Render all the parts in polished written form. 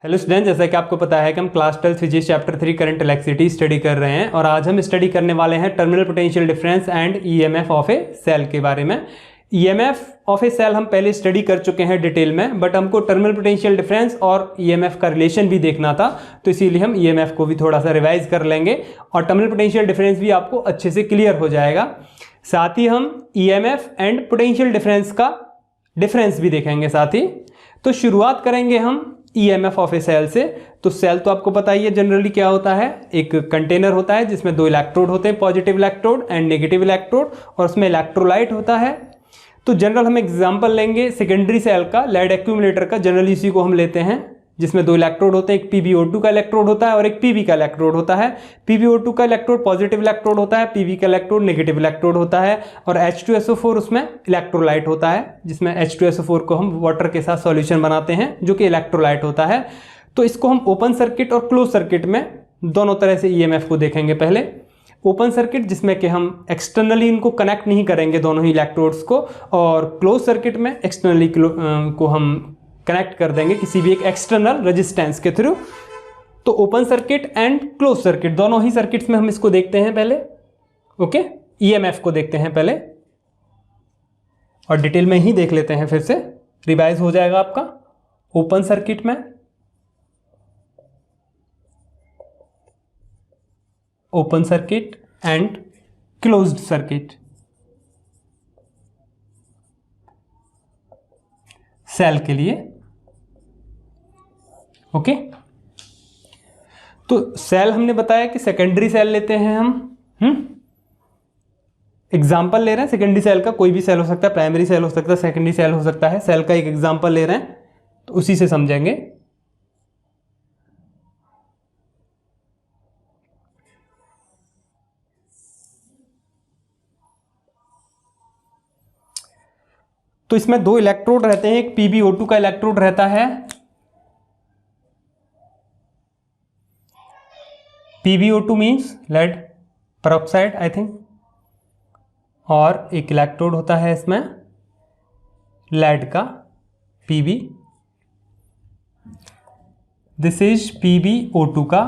Hello student, जैसा कि आपको पता है कि हम class 12 physics chapter 3 current electricity study कर रहे हैं और आज हम स्टडी करने वाले हैं terminal potential difference and EMF of a cell के बारे में। ईएमएफ ऑफ ए सेल हम पहले स्टडी कर चुके हैं डिटेल में, बट हमको टर्मिनल पोटेंशियल डिफरेंस और ईएमएफ का रिलेशन भी देखना था, तो इसीलिए हम ईएमएफ को भी थोड़ा सा रिवाइज कर लेंगे और टर्मिनल पोटेंशियल डिफरेंस भी आपको अच्छे से क्लियर हो जाएगा। साथ ही हम ईएमएफ एंड पोटेंशियल डिफरेंस का डिफरेंस भी देखेंगे साथ ही। तो शुरुआत करेंगे हम ईएमएफ ऑफ ए सेल से। तो सेल तो आपको पता ही है जनरली क्या होता है, एक कंटेनर होता है जिसमें दो इलेक्ट्रोड होते हैं, positive electrode and negative electrode, और उसमें इलेक्ट्रोलाइट होता है। तो जनरल हम एग्जांपल लेंगे सेकेंडरी सेल का, लेड एक्यूमुलेटर का, जनरली इसी को हम लेते हैं, जिसमें दो इलेक्ट्रोड होते हैं, एक PbO2 का इलेक्ट्रोड होता है और एक Pb का इलेक्ट्रोड होता है। PbO2 का इलेक्ट्रोड पॉजिटिव इलेक्ट्रोड होता है, Pb का इलेक्ट्रोड नेगेटिव इलेक्ट्रोड होता है, और H2SO4 उसमें इलेक्ट्रोलाइट होता है, जिसमें H2SO4 को हम वाटर के साथ सॉल्यूशन बनाते हैं जो कि इलेक्ट्रोलाइट होता है। तो इसको हम ओपन सर्किट और क्लोज सर्किट में दोनों तरह से ईएमएफ को देखेंगे। पहले ओपन सर्किट जिसमें कि हम एक्सटर्नली इनको कनेक्ट नहीं करेंगे दोनों ही इलेक्ट्रोड्स को, और क्लोज सर्किट में एक्सटर्नली को हम कनेक्ट कर देंगे किसी भी एक एक्सटर्नल रेजिस्टेंस के थ्रू। तो open circuit and close circuit दोनों ही सर्किट्स में हम इसको देखते हैं पहले। ओके, ईएमएफ को देखते हैं पहले और डिटेल में ही देख लेते हैं, फिर से रिवाइज हो जाएगा आपका। ओपन सर्किट में open circuit and closed circuit cell के लिए। ओके, तो सेल हमने बताया कि सेकेंडरी सेल लेते हैं हम। एग्जांपल ले रहे हैं सेकेंडरी सेल का, कोई भी सेल हो सकता है, प्राइमरी सेल हो सकता है, सेकेंडरी सेल हो सकता है। सेल का एक एग्जांपल ले रहे हैं तो उसी से समझेंगे। तो इसमें दो इलेक्ट्रोड रहते हैं, एक PbO2 का इलेक्ट्रोड रहता है, PbO2 means lead peroxide I think, और एक इलेक्ट्रोड होता है इसमें लेड का Pb। दिस इज PbO2 का,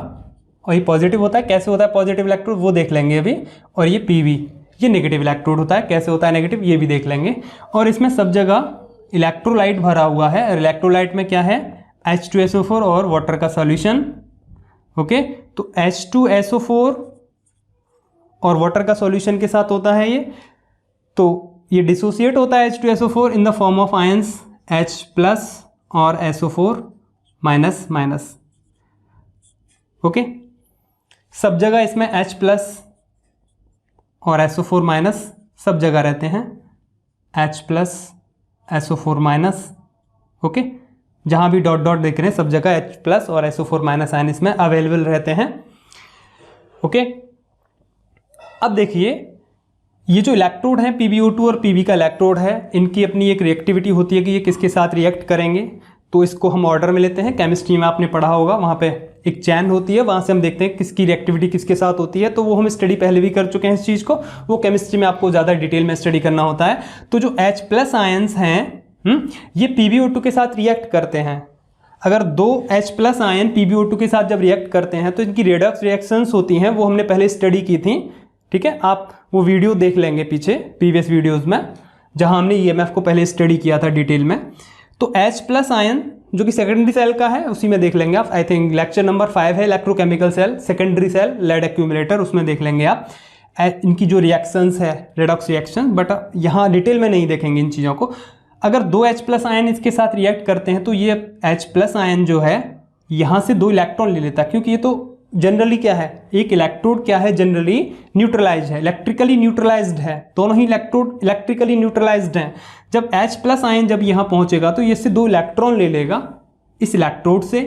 और ये पॉजिटिव होता है। कैसे होता है पॉजिटिव इलेक्ट्रोड वो देख लेंगे अभी। और ये Pb, ये नेगेटिव इलेक्ट्रोड होता है। कैसे होता है नेगेटिव ये भी देख लेंगे। और इसमें सब जगह इलेक्ट्रोलाइट भरा हुआ है, और इलेक्ट्रोलाइट में क्या है, H2SO4 और वाटर का सॉल्यूशन। ओके, तो H2SO4 और वाटर का सॉल्यूशन के साथ होता है ये। तो ये डिसोसिएट होता है H2SO4 in the form of ions H+ और SO4-। ओके, सब जगह इसमें H+ और SO4- सब जगह रहते हैं, H+ SO4-। ओके, जहाँ भी डॉट डॉट देख रहे हैं सब जगह H+ और SO4- आयन इसमें अवेलेबल रहते हैं। ओके, अब देखिए ये जो इलेक्ट्रोड है PbO2 और Pb का इलेक्ट्रोड है, इनकी अपनी एक रिएक्टिविटी होती है कि ये किसके साथ रिएक्ट करेंगे। तो इसको हम ऑर्डर में लेते हैं। केमिस्ट्री में आपने पढ़ा होगा, वहाँ पे एक चैन होती है, वहाँ से हम देखते हैं किसकी रिएक्टिविटी किसके साथ होती है। तो वो हम स्टडी पहले भी कर चुके हैं इस चीज़ को, वो केमिस्ट्री में आपको ज़्यादा डिटेल में स्टडी करना होता है। तो जो H+ आयंस हैं ये PbO2 के साथ रिएक्ट करते हैं। अगर दो H+ आयन PbO2 के साथ जब रिएक्ट करते हैं तो इनकी रेडॉक्स रिएक्शंस होती हैं, वो हमने पहले स्टडी की थी। ठीक है, आप वो वीडियो देख लेंगे पीछे प्रीवियस वीडियोज़ में, जहाँ हमने EMF को पहले स्टडी किया था डिटेल में। तो H+ आयन जो कि सेकेंडरी सेल का है उसी में देख लेंगे आप। आई थिंक लेक्चर नंबर 5 है electrochemical cell, secondary cell, lead accumulator, उसमें देख लेंगे आप इनकी जो रिएक्शंस है, रेडॉक्स रिएक्शन। बट यहाँ डिटेल में नहीं देखेंगे इन चीज़ों को। अगर दो H+ आयन इसके साथ रिएक्ट करते हैं तो ये H+ आयन जो है यहाँ से दो इलेक्ट्रॉन ले लेता है, क्योंकि ये तो जनरली क्या है, एक इलेक्ट्रोड क्या है, जनरली न्यूट्रलाइज है, इलेक्ट्रिकली न्यूट्रलाइज्ड है। दोनों ही इलेक्ट्रोड इलेक्ट्रिकली न्यूट्रलाइज्ड हैं। जब H+ आयन जब यहाँ पहुँचेगा तो ये इससे दो इलेक्ट्रॉन ले लेगा इस इलेक्ट्रोड से,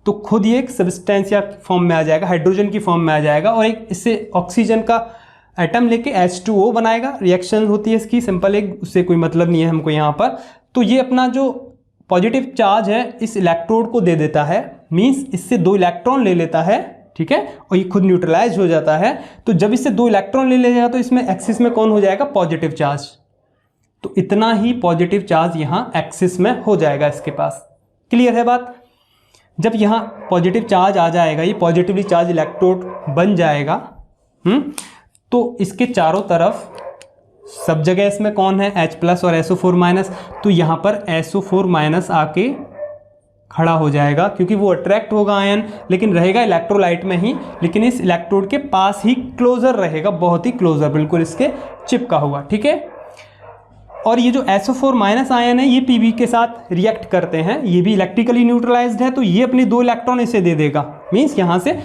तो खुद ये एक सब्सटेंस या फॉर्म में आ जाएगा, हाइड्रोजन की फॉर्म में आ जाएगा, और एक इससे ऑक्सीजन का एटम लेके H2O बनाएगा। रिएक्शन होती है इसकी सिंपल, एक उससे कोई मतलब नहीं है हमको यहाँ पर। तो ये अपना जो पॉजिटिव चार्ज है इस इलेक्ट्रोड को दे देता है, मीन्स इससे दो इलेक्ट्रॉन ले लेता है। ठीक है, और ये खुद न्यूट्रलाइज हो जाता है। तो जब इससे दो इलेक्ट्रॉन ले लेगा तो इसमें एक्सिस में कौन हो जाएगा, पॉजिटिव चार्ज। तो इतना ही पॉजिटिव चार्ज यहाँ एक्सिस में हो जाएगा इसके पास। क्लियर है बात। जब यहाँ पॉजिटिव चार्ज आ जाएगा, ये पॉजिटिवली चार्ज इलेक्ट्रोड बन जाएगा, तो इसके चारों तरफ सब जगह इसमें कौन है, H+ और SO4-, तो यहाँ पर SO4- आके खड़ा हो जाएगा, क्योंकि वो अट्रैक्ट होगा आयन, लेकिन रहेगा इलेक्ट्रोलाइट में ही, लेकिन इस इलेक्ट्रोड के पास ही क्लोजर रहेगा, बहुत ही क्लोजर, बिल्कुल इसके चिपका हुआ। ठीक है, और ये जो SO4- आयन है ये Pb के साथ रिएक्ट करते हैं, ये भी इलेक्ट्रिकली न्यूट्रलाइज्ड है, तो ये अपने 2 इलेक्ट्रॉन इसे दे देगा, मीन्स यहाँ से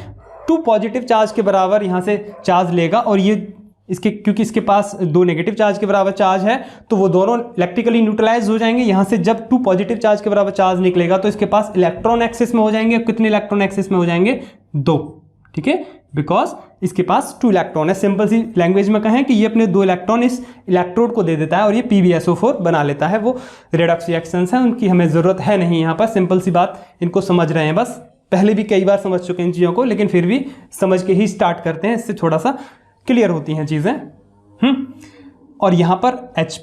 2 पॉजिटिव चार्ज के बराबर यहाँ से चार्ज लेगा, और ये इसके, क्योंकि इसके पास 2 नेगेटिव चार्ज के बराबर चार्ज है, तो वो दोनों इलेक्ट्रिकली न्यूट्रलाइज हो जाएंगे। यहाँ से जब 2 पॉजिटिव चार्ज के बराबर चार्ज निकलेगा तो इसके पास इलेक्ट्रॉन एक्सिस में हो जाएंगे, कितने इलेक्ट्रॉन एक्सिस में हो जाएंगे, 2। ठीक है, बिकॉज इसके पास 2 इलेक्ट्रॉन है। सिंपल सी लैंग्वेज में कहें कि ये अपने 2 इलेक्ट्रॉन इस इलेक्ट्रोड को दे देता है और ये PbSO4 बना लेता है। वो रेडॉक्स रिएक्शंस हैं, उनकी हमें ज़रूरत है नहीं यहाँ पर, सिंपल सी बात, इनको समझ रहे हैं बस, पहले भी कई बार समझ चुके हैं इन चीज़ों को, लेकिन फिर भी समझ के ही स्टार्ट करते हैं, इससे थोड़ा सा क्लियर होती हैं चीज़ें। और यहाँ पर H+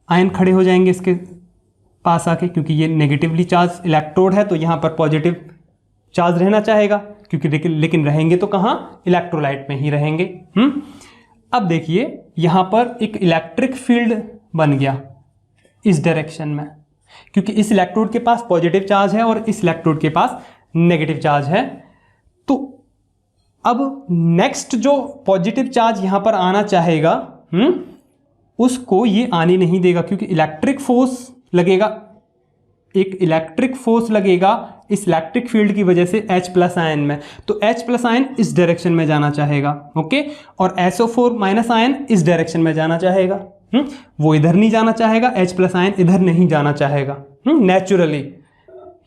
आयन खड़े हो जाएंगे इसके पास आके, क्योंकि ये नेगेटिवली चार्ज इलेक्ट्रोड है, तो यहाँ पर पॉजिटिव चार्ज रहना चाहेगा, क्योंकि लेकिन रहेंगे तो कहाँ, इलेक्ट्रोलाइट में ही रहेंगे। अब देखिए यहाँ पर एक इलेक्ट्रिक फील्ड बन गया इस डायरेक्शन में, क्योंकि इस इलेक्ट्रोड के पास पॉजिटिव चार्ज है और इस इलेक्ट्रोड के पास नेगेटिव चार्ज है। तो अब नेक्स्ट जो पॉजिटिव चार्ज यहाँ पर आना चाहेगा, उसको ये आने नहीं देगा, क्योंकि इलेक्ट्रिक फोर्स लगेगा, एक इलेक्ट्रिक फोर्स लगेगा इस इलेक्ट्रिक फील्ड की वजह से H+ आयन में, तो H+ आयन इस डायरेक्शन में जाना चाहेगा, ओके, और SO4- आयन इस डायरेक्शन में जाना चाहेगा, वो इधर नहीं जाना चाहेगा, H+ आयन इधर नहीं जाना चाहेगा, नेचुरली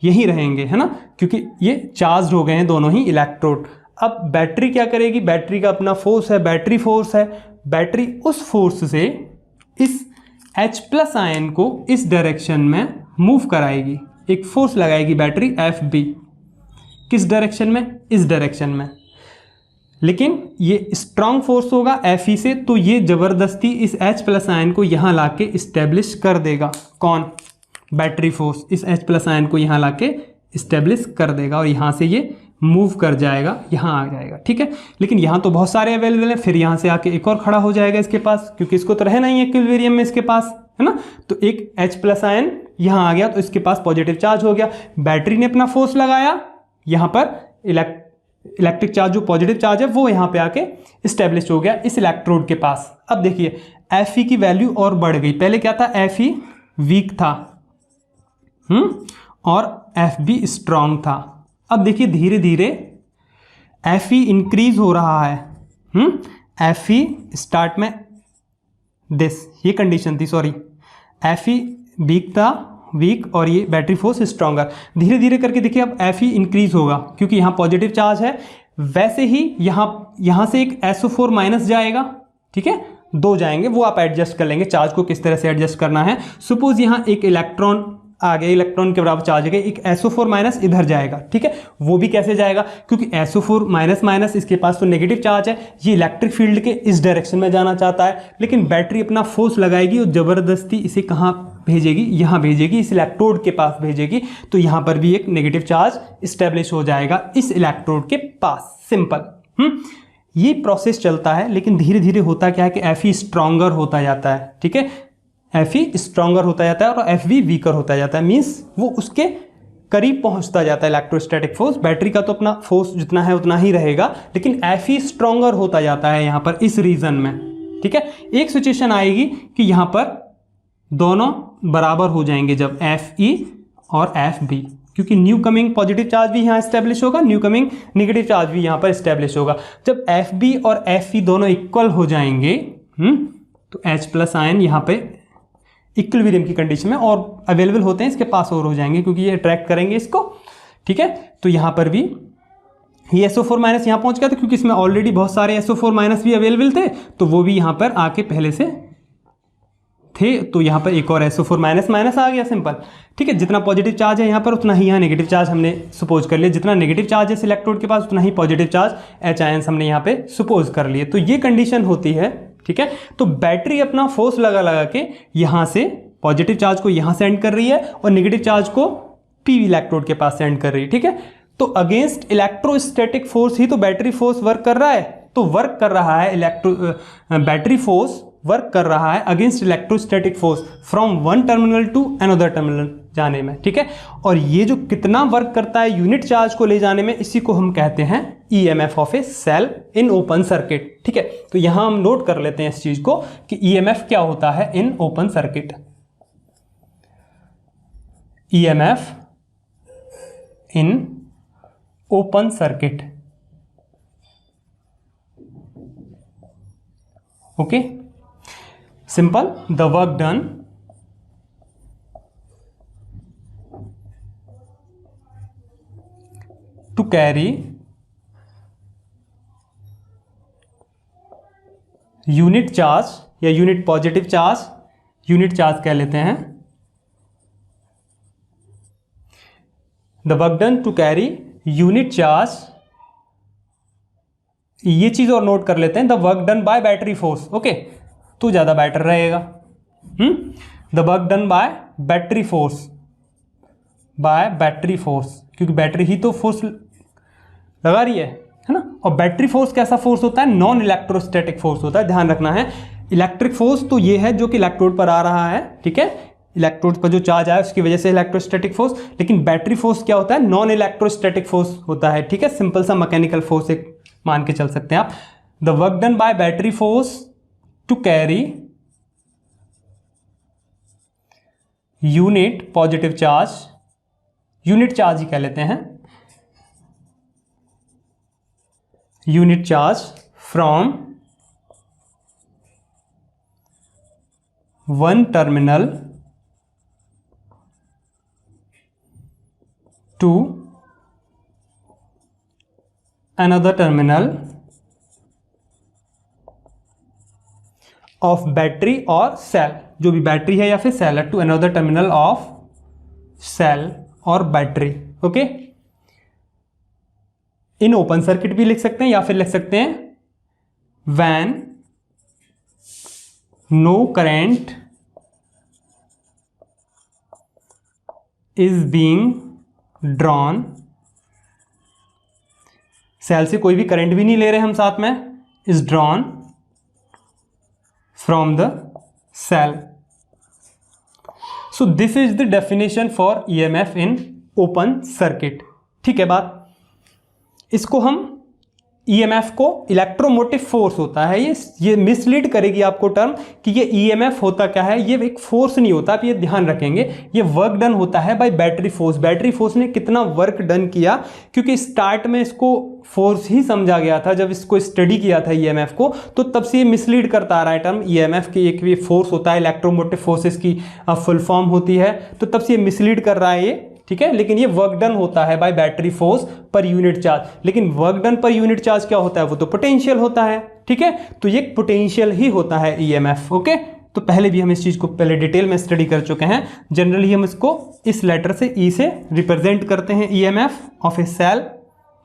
यही रहेंगे, है ना, क्योंकि ये चार्ज हो गए हैं दोनों ही इलेक्ट्रोड। अब बैटरी क्या करेगी, बैटरी का अपना फोर्स है, बैटरी फोर्स है, बैटरी उस फोर्स से इस H+ आयन को इस डायरेक्शन में मूव कराएगी, एक फोर्स लगाएगी बैटरी Fb, किस डायरेक्शन में, इस डायरेक्शन में, लेकिन ये स्ट्रांग फोर्स होगा Fe से, तो ये ज़बरदस्ती इस H+ आयन को यहाँ लाके इस्टेब्लिश कर देगा, कौन, बैटरी फोर्स इस H+ आयन को यहाँ लाके इस्टेब्लिश कर देगा, और यहाँ से ये मूव कर जाएगा, यहाँ आ जाएगा। ठीक है, लेकिन यहाँ तो बहुत सारे अवेलेबल हैं, फिर यहाँ से आके एक और खड़ा हो जाएगा इसके पास, क्योंकि इसको तो रहना ही है इक्विलिब्रियम में इसके पास, है ना, तो एक H+ आयन यहाँ आ गया, तो इसके पास पॉजिटिव चार्ज हो गया, बैटरी ने अपना फोर्स लगाया, यहाँ पर इलेक्ट्रिक चार्ज जो पॉजिटिव चार्ज है वो यहाँ पे आके इस्टेब्लिश हो गया इस इलेक्ट्रोड के पास। अब देखिए Fe की वैल्यू और बढ़ गई, पहले क्या था, Fe वीक था, और Fb स्ट्रांग था। अब देखिए धीरे धीरे Fe इंक्रीज हो रहा है, Fe स्टार्ट में ये कंडीशन थी, सॉरी, Fe वीक था, वीक, और ये बैटरी फोर्स स्ट्रॉन्गर, धीरे धीरे करके देखिए अब Fe इंक्रीज होगा, क्योंकि यहाँ पॉजिटिव चार्ज है, वैसे ही यहाँ से एक SO4- जाएगा, ठीक है, 2 जाएंगे, वो आप एडजस्ट कर लेंगे, चार्ज को किस तरह से एडजस्ट करना है। सपोज यहाँ एक इलेक्ट्रॉन आ गया, इलेक्ट्रॉन के बराबर चार्ज है, एक SO4- इधर जाएगा, ठीक है, वो भी कैसे जाएगा, क्योंकि SO4- इसके पास तो नेगेटिव चार्ज है, ये इलेक्ट्रिक फील्ड के इस डायरेक्शन में जाना चाहता है, लेकिन बैटरी अपना फोर्स लगाएगी और ज़बरदस्ती इसे कहाँ भेजेगी, यहाँ भेजेगी, इस इलेक्ट्रोड के पास भेजेगी, तो यहाँ पर भी एक नेगेटिव चार्ज इस्टेब्लिश हो जाएगा इस इलेक्ट्रोड के पास, सिंपल। ये प्रोसेस चलता है, लेकिन धीरे धीरे होता क्या है कि Fe स्ट्रॉन्गर होता जाता है, ठीक है, Fe स्ट्रॉन्गर होता जाता है और Fb वीकर होता जाता है, मीन्स वो उसके करीब पहुंचता जाता है इलेक्ट्रोस्टैटिक फोर्स। बैटरी का तो अपना फोर्स जितना है उतना ही रहेगा, लेकिन Fe स्ट्रॉन्गर होता जाता है यहाँ पर इस रीजन में, ठीक है। एक सिचुएशन आएगी कि यहाँ पर दोनों बराबर हो जाएंगे, जब Fe और Fb, क्योंकि न्यू कमिंग पॉजिटिव चार्ज भी यहाँ इस्टेब्लिश होगा, न्यू कमिंग नेगेटिव चार्ज भी यहाँ पर इस्टेब्लिश होगा। जब Fb और Fe दोनों इक्वल हो जाएंगे, तो H+ आयन यहाँ पे इक्विलिब्रियम की कंडीशन में और अवेलेबल होते हैं, इसके पास और हो जाएंगे, क्योंकि ये अट्रैक्ट करेंगे इसको, ठीक है। तो यहाँ पर भी ये SO4- यहाँ पहुँच गया था, क्योंकि इसमें ऑलरेडी बहुत सारे SO4- भी अवेलेबल थे, तो वो भी यहाँ पर आके पहले से थे, तो यहाँ पर एक और SO4- आ गया, सिंपल, ठीक है। जितना पॉजिटिव चार्ज है यहाँ पर उतना ही यहाँ नेगेटिव चार्ज हमने सपोज कर लिया, जितना नेगेटिव चार्ज है इस इलेक्ट्रोड के पास उतना ही पॉजिटिव चार्ज H आयंस हमने यहाँ पे सपोज कर लिए, तो ये कंडीशन होती है, ठीक है। तो बैटरी अपना फोर्स लगा के यहाँ से पॉजिटिव चार्ज को यहाँ सेंड कर रही है और नेगेटिव चार्ज को पीवी इलेक्ट्रोड के पास सेंड कर रही है, ठीक है। तो अगेंस्ट इलेक्ट्रोस्टैटिक फोर्स ही तो बैटरी फोर्स वर्क कर रहा है, तो वर्क कर रहा है बैटरी फोर्स वर्क कर रहा है against electrostatic force from one terminal to another terminal जाने में, ठीक है। और ये जो कितना वर्क करता है यूनिट चार्ज को ले जाने में, इसी को हम कहते हैं EMF of a cell in open circuit, ठीक है। तो यहां हम नोट कर लेते हैं इस चीज को कि ईएमएफ क्या होता है in open circuit. EMF in open circuit, okay. Simple, the work done to carry unit charge या unit positive charge, unit charge कह लेते हैं, the work done to carry unit charge. ये चीज और नोट कर लेते हैं, the work done by battery force, okay, तो ज्यादा बेटर रहेगा। The work done by battery force, by battery force, क्योंकि बैटरी ही तो फोर्स लगा रही है ना। और बैटरी फोर्स कैसा फोर्स होता है? नॉन इलेक्ट्रोस्टैटिक फोर्स होता है, ध्यान रखना है। इलेक्ट्रिक फोर्स तो ये है जो कि इलेक्ट्रोड पर आ रहा है, ठीक है, इलेक्ट्रोड पर जो चार्ज आया उसकी वजह से इलेक्ट्रोस्टैटिक फोर्स। लेकिन बैटरी फोर्स क्या होता है? नॉन इलेक्ट्रोस्टैटिक फोर्स होता है, ठीक है, सिंपल सा मैकेनिकल फोर्स एक मान के चल सकते हैं आप। The work done by battery force to carry unit positive charge, unit charge ही कह लेते हैं, unit charge from one terminal to another terminal of battery और सेल, जो भी बैटरी है या फिर सेल है, to another terminal of cell और battery, okay. In open circuit भी लिख सकते हैं या फिर लिख सकते हैं when no current is being drawn, cell से कोई भी करंट भी नहीं ले रहे हम साथ में, is drawn from the cell. So this is the definition for EMF in open circuit, ठीक है बात। इसको हम ईएमएफ को इलेक्ट्रोमोटिव फोर्स होता है, ये मिसलीड करेगी आपको टर्म कि ये ईएमएफ होता क्या है, ये एक फोर्स नहीं होता, आप ये ध्यान रखेंगे। ये वर्क डन होता है by battery force. Battery force ने कितना वर्क डन किया, क्योंकि स्टार्ट में इसको फोर्स ही समझा गया था जब इसको स्टडी किया था ईएमएफ को, तो तब से ये मिसलीड करता आ रहा है टर्म। ईएमएफ की एक भी फोर्स होता है, इलेक्ट्रोमोटिव फोर्सेस की फुल फॉर्म होती है, तो तब से ये मिसलीड कर रहा है ये, ठीक है। लेकिन ये वर्क डन होता है by battery force per unit charge. लेकिन work done per unit charge क्या होता है? वो तो पोटेंशियल होता है, ठीक है। तो ये पोटेंशियल ही होता है ईएमएफ, ओके। तो पहले भी हम इस चीज को पहले डिटेल में स्टडी कर चुके हैं। जनरली हम इसको इस लेटर से ई से रिप्रेजेंट करते हैं, ईएमएफ ऑफ ए सेल,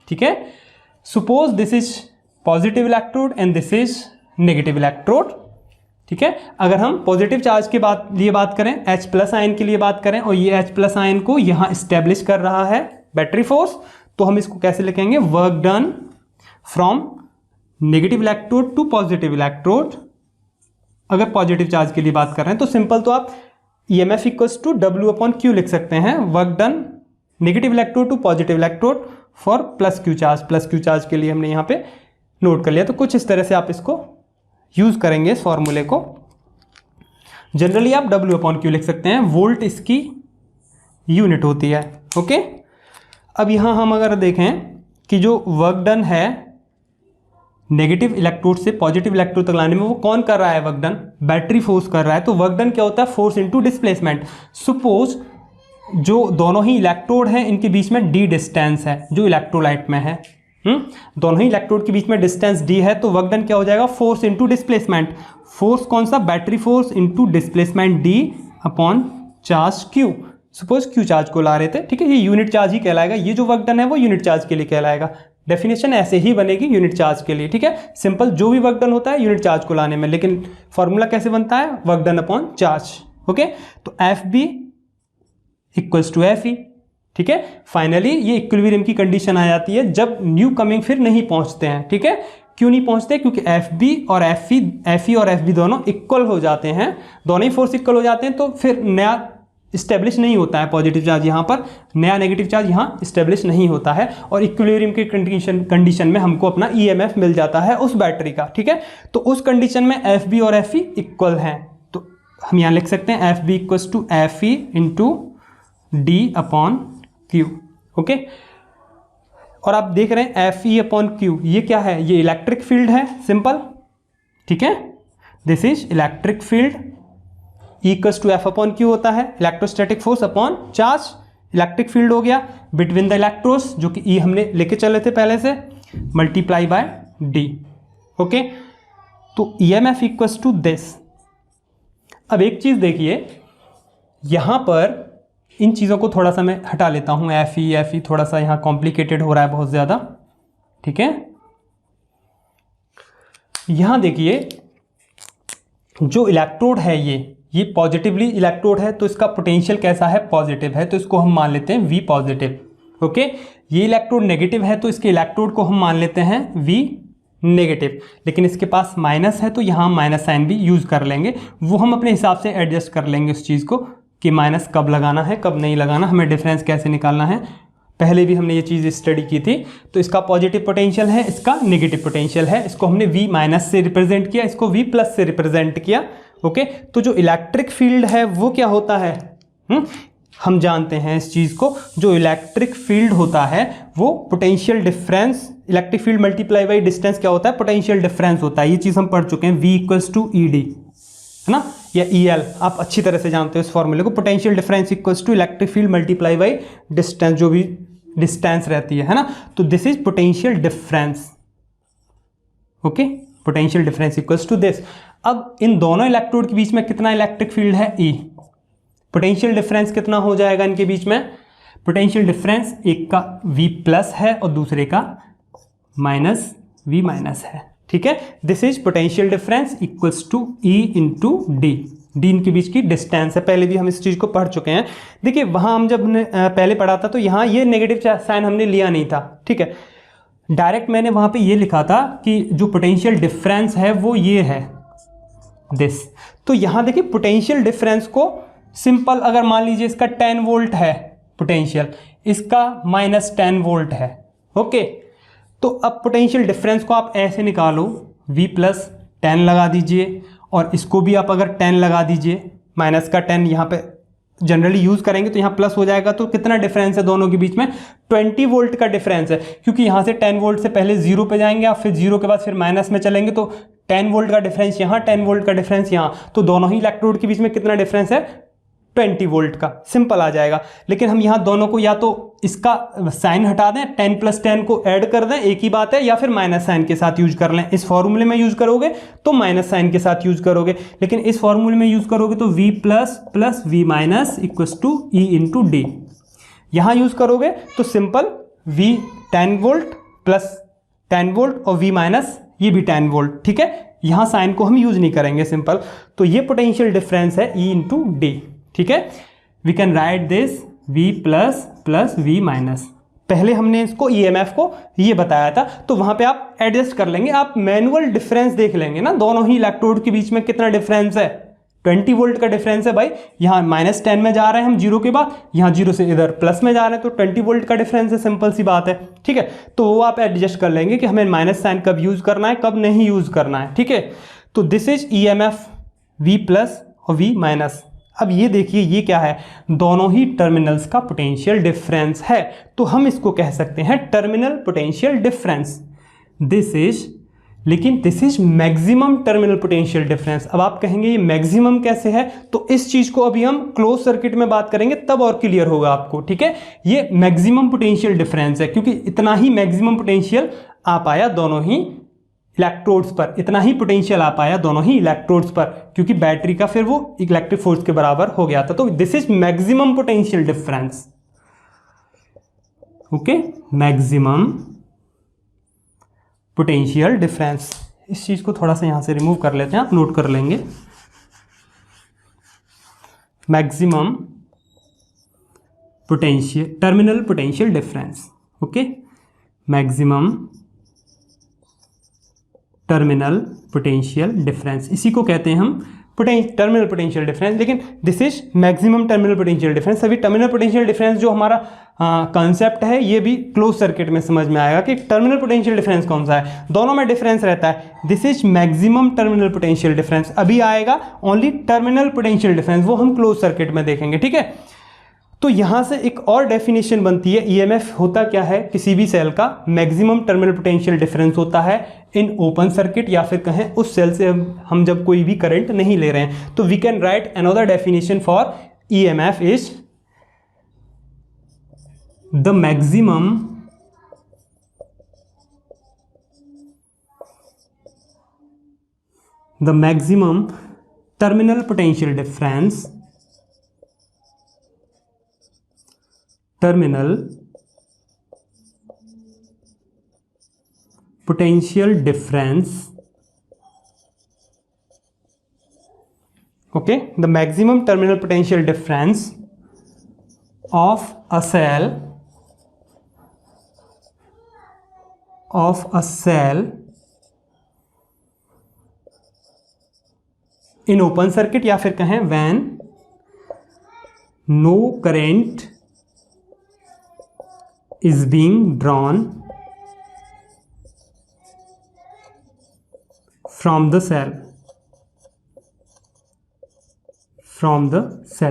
ठीक है। Suppose this is positive electrode and this is negative electrode, ठीक है। अगर हम पॉजिटिव चार्ज के लिए बात करें, H प्लस आयन के लिए बात करें, और ये H प्लस आयन को यहाँ स्टेब्लिश कर रहा है बैटरी फोर्स, तो हम इसको कैसे लिखेंगे? Work done from negative electrode to positive electrode. अगर पॉजिटिव चार्ज के लिए बात कर रहे हैं तो सिंपल तो आप EMF इक्वल्स टू W/Q लिख सकते हैं। Work done negative electrode to positive electrode for plus Q charge. Plus Q charge के लिए हमने यहाँ पे नोट कर लिया। तो कुछ इस तरह से आप इसको यूज करेंगे इस फॉर्मूले को। जनरली आप W/Q लिख सकते हैं, वोल्ट इसकी यूनिट होती है, ओके। अब यहां हम अगर देखें कि जो वर्क डन है नेगेटिव इलेक्ट्रोड से पॉजिटिव इलेक्ट्रोड तक लाने में, वो कौन कर रहा है? वर्क डन बैटरी फोर्स कर रहा है। तो वर्क डन क्या होता है? Force into displacement. सपोज जो दोनों ही इलेक्ट्रोड हैं इनके बीच में d डिस्टेंस है जो इलेक्ट्रोलाइट में है, दोनों ही इलेक्ट्रोड के बीच में डिस्टेंस d है, तो वर्क डन क्या हो जाएगा? Force into displacement. फोर्स कौन सा? Battery force into displacement d upon charge q। Suppose q charge को ला रहे थे, ठीक है, ये यूनिट चार्ज ही कहलाएगा। ये जो वर्क डन है वो यूनिट चार्ज के लिए कहलाएगा। डेफिनेशन ऐसे ही बनेगी यूनिट चार्ज के लिए, ठीक है। सिंपल, जो भी वर्क डन होता है यूनिट चार्ज को लाने में, लेकिन फॉर्मूला कैसे बनता है? Work done upon charge, okay. तो F B equals to F E, ठीक है। फाइनली ये इक्विलिब्रियम की कंडीशन आ जाती है जब न्यू कमिंग फिर नहीं पहुंचते हैं, ठीक है। क्यों नहीं पहुंचते? क्योंकि FB और FE और FB दोनों इक्वल हो जाते हैं, दोनों ही फोर्स इक्वल हो जाते हैं, तो फिर नया इस्टेब्लिश नहीं होता है पॉजिटिव चार्ज यहाँ पर, नया नेगेटिव चार्ज यहाँ इस्टेब्लिश नहीं होता है, और इक्विलिब्रियम की कंडीशन में हमको अपना EMF मिल जाता है उस बैटरी का, ठीक है। तो उस कंडीशन में FB और FE इक्वल हैं, तो हम यहाँ लिख सकते हैं FB equals to FE into D upon Q, okay. और आप देख रहे हैं FE अपॉन Q, ये क्या है? ये इलेक्ट्रिक फील्ड है, सिंपल, ठीक है। This is electric field, equals to F upon Q होता है electrostatic force upon charge, electric field हो गया बिटवीन द इलेक्ट्रोड्स, जो कि E हमने लेके चले थे पहले से, मल्टीप्लाई बाय D, ओके। तो EMF इक्वल्स टू दिस। अब एक चीज देखिए, यहां पर इन चीज़ों को थोड़ा सा मैं हटा लेता हूँ, FE थोड़ा सा यहाँ कॉम्प्लिकेटेड हो रहा है बहुत ज़्यादा, ठीक है। यहाँ देखिए जो इलेक्ट्रोड है ये पॉजिटिवली इलेक्ट्रोड है, तो इसका पोटेंशियल कैसा है? पॉजिटिव है, तो इसको हम मान लेते हैं V पॉजिटिव, ओके। ये इलेक्ट्रोड नेगेटिव है, तो इसके इलेक्ट्रोड को हम मान लेते हैं V नेगेटिव, लेकिन इसके पास माइनस है तो यहाँ माइनस साइन भी यूज़ कर लेंगे, वो हम अपने हिसाब से एडजस्ट कर लेंगे उस चीज़ को कि माइनस कब लगाना है कब नहीं लगाना, हमें डिफरेंस कैसे निकालना है, पहले भी हमने ये चीज़ स्टडी की थी। तो इसका पॉजिटिव पोटेंशियल है, इसका नेगेटिव पोटेंशियल है, इसको हमने V माइनस से रिप्रेजेंट किया, इसको V प्लस से रिप्रेजेंट किया, ओके। तो जो इलेक्ट्रिक फील्ड है वो क्या होता है? हम जानते हैं इस चीज़ को, जो इलेक्ट्रिक फील्ड होता है वो potential difference, electric field multiply by distance क्या होता है? पोटेंशियल डिफरेंस होता है। ये चीज़ हम पढ़ चुके हैं, V इक्वल्स टू ED, है ना, या EL, आप अच्छी तरह से जानते हो इस फॉर्मूले को। Potential difference equals to electric field multiply by distance, जो भी डिस्टेंस रहती है ना, तो this is potential difference, okay. Potential difference equals to this. अब इन दोनों इलेक्ट्रोड के बीच में कितना इलेक्ट्रिक फील्ड है? E। पोटेंशियल डिफरेंस कितना हो जाएगा इनके बीच में? पोटेंशियल डिफरेंस एक का V प्लस है और दूसरे का माइनस V माइनस है, ठीक है। This is potential difference equals to E into D। इनके बीच की डिस्टेंस है, पहले भी हम इस चीज़ को पढ़ चुके हैं। देखिए वहाँ हम जब पहले पढ़ा था तो यहाँ ये नेगेटिव साइन हमने लिया नहीं था, ठीक है। डायरेक्ट मैंने वहाँ पे ये लिखा था कि जो पोटेंशियल डिफरेंस है वो ये है, दिस। तो यहाँ देखिए पोटेंशियल डिफरेंस को सिंपल, अगर मान लीजिए इसका 10 वोल्ट है पोटेंशियल, इसका माइनस 10 वोल्ट है, ओके। तो अब पोटेंशियल डिफरेंस को आप ऐसे निकालो, V प्लस 10 लगा दीजिए, और इसको भी आप अगर 10 लगा दीजिए, माइनस का 10 यहाँ पे जनरली यूज़ करेंगे तो यहाँ प्लस हो जाएगा, तो कितना डिफरेंस है दोनों के बीच में? 20 वोल्ट का डिफरेंस है, क्योंकि यहाँ से 10 वोल्ट से पहले 0 पे जाएंगे आप, फिर 0 के बाद फिर माइनस में चलेंगे, तो 10 वोल्ट का डिफरेंस यहाँ, 10 वोल्ट का डिफरेंस यहाँ, तो दोनों ही इलेक्ट्रोड के बीच में कितना डिफरेंस है? 20 वोल्ट का, सिंपल आ जाएगा। लेकिन हम यहाँ दोनों को या तो इसका साइन हटा दें, 10 प्लस 10 को ऐड कर दें, एक ही बात है, या फिर माइनस साइन के साथ यूज कर लें। इस फॉर्मूले में यूज करोगे तो माइनस साइन के साथ यूज करोगे, लेकिन इस फॉर्मूले में यूज करोगे तो V plus plus V minus equals to E into D। यहाँ यूज करोगे तो simple V 10 volt plus 10 volt और V माइनस ये भी 10 वोल्ट, ठीक है। यहाँ साइन को हम यूज नहीं करेंगे, सिंपल। तो ये पोटेंशियल डिफरेंस है E इंटू D, ठीक है। We can write this V plus plus V minus. पहले हमने इसको EMF को ये बताया था, तो वहां पे आप एडजस्ट कर लेंगे, आप मैनुअल डिफरेंस देख लेंगे ना, दोनों ही इलेक्ट्रोड के बीच में कितना डिफरेंस है? 20 वोल्ट का डिफरेंस है भाई। यहाँ माइनस 10 में जा रहे हैं हम 0 के बाद, यहाँ 0 से इधर प्लस में जा रहे हैं, तो 20 वोल्ट का डिफरेंस है, सिंपल सी बात है, ठीक है। तो वो आप एडजस्ट कर लेंगे कि हमें माइनस साइन कब यूज करना है, कब नहीं यूज करना है, ठीक है। तो this is EMF V plus और V माइनस। अब ये देखिए ये क्या है? दोनों ही टर्मिनल्स का पोटेंशियल डिफरेंस है, तो हम इसको कह सकते हैं terminal potential difference. This is, लेकिन this is maximum terminal potential difference. अब आप कहेंगे ये मैक्सिमम कैसे है? तो इस चीज को अभी हम क्लोज सर्किट में बात करेंगे तब और क्लियर होगा आपको, ठीक है। ये मैक्सिमम पोटेंशियल डिफरेंस है, क्योंकि इतना ही मैक्सिमम पोटेंशियल आ पाया दोनों ही इलेक्ट्रोड्स पर, इतना ही पोटेंशियल आ पाया दोनों ही इलेक्ट्रोड्स पर, क्योंकि बैटरी का फिर वो इलेक्ट्रिक फोर्स के बराबर हो गया था। तो this is maximum potential difference, okay, maximum potential difference. इस चीज को थोड़ा सा यहां से रिमूव कर लेते हैं, आप नोट कर लेंगे। Maximum potential terminal potential difference. Okay, maximum terminal potential difference, इसी को कहते हैं हम टर्मिनल पोटेंशियल डिफरेंस। लेकिन this is maximum terminal potential difference. अभी टर्मिनल पोटेंशियल डिफरेंस जो हमारा कॉन्सेप्ट है ये भी क्लोज सर्किट में समझ में आएगा कि टर्मिनल पोटेंशियल डिफरेंस कौन सा है, दोनों में डिफरेंस रहता है। This is maximum terminal potential difference. अभी आएगा ओनली टर्मिनल पोटेंशियल डिफरेंस, वो हम क्लोज सर्किट में देखेंगे। ठीक है, तो यहाँ से एक और डेफिनेशन बनती है, ईएमएफ होता क्या है किसी भी सेल का, मैक्सिमम टर्मिनल पोटेंशियल डिफरेंस होता है इन ओपन सर्किट, या फिर कहें उस सेल से हम जब कोई भी करंट नहीं ले रहे हैं। तो we can write another definition for EMF is the maximum terminal potential difference, terminal potential difference, okay, the maximum terminal potential difference of a cell in open circuit, या फिर कहें when no current is being drawn from the cell,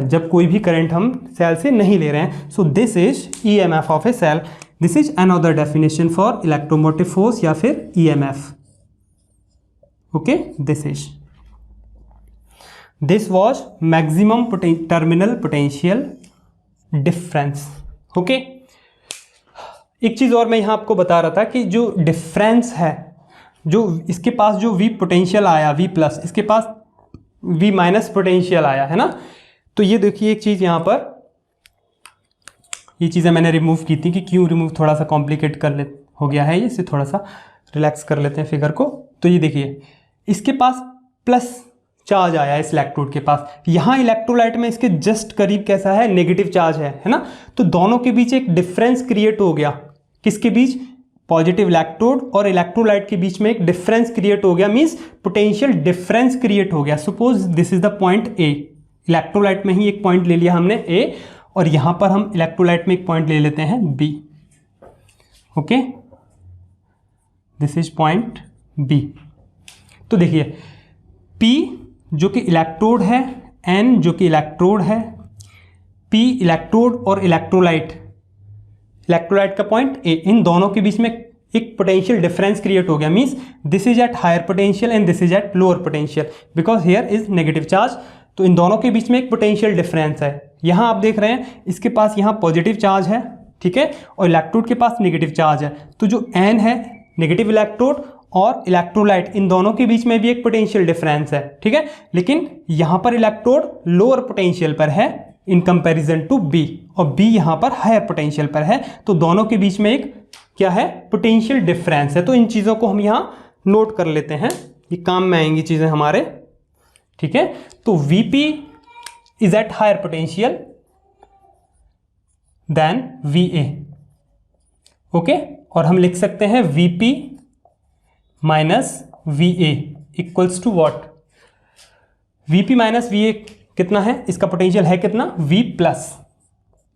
जब कोई भी current हम cell से नहीं ले रहे हैं। So this is EMF of a cell. This is another definition for electromotive force या फिर EMF. Okay, this was maximum terminal potential difference. Okay, एक चीज़ और मैं यहाँ आपको बता रहा था कि जो डिफरेंस है, जो इसके पास जो V पोटेंशियल आया V प्लस, इसके पास V माइनस पोटेंशियल आया है ना। तो ये देखिए एक चीज़ यहाँ पर, ये चीज़ें मैंने रिमूव की थी कि क्यों रिमूव, थोड़ा सा कॉम्प्लिकेट हो गया है, इसे थोड़ा सा रिलैक्स कर लेते हैं फिगर को। तो ये देखिए इसके पास प्लस चार्ज आया है इस इलेक्ट्रोड के पास, यहाँ इलेक्ट्रोलाइट में इसके जस्ट करीब कैसा है, नेगेटिव चार्ज है ना। तो दोनों के बीच एक डिफरेंस क्रिएट हो गया, किसके बीच, पॉजिटिव इलेक्ट्रोड और इलेक्ट्रोलाइट के बीच में एक डिफरेंस क्रिएट हो गया, मींस पोटेंशियल डिफरेंस क्रिएट हो गया। Suppose this is the point A, electrolyte में ही एक पॉइंट ले लिया हमने ए, और यहां पर हम इलेक्ट्रोलाइट में एक पॉइंट ले लेते हैं B. Okay, this is point B. तो देखिए P जो कि इलेक्ट्रोड है, N जो कि इलेक्ट्रोड है, P इलेक्ट्रोड और इलेक्ट्रोलाइट का पॉइंट A, इन दोनों के बीच में एक पोटेंशियल डिफरेंस क्रिएट हो गया। Means this is at higher potential and this is at lower potential, because here is negative charge. तो इन दोनों के बीच में एक पोटेंशियल डिफरेंस है। यहाँ आप देख रहे हैं इसके पास यहाँ पॉजिटिव चार्ज है, ठीक है, और इलेक्ट्रोड के पास नेगेटिव चार्ज है। तो जो N है, नेगेटिव इलेक्ट्रोड और इलेक्ट्रोलाइट, इन दोनों के बीच में भी एक पोटेंशियल डिफरेंस है, ठीक है। लेकिन यहाँ पर इलेक्ट्रोड लोअर पोटेंशियल पर है इन कंपैरिजन टू बी, और बी यहाँ पर हायर पोटेंशियल पर है। तो दोनों के बीच में एक क्या है, पोटेंशियल डिफरेंस है। तो इन चीज़ों को हम यहाँ नोट कर लेते हैं, ये काम में आएंगी चीज़ें हमारे, ठीक है। तो Vp is at higher potential than Va, okay. और हम लिख सकते हैं Vp minus Va equals to what, Vp minus Va कितना है, इसका पोटेंशियल है कितना, V प्लस,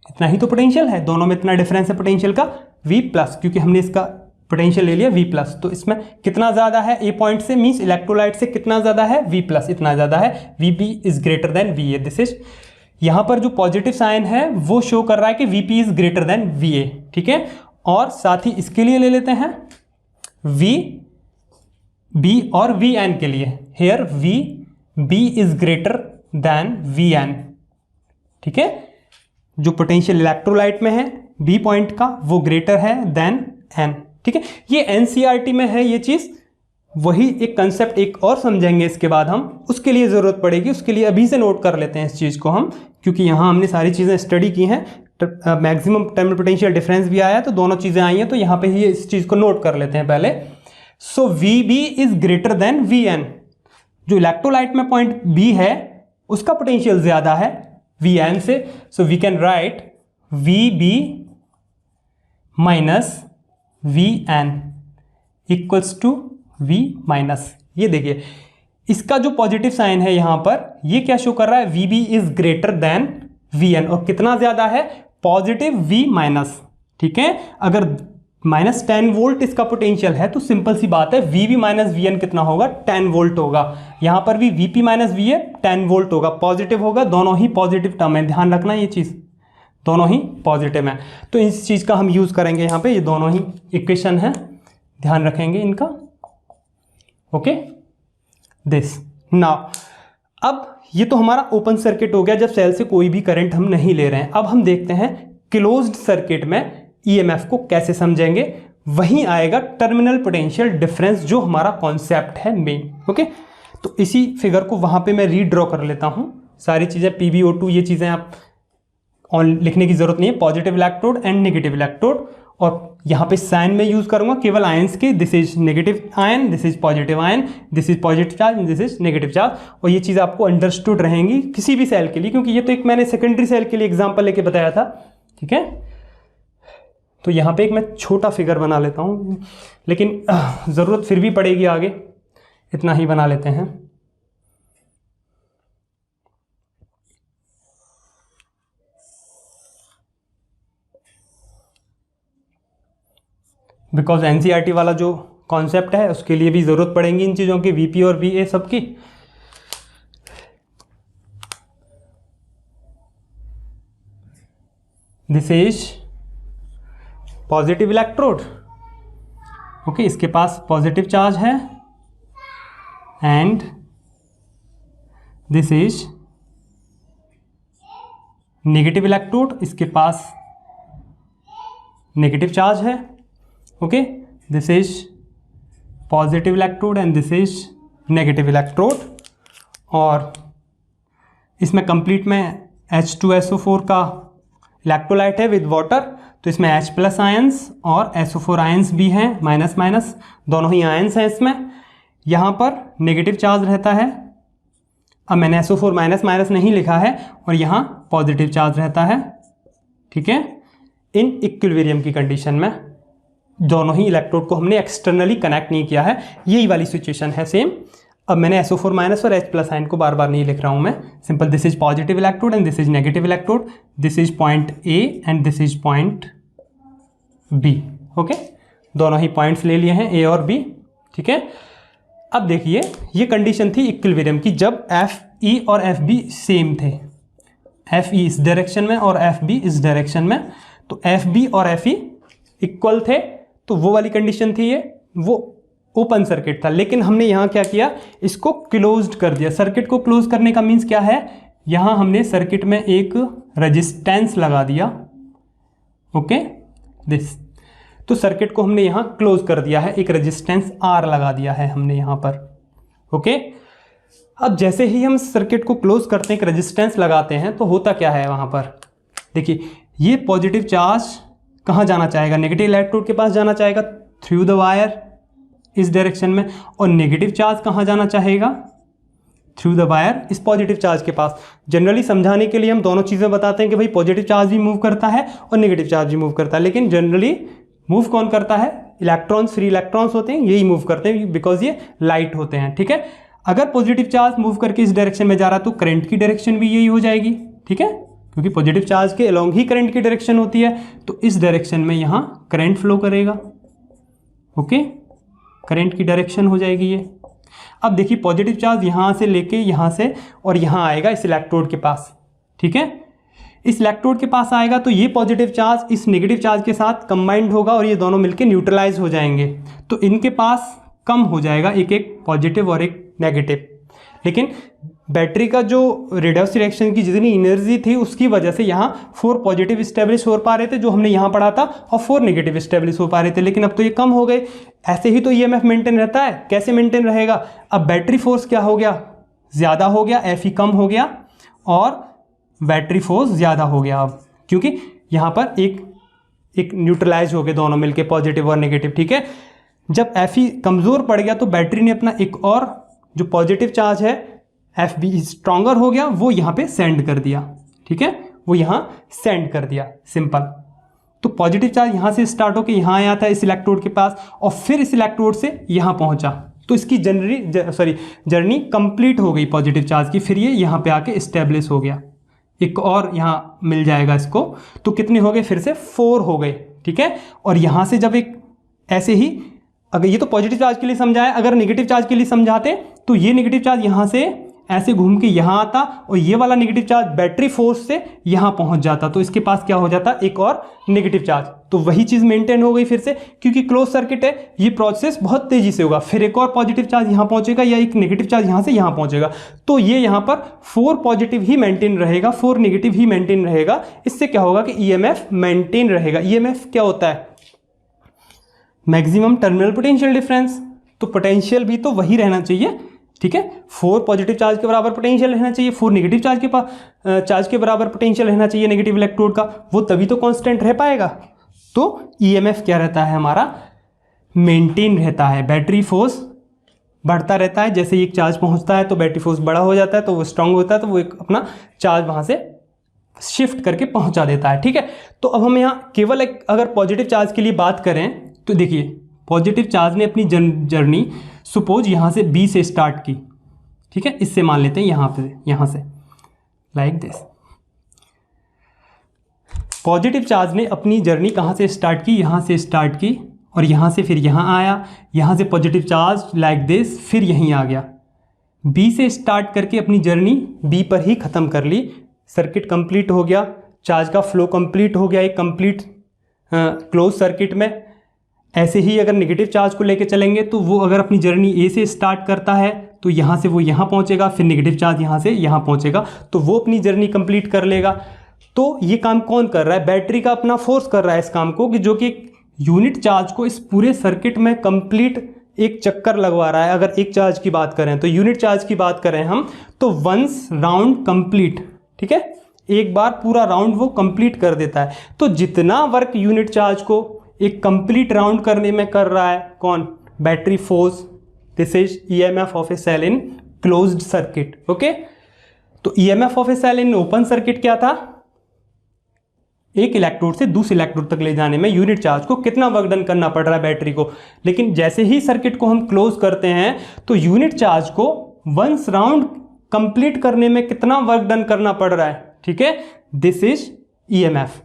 इतना ही तो पोटेंशियल है, दोनों में इतना डिफरेंस है पोटेंशियल का, V प्लस, क्योंकि हमने इसका पोटेंशियल ले लिया V प्लस। तो इसमें कितना ज़्यादा है ए पॉइंट से, मीन्स इलेक्ट्रोलाइट से कितना ज़्यादा है, V प्लस, इतना ज़्यादा है, Vp is greater then Va। This is, यहाँ पर जो पॉजिटिव साइन है वो शो कर रहा है कि Vp is greater then Va, ठीक है। और साथ ही इसके लिए ले लेते हैं Vb और Vn के लिए, here Vb is greater than Vn, ठीक है। जो पोटेंशियल इलेक्ट्रोलाइट में है बी पॉइंट का वो ग्रेटर है देन N, ठीक है। ये एनसीईआरटी में है ये चीज़, वही एक कंसेप्ट एक और समझेंगे इसके बाद हम, उसके लिए ज़रूरत पड़ेगी, उसके लिए अभी से नोट कर लेते हैं इस चीज़ को हम, क्योंकि यहाँ हमने सारी चीज़ें स्टडी की हैं। मैक्सिमम टर्मिनल पोटेंशियल डिफरेंस भी आया, तो दोनों चीज़ें आई हैं, तो यहाँ पे ही इस चीज़ को नोट कर लेते हैं पहले। So Vb is greater than Vn, जो इलेक्ट्रोलाइट में पॉइंट B है उसका पोटेंशियल ज़्यादा है Vn से। So we can write V B minus V N equals to V minus, ये देखिए इसका जो पॉजिटिव साइन है यहां पर ये क्या शो कर रहा है, V B is greater than V N, और कितना ज्यादा है, पॉजिटिव वी माइनस। ठीक है, अगर -10 वोल्ट इसका पोटेंशियल है तो सिंपल सी बात है V B minus V N कितना होगा, 10 वोल्ट होगा। यहां पर भी V P minus V N 10 volt होगा, पॉजिटिव होगा, दोनों ही पॉजिटिव टर्म है, ध्यान रखना ये चीज, दोनों ही पॉजिटिव है। तो इस चीज का हम यूज करेंगे यहां पे, ये दोनों ही इक्वेशन है, ध्यान रखेंगे इनका। ओके, दिस नाउ, अब ये तो हमारा ओपन सर्किट हो गया जब सेल से कोई भी करंट हम नहीं ले रहे हैं। अब हम देखते हैं क्लोज्ड सर्किट में ईएमएफ को कैसे समझेंगे, वहीं आएगा टर्मिनल पोटेंशियल डिफरेंस जो हमारा कॉन्सेप्ट है मेन। ओके, तो इसी फिगर को वहां पे मैं रीड्रॉ कर लेता हूं, सारी चीजें PbO2 ये चीजें आप ऑन लिखने की जरूरत नहीं है, positive electrode and negative electrode, और यहाँ पे साइन में यूज करूंगा केवल आयंस के, this is negative ion, this is positive ion, this is positive charge, this is negative charge, और ये चीज़ आपको अंडरस्टूड रहेंगी किसी भी सेल के लिए, क्योंकि ये तो एक मैंने सेकेंडरी सेल के लिए एग्जांपल लेके बताया था। ठीक है, तो यहाँ पे एक मैं छोटा फिगर बना लेता हूँ, लेकिन ज़रूरत फिर भी पड़ेगी आगे, इतना ही बना लेते हैं। बिकॉज एनसीईआरटी वाला जो कॉन्सेप्ट है उसके लिए भी ज़रूरत पड़ेगी इन चीज़ों की, वीपी और वीए सबकी। This is positive electrode, okay, इसके पास पॉजिटिव चार्ज है, and this is negative electrode, इसके पास नेगेटिव चार्ज है। Okay, this is positive electrode and this is negative electrode, और इसमें कंप्लीट में H2SO4 का इलेक्ट्रोलाइट है विद वाटर, तो इसमें H प्लस आयंस और SO4 आयंस भी हैं, माइनस माइनस दोनों ही आयंस हैं इसमें। यहाँ पर नेगेटिव चार्ज रहता है, अब मैंने SO4 माइनस माइनस नहीं लिखा है, और यहाँ पॉजिटिव चार्ज रहता है। ठीक है, इन इक्विलिब्रियम की कंडीशन में दोनों ही इलेक्ट्रोड को हमने एक्सटर्नली कनेक्ट नहीं किया है, यही वाली सिचुएशन है सेम। अब मैंने SO4 माइनस और H प्लस आयन को बार बार नहीं लिख रहा हूं मैं, simple this is positive electrode and this is negative electrode, this is point A and this is point B। Okay, दोनों ही पॉइंट्स ले लिए हैं A और B। ठीक है, अब देखिए ये कंडीशन थी इक्विलिब्रियम की जब FE और FB सेम थे, FE इस डायरेक्शन में और FB इस डायरेक्शन में, तो FB और FE इक्वल थे, तो वो वाली कंडीशन थी ये, वो ओपन सर्किट था। लेकिन हमने यहाँ क्या किया, इसको क्लोज्ड कर दिया। सर्किट को क्लोज करने का मीन्स क्या है, यहाँ हमने सर्किट में एक रेजिस्टेंस लगा दिया। ओके, दिस, तो सर्किट को हमने यहाँ क्लोज कर दिया है, एक रेजिस्टेंस R लगा दिया है हमने यहाँ पर। ओके, अब जैसे ही हम सर्किट को क्लोज करते हैं, एक रेजिस्टेंस लगाते हैं, तो होता क्या है वहाँ पर, देखिए ये पॉजिटिव चार्ज कहाँ जाना चाहेगा, नेगेटिव इलेक्ट्रोड के पास जाना चाहेगा थ्रू द वायर इस डायरेक्शन में, और नेगेटिव चार्ज कहाँ जाना चाहेगा, थ्रू द वायर इस पॉजिटिव चार्ज के पास। जनरली समझाने के लिए हम दोनों चीज़ें बताते हैं कि भाई पॉजिटिव चार्ज भी मूव करता है और नेगेटिव चार्ज भी मूव करता है, लेकिन जनरली मूव कौन करता है, इलेक्ट्रॉन्स, फ्री इलेक्ट्रॉन्स होते हैं, यही मूव करते हैं बिकॉज ये लाइट होते हैं। ठीक है, अगर पॉजिटिव चार्ज मूव करके इस डायरेक्शन में जा रहा है तो करंट की डायरेक्शन भी यही हो जाएगी। ठीक है, क्योंकि पॉजिटिव चार्ज के अलोंग ही करंट की डायरेक्शन होती है, तो इस डायरेक्शन में यहाँ करंट फ्लो करेगा। ओके, करंट की डायरेक्शन हो जाएगी ये। अब देखिए पॉजिटिव चार्ज यहाँ से लेके यहाँ से और यहाँ आएगा इस इलेक्ट्रोड के पास। ठीक है, इस इलेक्ट्रोड के पास आएगा तो ये पॉजिटिव चार्ज इस नेगेटिव चार्ज के साथ कंबाइंड होगा और ये दोनों मिलके न्यूट्रलाइज हो जाएंगे, तो इनके पास कम हो जाएगा, एक एक पॉजिटिव और एक नेगेटिव। लेकिन बैटरी का जो रेडियस रिएक्शन की जितनी एनर्जी थी उसकी वजह से यहाँ 4 पॉजिटिव स्टेब्लिश हो पा रहे थे जो हमने यहाँ पढ़ा था, और 4 नेगेटिव स्टेब्लिश हो पा रहे थे, लेकिन अब तो ये कम हो गए। ऐसे ही तो ईएमएफ मेंटेन रहता है, कैसे मेंटेन रहेगा, अब बैटरी फोर्स क्या हो गया, ज़्यादा हो गया, एफ कम हो गया और बैटरी फोर्स ज़्यादा हो गया अब, क्योंकि यहाँ पर एक न्यूट्रलाइज हो गए दोनों मिलके पॉजिटिव और नेगेटिव। ठीक है, जब एफ कमज़ोर पड़ गया तो बैटरी ने अपना एक और जो पॉजिटिव चार्ज है एफ बी स्ट्रॉन्गर हो गया, वो यहाँ पे सेंड कर दिया। ठीक है, वो यहाँ सेंड कर दिया, सिंपल। तो पॉजिटिव चार्ज यहाँ से स्टार्ट होकर यहाँ आया था इस इलेक्ट्रोड के पास और फिर इस इलेक्ट्रोड से यहाँ पहुँचा, तो इसकी जर्नी कंप्लीट हो गई पॉजिटिव चार्ज की। फिर ये यहाँ पे आके इस्टेब्लिश हो गया, एक और यहाँ मिल जाएगा इसको, तो कितने हो गए फिर से 4 हो गए, ठीक है। और यहाँ से जब एक ऐसे ही, अगर ये तो पॉजिटिव चार्ज के लिए समझाया, अगर नेगेटिव चार्ज के लिए समझाते तो ये नेगेटिव चार्ज यहाँ से ऐसे घूम के यहाँ आता और ये वाला नेगेटिव चार्ज बैटरी फोर्स से यहाँ पहुँच जाता, तो इसके पास क्या हो जाता, एक और नेगेटिव चार्ज। तो वही चीज़ मेंटेन हो गई फिर से, क्योंकि क्लोज सर्किट है, ये प्रोसेस बहुत तेजी से होगा। फिर एक और पॉजिटिव चार्ज यहाँ पहुँचेगा या एक नेगेटिव चार्ज यहाँ से यहाँ पहुँचेगा, तो ये यहाँ पर 4 पॉजिटिव ही मेंटेन रहेगा, 4 नेगेटिव ही मेंटेन रहेगा। इससे क्या होगा कि ईएमएफ मेंटेन रहेगा। ईएमएफ क्या होता है, मैक्सिमम टर्मिनल पोटेंशियल डिफरेंस, तो पोटेंशियल भी तो वही रहना चाहिए, ठीक है। 4 पॉजिटिव चार्ज के बराबर पोटेंशियल रहना चाहिए, 4 नेगेटिव चार्ज के बराबर पोटेंशियल रहना चाहिए नेगेटिव इलेक्ट्रोड का, वो तभी तो कांस्टेंट रह पाएगा। तो ईएमएफ क्या रहता है हमारा, मेंटेन रहता है। बैटरी फोर्स बढ़ता रहता है, जैसे एक चार्ज पहुंचता है तो बैटरी फोर्स बड़ा हो जाता है, तो वो स्ट्रांग होता है, तो वो एक अपना चार्ज वहां से शिफ्ट करके पहुंचा देता है, ठीक है। तो अब हम यहाँ केवल एक अगर पॉजिटिव चार्ज के लिए बात करें तो देखिए, पॉजिटिव चार्ज ने अपनी जर्नी सपोज यहाँ से बी से स्टार्ट की, ठीक है, इससे मान लेते हैं यहाँ से लाइक दिस। पॉजिटिव चार्ज ने अपनी जर्नी कहाँ से स्टार्ट की, यहाँ से स्टार्ट की और यहाँ से फिर यहाँ आया, यहाँ से पॉजिटिव चार्ज लाइक दिस फिर यहीं आ गया, बी से स्टार्ट करके अपनी जर्नी बी पर ही ख़त्म कर ली, सर्किट कंप्लीट हो गया, चार्ज का फ्लो कंप्लीट हो गया एक कंप्लीट क्लोज सर्किट में। ऐसे ही अगर नेगेटिव चार्ज को लेके चलेंगे तो वो अगर अपनी जर्नी ए से स्टार्ट करता है तो यहाँ से वो यहाँ पहुँचेगा, फिर नेगेटिव चार्ज यहाँ से यहाँ पहुँचेगा, तो वो अपनी जर्नी कंप्लीट कर लेगा। तो ये काम कौन कर रहा है, बैटरी का अपना फोर्स कर रहा है इस काम को, कि जो कि यूनिट चार्ज को इस पूरे सर्किट में कंप्लीट एक चक्कर लगवा रहा है। अगर एक चार्ज की बात करें तो यूनिट चार्ज की बात करें हम तो वंस राउंड कंप्लीट, ठीक है, एक बार पूरा राउंड वो कंप्लीट कर देता है। तो जितना वर्क यूनिट चार्ज को एक कंप्लीट राउंड करने में कर रहा है कौन, battery force, this is EMF of a cell in closed circuit, okay. तो EMF of a cell in open circuit क्या था, एक इलेक्ट्रोड से दूसरे इलेक्ट्रोड तक ले जाने में यूनिट चार्ज को कितना वर्क डन करना पड़ रहा है बैटरी को। लेकिन जैसे ही सर्किट को हम क्लोज करते हैं तो यूनिट चार्ज को वंस राउंड कंप्लीट करने में कितना वर्क डन करना पड़ रहा है, ठीक है, दिस इज ईएमएफ।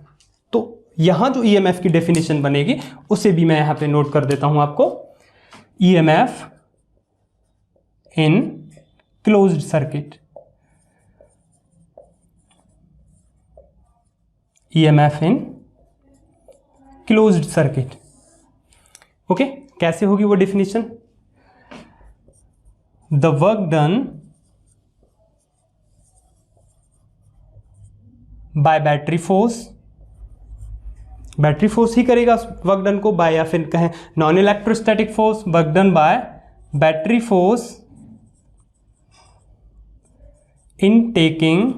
तो यहां जो ईएमएफ की डेफिनेशन बनेगी उसे भी मैं यहां पे नोट कर देता हूं आपको, EMF in closed circuit, EMF in closed circuit, okay. कैसे होगी वो definition, the work done by battery force, battery force ही करेगा वर्क डन को, बाय या फिर कहें non electrostatic force, work done by battery force in taking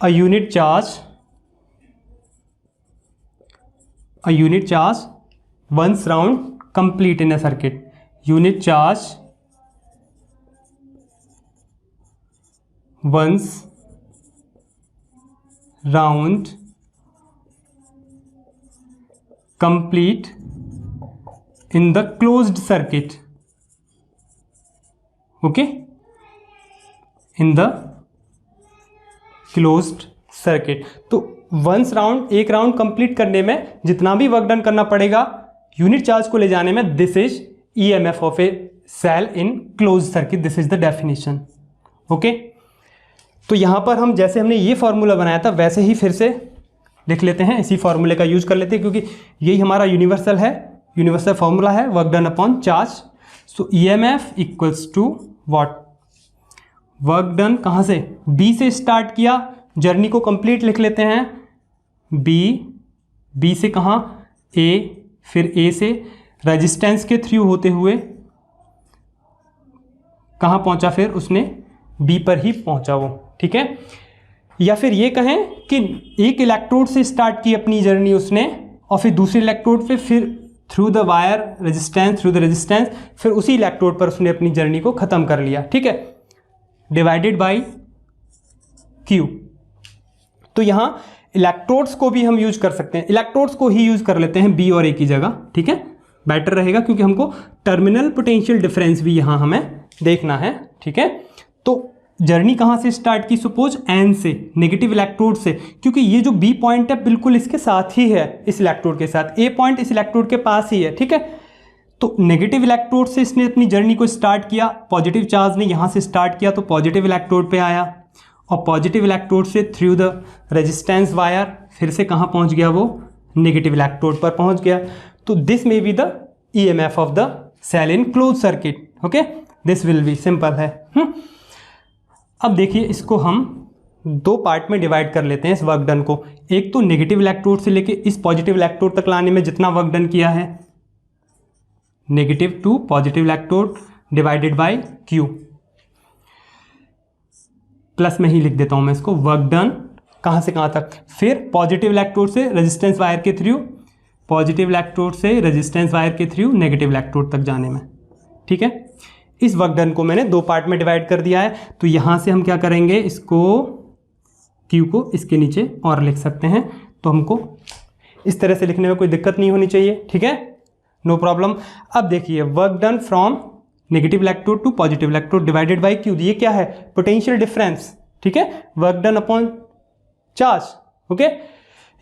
a unit charge once round complete in a circuit, unit charge once round complete in the closed circuit, okay, in the closed circuit. तो once round, एक round complete करने में जितना भी work done करना पड़ेगा unit charge को ले जाने में, this is EMF of a cell in closed circuit, this is the definition, okay. तो यहां पर हम जैसे हमने ये फॉर्मूला बनाया था वैसे ही फिर से लिख लेते हैं, इसी फॉर्मूले का यूज कर लेते हैं क्योंकि यही हमारा यूनिवर्सल है, यूनिवर्सल फॉर्मूला है work done upon charge. So EMF equals to what, work done कहाँ से, बी से स्टार्ट किया, जर्नी को कंप्लीट लिख लेते हैं, बी से कहाँ, ए, फिर ए से रेजिस्टेंस के थ्रू होते हुए कहाँ पहुंचा, फिर उसने बी पर ही पहुंचा वो, ठीक है। या फिर ये कहें कि एक इलेक्ट्रोड से स्टार्ट की अपनी जर्नी उसने और फिर दूसरे इलेक्ट्रोड पे, फिर through the wire resistance, through the resistance, फिर उसी इलेक्ट्रोड पर उसने अपनी जर्नी को ख़त्म कर लिया, ठीक है। Divided by Q। तो यहाँ इलेक्ट्रोड्स को भी हम यूज कर सकते हैं, इलेक्ट्रोड्स को ही यूज कर लेते हैं B और A की जगह, ठीक है, बेटर रहेगा क्योंकि हमको टर्मिनल पोटेंशियल डिफरेंस भी यहाँ हमें देखना है, ठीक है। तो जर्नी कहाँ से स्टार्ट की, सपोज N से, नेगेटिव इलेक्ट्रोड से, क्योंकि ये जो B पॉइंट है बिल्कुल इसके साथ ही है, इस इलेक्ट्रोड के साथ, A पॉइंट इस इलेक्ट्रोड के पास ही है, ठीक है। तो नेगेटिव इलेक्ट्रोड से इसने अपनी जर्नी को स्टार्ट किया, पॉजिटिव चार्ज ने यहाँ से स्टार्ट किया तो पॉजिटिव इलेक्ट्रोड पे आया, और पॉजिटिव इलेक्ट्रोड से थ्रू द रेजिस्टेंस वायर फिर से कहाँ पहुँच गया, वो नेगेटिव इलेक्ट्रोड पर पहुँच गया। तो this may be the EMF of the cell in close circuit, okay, this will be simple है। अब देखिए इसको हम दो पार्ट में डिवाइड कर लेते हैं इस वर्क डन को। एक तो नेगेटिव इलेक्ट्रोड से लेके इस पॉजिटिव इलेक्ट्रोड तक लाने में जितना वर्क डन किया है, negative to positive electrode divided by Q, plus में ही लिख देता हूं मैं इसको, वर्क डन कहां से कहां तक, फिर पॉजिटिव इलेक्ट्रोड से रेजिस्टेंस वायर के थ्रू, पॉजिटिव इलेक्ट्रोड से रेजिस्टेंस वायर के थ्रू नेगेटिव इलेक्ट्रोड तक जाने में, ठीक है। इस वर्क डन को मैंने दो पार्ट में डिवाइड कर दिया है। तो यहां से हम क्या करेंगे, इसको Q को इसके नीचे और लिख सकते हैं, तो हमको इस तरह से लिखने में कोई दिक्कत नहीं होनी चाहिए, ठीक है, नो प्रॉब्लम। अब देखिए work done from negative electrode to positive electrode divided by Q, ये क्या है, पोटेंशियल डिफरेंस, ठीक है, work done upon charge, okay.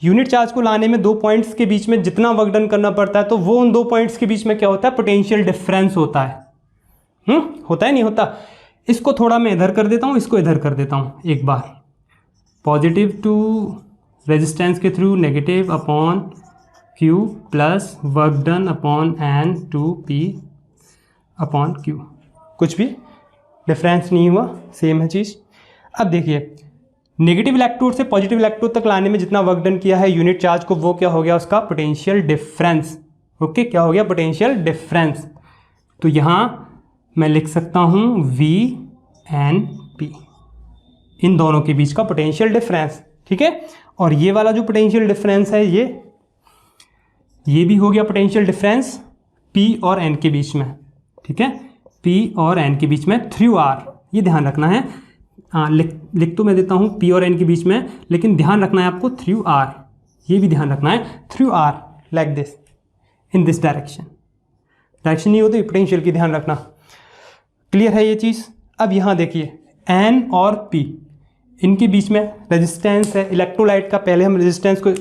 Unit charge को लाने में दो पॉइंट्स के बीच में जितना वर्क डन करना पड़ता है, तो वो उन दो पॉइंट्स के बीच में क्या होता है, पोटेंशियल डिफरेंस होता है, होता है नहीं होता। इसको थोड़ा मैं इधर कर देता हूं, इसको इधर कर देता हूं एक बार, पॉजिटिव टू रेजिस्टेंस के through negative upon Q plus work done upon N to P upon Q, कुछ भी डिफरेंस नहीं हुआ, सेम है चीज़। अब देखिए नेगेटिव इलेक्ट्रोड से पॉजिटिव इलेक्ट्रोड तक लाने में जितना वर्क डन किया है यूनिट चार्ज को, वो क्या हो गया, उसका पोटेंशियल डिफरेंस, ओके, क्या हो गया, पोटेंशियल डिफरेंस। तो यहाँ मैं लिख सकता हूँ VNP, इन दोनों के बीच का पोटेंशियल डिफरेंस, ठीक है। और ये वाला जो पोटेंशियल डिफरेंस है, ये भी हो गया पोटेंशियल डिफरेंस P और N के बीच में, ठीक है, P और N के बीच में थ्रू R, ये ध्यान रखना है। लिख तो मैं देता हूँ P और N के बीच में, लेकिन ध्यान रखना है आपको थ्रू R, ये भी ध्यान रखना है, through R like this, in this direction, direction नहीं होती पोटेंशियल की, ध्यान रखना, क्लियर है ये चीज़। अब यहाँ देखिए N और P, इनके बीच में रेजिस्टेंस है, इलेक्ट्रोलाइट का पहले हम रेजिस्टेंस को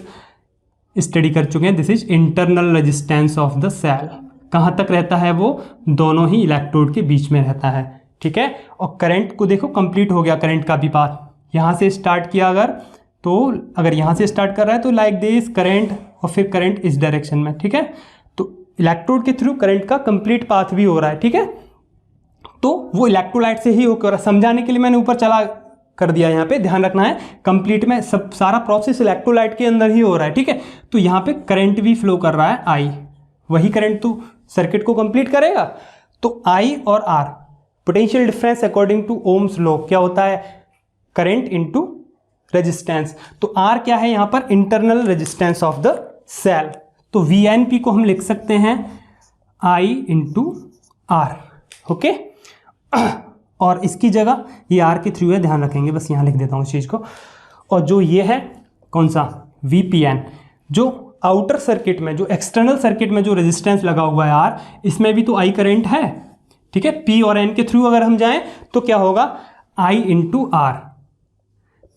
स्टडी कर चुके हैं, this is internal resistance of the cell, कहाँ तक रहता है, वो दोनों ही इलेक्ट्रोड के बीच में रहता है, ठीक है। और करंट को देखो, कंप्लीट हो गया करंट का भी बात, यहाँ से स्टार्ट किया अगर यहाँ से स्टार्ट कर रहा है तो लाइक दिस करंट, और फिर करंट इस डायरेक्शन में, ठीक है। तो इलेक्ट्रोड के थ्रू करंट का कंप्लीट पाथ भी हो रहा है, ठीक है। तो वो इलेक्ट्रोलाइट से ही होकर, समझाने के लिए मैंने ऊपर चला कर दिया, यहाँ पे ध्यान रखना है, कंप्लीट में सब सारा प्रोसेस इलेक्ट्रोलाइट के अंदर ही हो रहा है, ठीक है। तो यहाँ पे करंट भी फ्लो कर रहा है I, वही करंट तो सर्किट को कंप्लीट करेगा। तो I और R, potential difference according to Ohm's law क्या होता है, करंट इनटू रेजिस्टेंस। तो R क्या है यहाँ पर, internal resistance of the cell. तो VNP को हम लिख सकते हैं I इंटू R, ओके। और इसकी जगह ये R के थ्रू है, ध्यान रखेंगे, बस यहाँ लिख देता हूँ इस चीज़ को। और जो ये है कौन सा, VPN, जो आउटर सर्किट में, जो एक्सटर्नल सर्किट में जो रेजिस्टेंस लगा हुआ है R, इसमें भी तो I करंट है, ठीक है। P और N के थ्रू अगर हम जाएं तो क्या होगा, I इंटू R।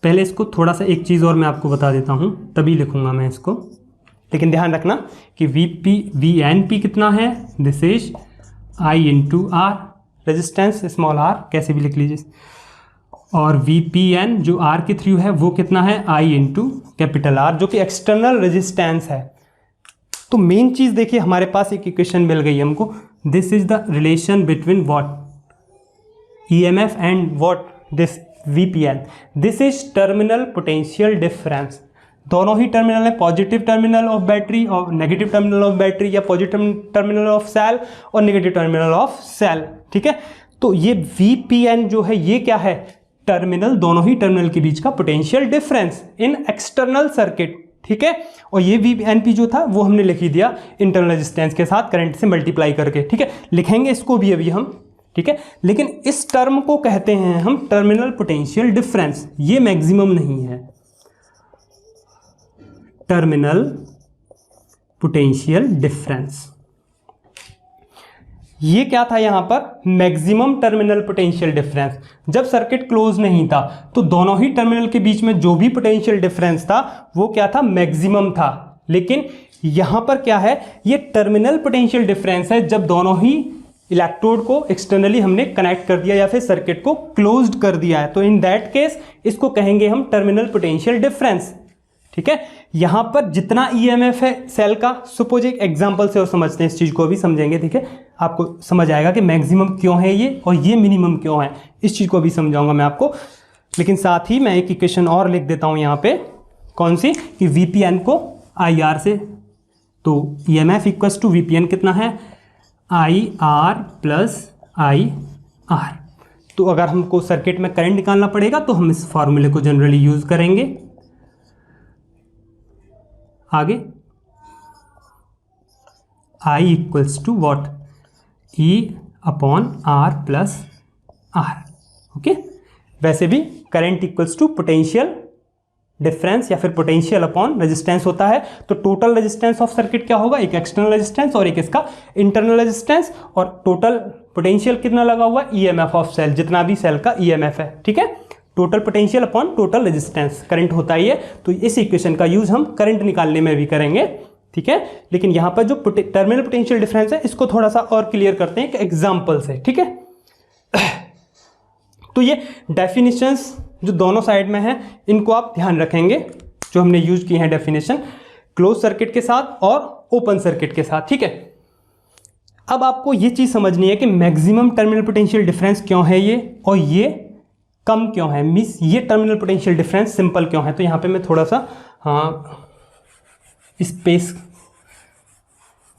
पहले इसको थोड़ा सा एक चीज़ और मैं आपको बता देता हूँ, तभी लिखूंगा मैं इसको, लेकिन ध्यान रखना कि VNP कितना है, this is I into R, resistance small r कैसे भी लिख लीजिए, और VPN जो R के थ्रू है वो कितना है, I इंटू कैपिटल R, जो कि एक्सटर्नल रेजिस्टेंस है। तो मेन चीज़ देखिए, हमारे पास एक इक्वेशन मिल गई हमको, this is the relation between what, EMF and what, this VPN, this is terminal potential difference. दोनों ही टर्मिनल है, पॉजिटिव टर्मिनल ऑफ बैटरी और नेगेटिव टर्मिनल ऑफ बैटरी, या पॉजिटिव टर्मिनल ऑफ सेल और नेगेटिव टर्मिनल ऑफ सेल, ठीक है। तो ये VPN जो है, ये क्या है, टर्मिनल, दोनों ही टर्मिनल के बीच का पोटेंशियल डिफरेंस इन एक्सटर्नल सर्किट, ठीक है। और ये VNP जो था वो हमने लिख ही दिया इंटरनल रेजिस्टेंस के साथ करंट से मल्टीप्लाई करके, ठीक है। लिखेंगे इसको भी अभी हम, ठीक है। लेकिन इस टर्म को कहते हैं हम टर्मिनल पोटेंशियल डिफरेंस, ये मैक्सिमम नहीं है। टर्मिनल पोटेंशियल डिफरेंस ये क्या था यहां पर, मैक्सिमम टर्मिनल पोटेंशियल डिफरेंस। जब सर्किट क्लोज नहीं था तो दोनों ही टर्मिनल के बीच में जो भी पोटेंशियल डिफरेंस था वो क्या था, मैक्सिमम था। लेकिन यहां पर क्या है, ये टर्मिनल पोटेंशियल डिफरेंस है जब दोनों ही इलेक्ट्रोड को एक्सटर्नली हमने कनेक्ट कर दिया या फिर सर्किट को क्लोज्ड कर दिया है, तो इन दैट केस इसको कहेंगे हम टर्मिनल पोटेंशियल डिफरेंस। ठीक है। यहां पर जितना ईएमएफ है सेल का, सपोज एक एग्जांपल से और समझते हैं, इस चीज को भी समझेंगे। ठीक है, आपको समझ आएगा कि मैक्सिमम क्यों है ये और ये मिनिमम क्यों है, इस चीज को भी समझाऊंगा मैं आपको। लेकिन साथ ही मैं एक इक्वेशन और लिख देता हूं यहां पे, कौन सी, कि वीपीएन को आईआर से, तो ईएमएफ इक्वल्स टू वीपीएन कितना है, I R plus I R. तो अगर हमको सर्किट में करंट निकालना पड़ेगा तो हम इस फॉर्मूले को जनरली यूज करेंगे। आगे I equals to what, E upon R plus R. Okay, वैसे भी current equals to potential difference या फिर पोटेंशियल अपॉन रेजिस्टेंस होता है। तो टोटल रेजिस्टेंस ऑफ सर्किट क्या होगा, एक एक्सटर्नल रेजिस्टेंस और एक इसका इंटरनल रेजिस्टेंस, और टोटल पोटेंशियल कितना लगा हुआ, ईएमएफ ऑफ सेल, जितना भी सेल का ईएमएफ है। ठीक है, total potential upon total resistance, current होता ही है। तो इस इक्वेशन का यूज हम करंट निकालने में भी करेंगे। ठीक है, लेकिन यहां पर जो टर्मिनल पोटेंशियल डिफरेंस है इसको थोड़ा सा और क्लियर करते हैं एक एग्जांपल से। ठीक है, तो ये डेफिनेशंस जो दोनों साइड में है इनको आप ध्यान रखेंगे, जो हमने यूज की हैं डेफिनेशन, क्लोज सर्किट के साथ और ओपन सर्किट के साथ। ठीक है, अब आपको ये चीज समझनी है कि मैक्सिमम टर्मिनल पोटेंशियल डिफरेंस क्यों है ये, और ये कम क्यों है, मीन्स ये टर्मिनल पोटेंशियल डिफरेंस सिंपल क्यों है। तो यहां पे मैं थोड़ा सा स्पेस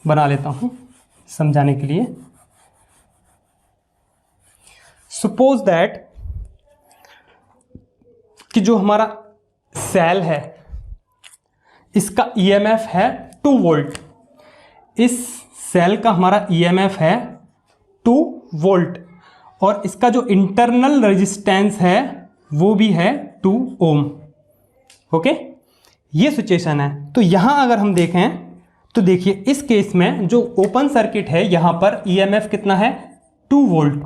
बना लेता हूं समझाने के लिए। सपोज दैट कि जो हमारा सेल है इसका ईएमएफ है 2 वोल्ट, इस सेल का हमारा ईएमएफ है 2 वोल्ट, और इसका जो इंटरनल रेजिस्टेंस है वो भी है 2 ओम। ओके, ये सिचुएशन है। तो यहां अगर हम देखें तो देखिए इस केस में जो ओपन सर्किट है यहां पर ईएमएफ कितना है, 2 वोल्ट।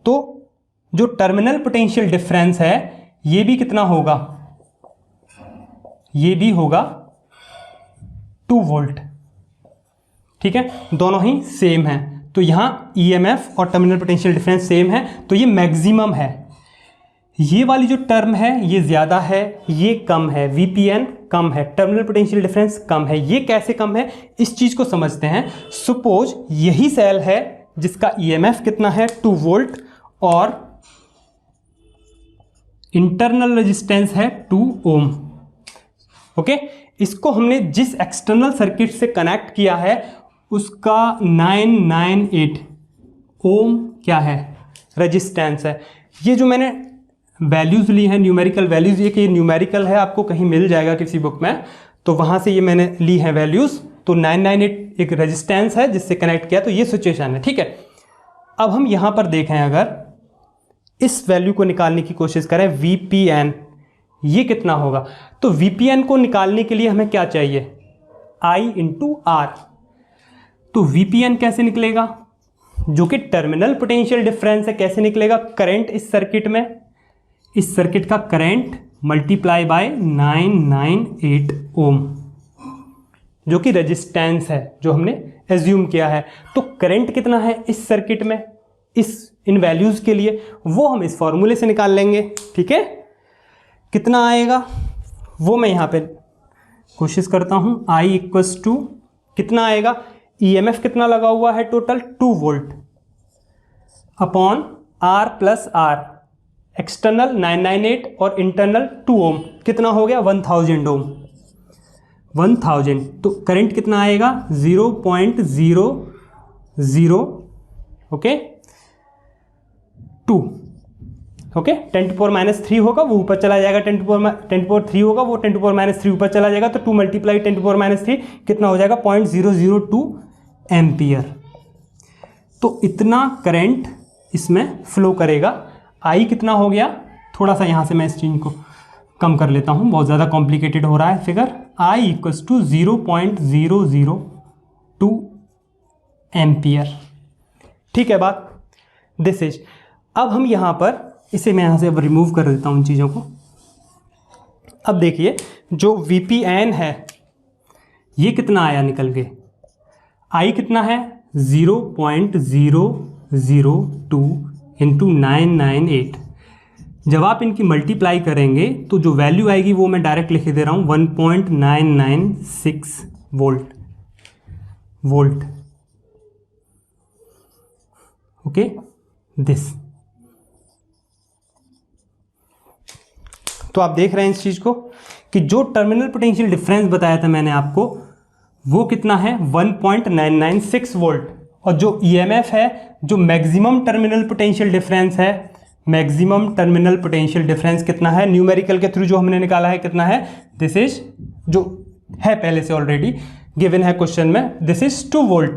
तो जो टर्मिनल पोटेंशियल डिफरेंस है ये भी कितना होगा, ये भी होगा 2 वोल्ट। ठीक है, दोनों ही सेम है। तो यहां ईएमएफ और टर्मिनल पोटेंशियल डिफरेंस सेम है, तो ये मैक्सिमम है। ये वाली जो टर्म है ये ज्यादा है, ये कम है, वीपीएन कम है, टर्मिनल पोटेंशियल डिफरेंस कम है। ये कैसे कम है, इस चीज को समझते हैं। सपोज यही सेल है जिसका ईएमएफ कितना है, 2 वोल्ट, और इंटरनल रेजिस्टेंस है 2 ओम। ओके, इसको हमने जिस एक्सटर्नल सर्किट से कनेक्ट किया है उसका 998 ओम क्या है, रेजिस्टेंस है। ये जो मैंने वैल्यूज ली है, न्यूमेरिकल वैल्यूज, ये कि न्यूमेरिकल है, आपको कहीं मिल जाएगा किसी बुक में, तो वहां से ये मैंने ली है वैल्यूज। तो 998 एक रेजिस्टेंस है जिससे कनेक्ट किया, तो ये सिचुएशन है। ठीक है, अब हम यहां पर देखें, अगर इस वैल्यू को निकालने की कोशिश करें, वीपीएन, ये कितना होगा। तो वीपीएन को निकालने के लिए हमें क्या चाहिए, आई इंटू आर। तो वीपीएन कैसे निकलेगा, जो कि टर्मिनल पोटेंशियल डिफरेंस है, कैसे निकलेगा, करंट इस सर्किट में, इस सर्किट का करंट मल्टीप्लाई बाय 998 ओम, जो कि रेजिस्टेंस है जो हमने एज्यूम किया है। तो करंट कितना है इस सर्किट में, इन वैल्यूज के लिए, वो हम इस फॉर्मूले से निकाल लेंगे। ठीक है, कितना आएगा वो मैं यहां पे कोशिश करता हूं। आई इक्वल्स टू कितना आएगा, ईएमएफ कितना लगा हुआ है total, 2 volt, upon R plus R, external 998 और इंटरनल 2 ओम, कितना हो गया 1000 ओम, 1000। तो करंट कितना आएगा 0.00 ओके 2 ओके 10⁻³ होगा, वो ऊपर चला जाएगा, 10⁻³ होगा, वो 10⁻³ ऊपर चला जाएगा, तो 2 मल्टीप्लाई 10⁻³ कितना हो जाएगा 0.002 एम्पियर। तो इतना करंट इसमें फ्लो करेगा। आई कितना हो गया, थोड़ा सा यहाँ से मैं इस चीज़ को कम कर लेता हूँ, बहुत ज़्यादा कॉम्प्लिकेटेड हो रहा है figure. I equals to 0.002 ampere. ठीक है बात, दिस इज। अब हम यहाँ पर इसे मैं यहाँ से अब रिमूव कर देता हूँ उन चीज़ों को। अब देखिए जो VPN है ये कितना आया निकल के, आई कितना है 0.002 इंटू 998। जब आप इनकी मल्टीप्लाई करेंगे तो जो वैल्यू आएगी वो मैं डायरेक्ट लिख दे रहा हूँ 1.996 वोल्ट। Okay this. तो आप देख रहे हैं इस चीज को कि जो टर्मिनल पोटेंशियल डिफरेंस बताया था मैंने आपको वो कितना है 1.996 वोल्ट। और जो EMF है, जो मैक्सिमम टर्मिनल पोटेंशियल डिफरेंस है, मैक्सिमम टर्मिनल पोटेंशियल डिफरेंस कितना है न्यूमेरिकल के थ्रू जो हमने निकाला है कितना है, दिस इज, जो है पहले से ऑलरेडी गिवन है क्वेश्चन में, दिस इज 2 वोल्ट।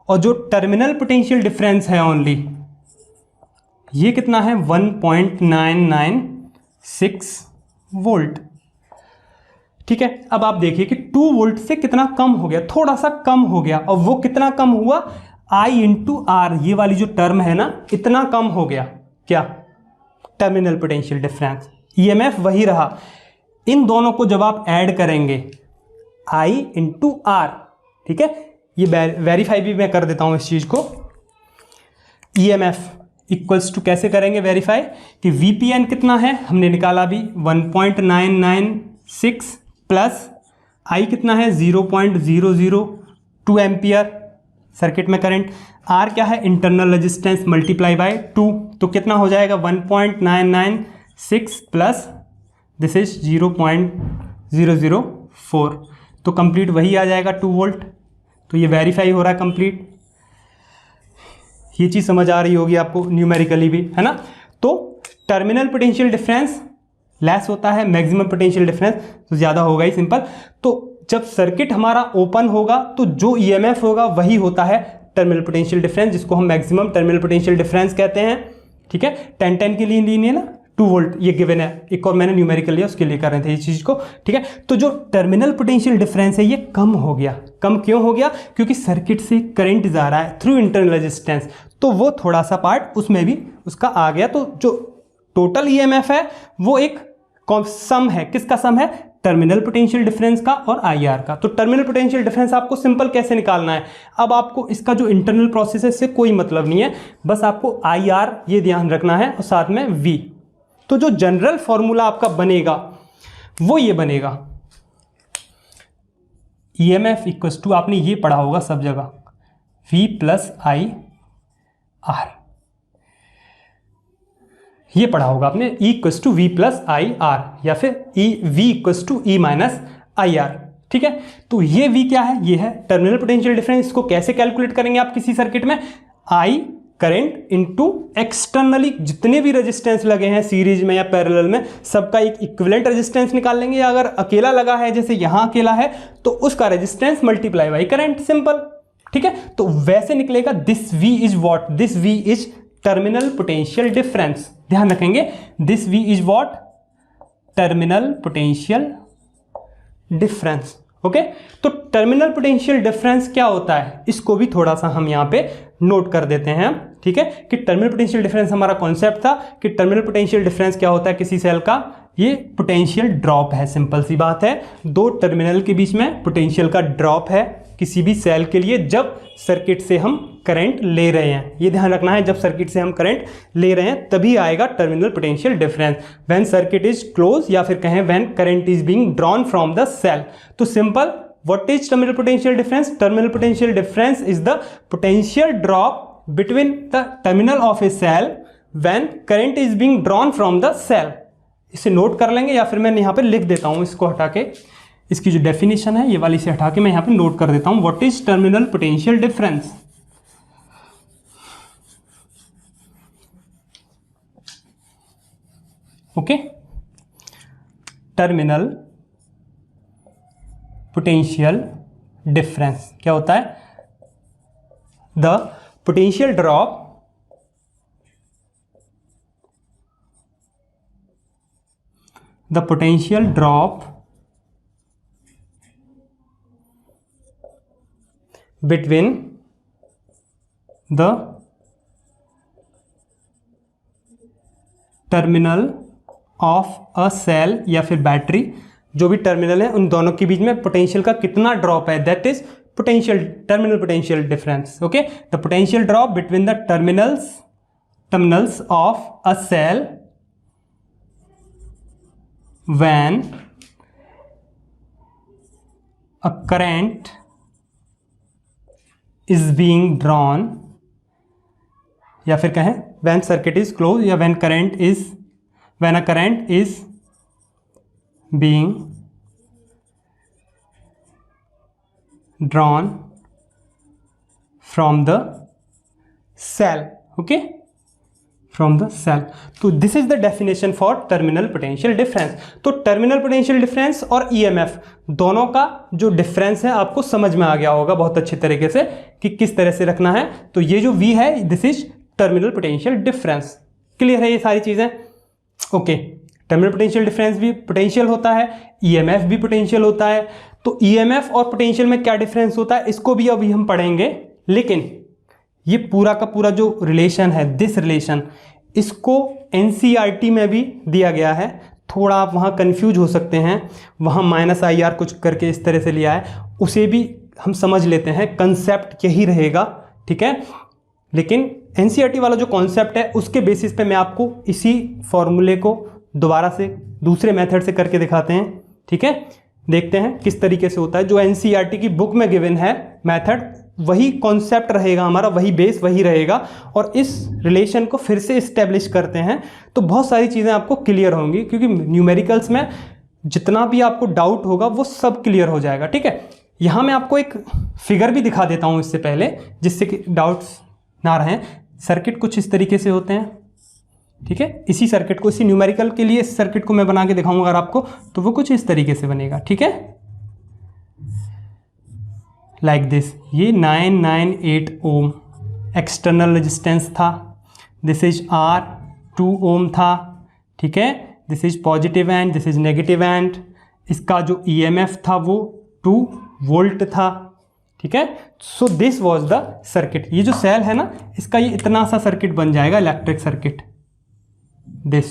और जो टर्मिनल पोटेंशियल डिफरेंस है ओनली ये कितना है 1.996 वोल्ट। ठीक है, अब आप देखिए कि 2 वोल्ट से कितना कम हो गया, थोड़ा सा कम हो गया। और वो कितना कम हुआ, I इंटू आर, ये वाली जो टर्म है ना, इतना कम हो गया क्या, टर्मिनल पोटेंशियल डिफरेंस। EMF वही रहा। इन दोनों को जब आप ऐड करेंगे I इंटू आर, ठीक है, ये वेरीफाई भी मैं कर देता हूं इस चीज को। EMF इक्वल्स टू कैसे करेंगे वेरीफाई कि VPN कितना है हमने निकाला अभी 1.996 प्लस I कितना है 0.002 एम्पियर सर्किट में करंट, R क्या है इंटरनल रेजिस्टेंस मल्टीप्लाई बाय 2, तो कितना हो जाएगा 1.996 प्लस दिस इज 0.004, तो कंप्लीट वही आ जाएगा 2 वोल्ट। तो ये वेरीफाई हो रहा है कंप्लीट। ये चीज़ समझ आ रही होगी आपको न्यूमेरिकली भी, है ना। तो टर्मिनल पोटेंशियल डिफरेंस लेस होता है, मैक्सिमम पोटेंशियल डिफरेंस तो ज़्यादा होगा ही, सिंपल। तो जब सर्किट हमारा ओपन होगा तो जो EMF होगा वही होता है टर्मिनल पोटेंशियल डिफरेंस, जिसको हम मैक्सिमम टर्मिनल पोटेंशियल डिफरेंस कहते हैं। ठीक है, 10-10 के लिए लीनियर ना 2 वोल्ट ये गिवन है, एक और मैंने न्यूमेरिकल लिया उसके लिए कर रहे थे इस चीज़ को। ठीक है, तो जो टर्मिनल पोटेंशियल डिफरेंस है ये कम हो गया। कम क्यों हो गया, क्योंकि सर्किट से करंट जा रहा है थ्रू इंटरनल रेजिस्टेंस, तो वो थोड़ा सा पार्ट उसमें भी उसका आ गया। तो जो टोटल EMF है वो एक सम है, किसका सम है, टर्मिनल पोटेंशियल डिफरेंस का और IR का। तो टर्मिनल पोटेंशियल डिफरेंस आपको सिंपल कैसे निकालना है, अब आपको इसका जो इंटरनल प्रोसेस है इससे कोई मतलब नहीं है, बस आपको IR ये ध्यान रखना है और साथ में V। तो जो जनरल फॉर्मूला आपका बनेगा वो ये बनेगा, EMF इक्वल्स टू, आपने ये पढ़ा होगा सब जगह, V प्लस IR, ये पढ़ा होगा आपने, E equals to V plus IR या फिर V equals to E minus IR। ठीक है, तो ये V क्या है, ये है टर्मिनल पोटेंशियल डिफरेंस। इसको कैसे कैलकुलेट करेंगे आप किसी सर्किट में, I करंट इनटू एक्सटर्नली जितने भी रेजिस्टेंस लगे हैं सीरीज में या पैरेलल में, सबका एक इक्विवेलेंट रेजिस्टेंस निकाल लेंगे। या अगर अकेला लगा है, जैसे यहां अकेला है, तो उसका resistance multiply by current, simple. ठीक है, तो वैसे निकलेगा this V is what, this V is terminal potential difference. ध्यान रखेंगे, this V is what, terminal potential difference. Okay, तो टर्मिनल पोटेंशियल डिफरेंस क्या होता है, इसको भी थोड़ा सा हम यहां पे नोट कर देते हैं। ठीक है, कि टर्मिनल पोटेंशियल डिफरेंस हमारा कॉन्सेप्ट था कि टर्मिनल पोटेंशियल डिफरेंस क्या होता है किसी सेल का, ये पोटेंशियल ड्रॉप है, सिंपल सी बात है। दो टर्मिनल के बीच में पोटेंशियल का ड्रॉप है किसी भी सेल के लिए जब सर्किट से हम करंट ले रहे हैं। ये ध्यान रखना है, जब सर्किट से हम करंट ले रहे हैं तभी आएगा terminal potential difference. When circuit is close या फिर कहें when current is being drawn from the cell. तो simple, what is terminal potential difference, terminal potential difference is the potential drop between the terminal of a cell when current is being drawn from the cell। इसे note कर लेंगे या फिर मैं यहाँ पे लिख देता हूँ, इसको हटा के, इसकी जो डेफिनेशन है ये वाली से हटा के मैं यहाँ पे नोट कर देता हूँ। What is terminal potential difference, okay, terminal potential difference क्या होता है, the potential drop the potential drop between the terminal of a cell या फिर बैटरी, जो भी टर्मिनल है उन दोनों के बीच में पोटेंशियल का कितना ड्रॉप है, that is potential, terminal potential difference. Okay, the potential drop between the terminals of a cell when a current is being drawn, या फिर कहें when circuit is closed या when a current is being drawn from the cell. Okay, from the cell. तो this is the definition for terminal potential difference. तो terminal potential difference और EMF दोनों का जो डिफरेंस है आपको समझ में आ गया होगा बहुत अच्छे तरीके से कि किस तरह से रखना है. तो ये जो V है this is terminal potential difference. Clear है ये सारी चीज़ें? ओके, टर्मिनल पोटेंशियल डिफरेंस भी पोटेंशियल होता है, ईएमएफ भी पोटेंशियल होता है. तो ईएमएफ और पोटेंशियल में क्या डिफरेंस होता है इसको भी अभी हम पढ़ेंगे. लेकिन ये पूरा का पूरा जो रिलेशन है, दिस रिलेशन, इसको एनसीईआरटी में भी दिया गया है. थोड़ा आप वहाँ कन्फ्यूज हो सकते हैं, वहाँ -IR कुछ करके इस तरह से लिया है, उसे भी हम समझ लेते हैं. कंसेप्ट यही रहेगा, ठीक है. लेकिन एनसीईआरटी वाला जो कॉन्सेप्ट है उसके बेसिस पे मैं आपको इसी फॉर्मूले को दोबारा से दूसरे मेथड से करके दिखाते हैं. ठीक है, देखते हैं किस तरीके से होता है. जो एनसीईआरटी की बुक में गिवन है मेथड, वही कॉन्सेप्ट रहेगा हमारा, वही बेस वही रहेगा. और इस रिलेशन को फिर से इस्टेब्लिश करते हैं तो बहुत सारी चीज़ें आपको क्लियर होंगी, क्योंकि न्यूमेरिकल्स में जितना भी आपको डाउट होगा वो सब क्लियर हो जाएगा. ठीक है, यहाँ मैं आपको एक फिगर भी दिखा देता हूँ इससे पहले, जिससे कि डाउट्स ना रहें. सर्किट कुछ इस तरीके से होते हैं. ठीक है, इसी सर्किट को, इसी न्यूमेरिकल के लिए इस सर्किट को मैं बना के दिखाऊंगा अगर आपको, तो वो कुछ इस तरीके से बनेगा. ठीक है, लाइक दिस. ये 998 ओम एक्सटर्नल रेजिस्टेंस था. दिस इज R 2 ओम था. ठीक है, this is positive and this is negative and. इसका जो EMF था वो 2 वोल्ट था. ठीक है, so this was the circuit. ये जो सेल है ना, इसका ये इतना सा सर्किट बन जाएगा, इलेक्ट्रिक सर्किट. दिस,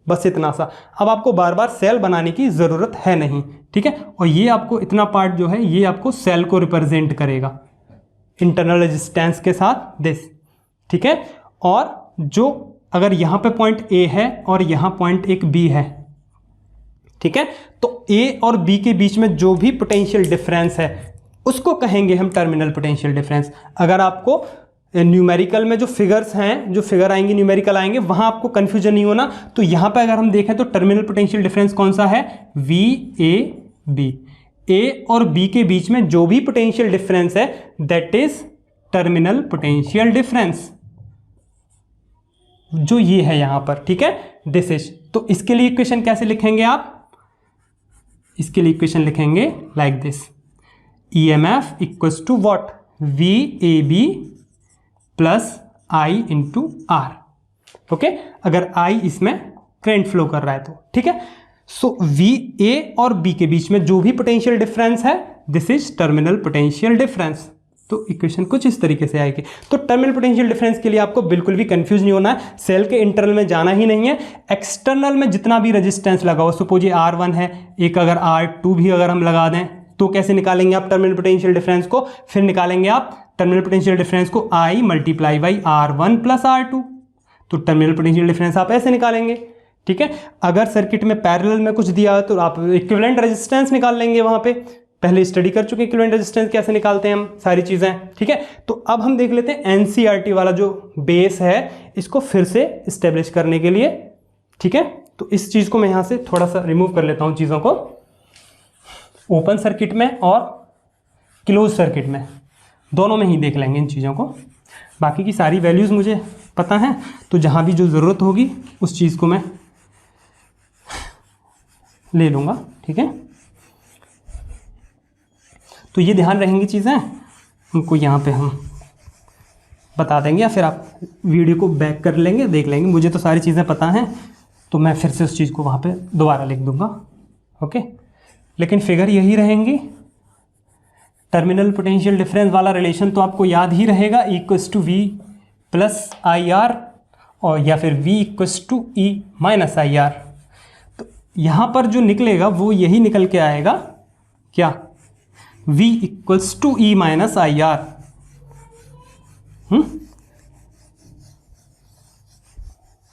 बस इतना सा. अब आपको बार बार सेल बनाने की ज़रूरत है नहीं. ठीक है, और ये आपको इतना पार्ट जो है ये आपको सेल को रिप्रेजेंट करेगा इंटरनल रेजिस्टेंस के साथ. दिस, ठीक है. और जो अगर यहाँ पे पॉइंट A है और यहाँ पॉइंट एक B है, ठीक है, तो A और B के बीच में जो भी पोटेंशियल डिफरेंस है उसको कहेंगे हम टर्मिनल पोटेंशियल डिफरेंस. अगर आपको न्यूमेरिकल में जो फिगर्स हैं, जो फिगर आएंगे न्यूमेरिकल आएंगे, वहाँ आपको कन्फ्यूजन नहीं होना. तो यहाँ पे अगर हम देखें तो टर्मिनल पोटेंशियल डिफरेंस कौन सा है? VAB. A और B के बीच में जो भी पोटेंशियल डिफरेंस है that is terminal potential difference, जो ये है यहाँ पर. ठीक है, दिस इज. तो इसके लिए इक्वेशन कैसे लिखेंगे आप? इसके लिए इक्वेशन लिखेंगे like this. EMF equals to what? VAB plus I into R. Okay, अगर I इसमें करंट फ्लो कर रहा है तो. ठीक है, सो VA और B के बीच में जो भी पोटेंशियल डिफरेंस है this is terminal potential difference. तो इक्वेशन कुछ इस तरीके से आएगी. तो टर्मिनल पोटेंशियल डिफरेंस के लिए आपको बिल्कुल भी कंफ्यूज नहीं होना है. सेल के इंटरनल में जाना ही नहीं है. एक्सटर्नल में जितना भी रेजिस्टेंस लगा हो, सपोज ये R1 है, एक अगर R2 भी अगर हम लगा दें तो कैसे निकालेंगे आप टर्मिनल पोटेंशियल डिफरेंस को? फिर निकालेंगे आप टर्मिनल पोटेंशियल डिफरेंस को I multiply by R1 plus R2. तो टर्मिनल पोटेंशियल डिफरेंस आप ऐसे निकालेंगे. ठीक है, अगर सर्किट में पैरेलल में कुछ दिया तो आप इक्विवेलेंट रेजिस्टेंस निकाल लेंगे. वहाँ पे पहले स्टडी कर चुके इक्विवेलेंट रेजिस्टेंस कैसे निकालते हैं हम, सारी चीज़ें. ठीक है, तो अब हम देख लेते हैं एनसीईआरटी वाला जो बेस है इसको फिर से इस्टेब्लिश करने के लिए. ठीक है, तो इस चीज़ को मैं यहाँ से थोड़ा सा रिमूव कर लेता हूँ चीज़ों को. ओपन सर्किट में और क्लोज सर्किट में दोनों में ही देख लेंगे इन चीज़ों को. बाकी की सारी वैल्यूज़ मुझे पता है, तो जहाँ भी जो ज़रूरत होगी उस चीज़ को मैं ले लूँगा. ठीक है, तो ये ध्यान रहेंगी चीज़ें, उनको यहाँ पे हम बता देंगे या फिर आप वीडियो को बैक कर लेंगे, देख लेंगे. मुझे तो सारी चीज़ें पता हैं, तो मैं फिर से उस चीज़ को वहाँ पे दोबारा लिख दूंगा, ओके। लेकिन फिगर यही रहेंगी। टर्मिनल पोटेंशियल डिफरेंस वाला रिलेशन तो आपको याद ही रहेगा, equals to V plus I R, और या फिर v equals to E minus I R. तो यहाँ पर जो निकलेगा वो यही निकल के आएगा, क्या, v equals to E minus I R.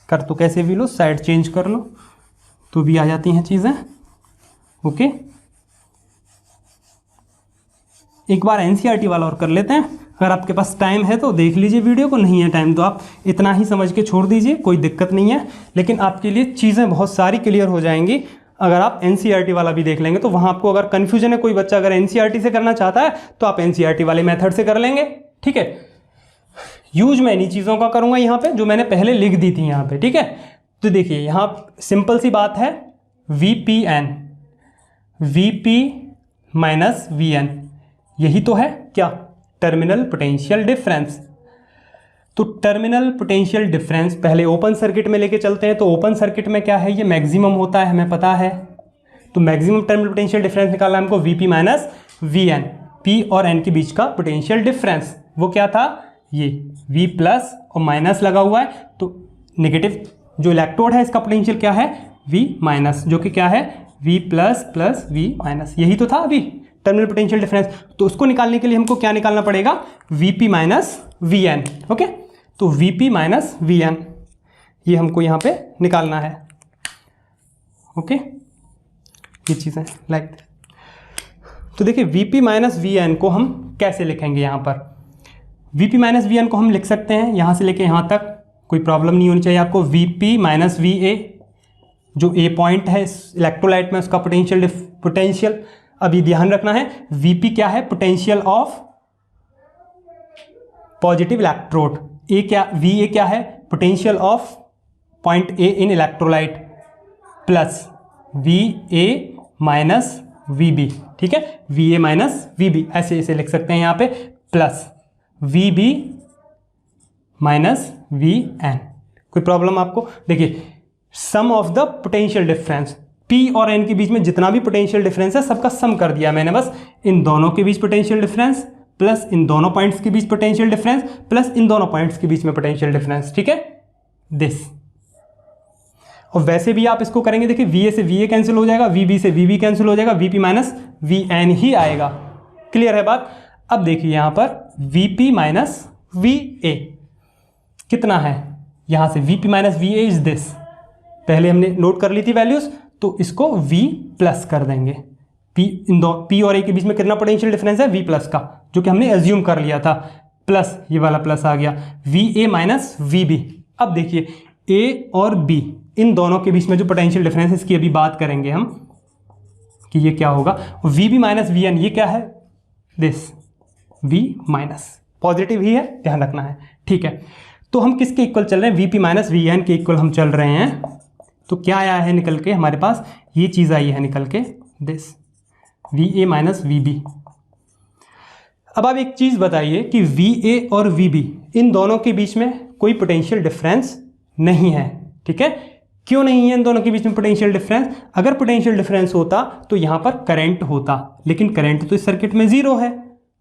कर तो कैसे भी लो, साइड चेंज कर लो तो भी आ जाती हैं चीज़ें, ओके। एक बार एनसीईआरटी वाला और कर लेते हैं। अगर आपके पास टाइम है तो देख लीजिए वीडियो को, नहीं है टाइम तो आप इतना ही समझ के छोड़ दीजिए, कोई दिक्कत नहीं है। लेकिन आपके लिए चीज़ें बहुत सारी क्लियर हो जाएंगी अगर आप एनसीईआरटी वाला भी देख लेंगे। तो वहाँ आपको अगर कन्फ्यूजन है, कोई बच्चा अगर एनसीईआरटी से करना चाहता है तो आप एनसीईआरटी वाले मेथड से कर लेंगे, ठीक है। यूज मैं इन्हीं चीज़ों का करूँगा यहाँ पे जो मैंने पहले लिख दी थी यहाँ पे, ठीक है। तो देखिए यहाँ सिंपल सी बात है, V P N, V P minus V N, यही तो है क्या, टर्मिनल पोटेंशियल डिफरेंस। तो टर्मिनल पोटेंशियल डिफरेंस पहले ओपन सर्किट में लेके चलते हैं। तो ओपन सर्किट में क्या है, ये मैक्सिमम होता है, हमें पता है। तो मैक्सिमम टर्मिनल पोटेंशियल डिफरेंस निकालना है हमको, V P minus V N, P और एन के बीच का पोटेंशियल डिफरेंस वो क्या था, ये वी प्लस और माइनस लगा हुआ है, तो नेगेटिव जो इलेक्ट्रोड है इसका पोटेंशियल क्या है, वी माइनस, जो कि क्या है, V plus plus V minus, यही तो था अभी टर्मिनल पोटेंशियल डिफरेंस। तो उसको निकालने के लिए हमको क्या निकालना पड़ेगा, V P minus V N, okay. तो V P minus V N ये हमको यहाँ पे निकालना है, ओके। ये चीज़ें लाइक, तो देखिए V P minus V N को हम कैसे लिखेंगे, यहाँ पर V P minus V N को हम लिख सकते हैं यहाँ से लेके यहाँ तक, कोई प्रॉब्लम नहीं होनी चाहिए आपको। वी पी माइनस वी ए, जो ए पॉइंट है इलेक्ट्रोलाइट में उसका पोटेंशियल अभी ध्यान रखना है, वीपी क्या है, potential of positive electrode, A क्या, वी ए क्या है, potential of point A in electrolyte, plus V A minus V B, ठीक है, V A minus V B, ऐसे ऐसे लिख सकते हैं यहाँ पे, plus V B minus V N. कोई प्रॉब्लम आपको, देखिए sum of the potential difference, P और N के बीच में जितना भी पोटेंशियल डिफरेंस है सबका सम कर दिया मैंने, बस इन दोनों के बीच पोटेंशियल डिफरेंस प्लस इन दोनों पॉइंट्स के बीच पोटेंशियल डिफरेंस प्लस इन दोनों पॉइंट्स के बीच में पोटेंशियल डिफरेंस, ठीक है, दिस। और वैसे भी आप इसको करेंगे, देखिए VA से VA कैंसिल हो जाएगा, VB से VB कैंसिल हो जाएगा, VP माइनस VN ही आएगा, क्लियर है बात। अब देखिए यहाँ पर VP माइनस VA कितना है, यहाँ से VP minus VA is this, पहले हमने नोट कर ली थी वैल्यूज, तो इसको V प्लस कर देंगे। P और A के बीच में कितना पोटेंशियल डिफरेंस है, V प्लस का, जो कि हमने एज्यूम कर लिया था, प्लस ये वाला प्लस आ गया, VA माइनस VB। अब देखिए A और B इन दोनों के बीच में जो पोटेंशियल डिफरेंस है इसकी अभी बात करेंगे हम कि ये क्या होगा। VB माइनस VN ये क्या है, दिस V माइनस, पॉजिटिव ही है, ध्यान रखना है, ठीक है। तो हम किसके इक्वल चल रहे हैं, VP माइनस VN के इक्वल हम चल रहे हैं। तो क्या आया है निकल के हमारे पास, ये चीज़ आई है निकल के, दिस VA माइनस VB। अब आप एक चीज़ बताइए कि VA और VB इन दोनों के बीच में कोई पोटेंशियल डिफरेंस नहीं है, ठीक है। क्यों नहीं है इन दोनों के बीच में पोटेंशियल डिफरेंस, अगर पोटेंशियल डिफरेंस होता तो यहाँ पर करंट होता, लेकिन करंट तो इस सर्किट में जीरो है,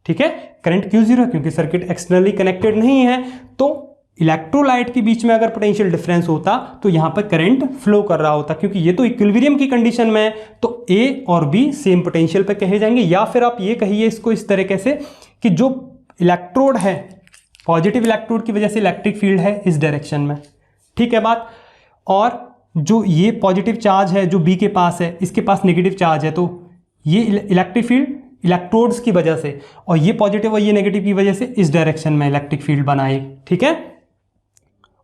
ठीक है। करंट क्यों जीरो है, क्योंकि सर्किट एक्सटर्नली कनेक्टेड नहीं है। तो इलेक्ट्रोलाइट के बीच में अगर पोटेंशियल डिफरेंस होता तो यहाँ पर करंट फ्लो कर रहा होता, क्योंकि ये तो इक्विलिब्रियम की कंडीशन में है, तो ए और बी सेम पोटेंशियल पे कहे जाएंगे। या फिर आप ये कहिए इसको इस तरीके से कि जो इलेक्ट्रोड है, पॉजिटिव इलेक्ट्रोड की वजह से इलेक्ट्रिक फील्ड है इस डायरेक्शन में, ठीक है बात। और जो ये पॉजिटिव चार्ज है जो बी के पास है, इसके पास नेगेटिव चार्ज है, तो ये इलेक्ट्रिक फील्ड इलेक्ट्रोड्स की वजह से, और ये पॉजिटिव और ये नेगेटिव की वजह से इस डायरेक्शन में इलेक्ट्रिक फील्ड बनाए, ठीक है।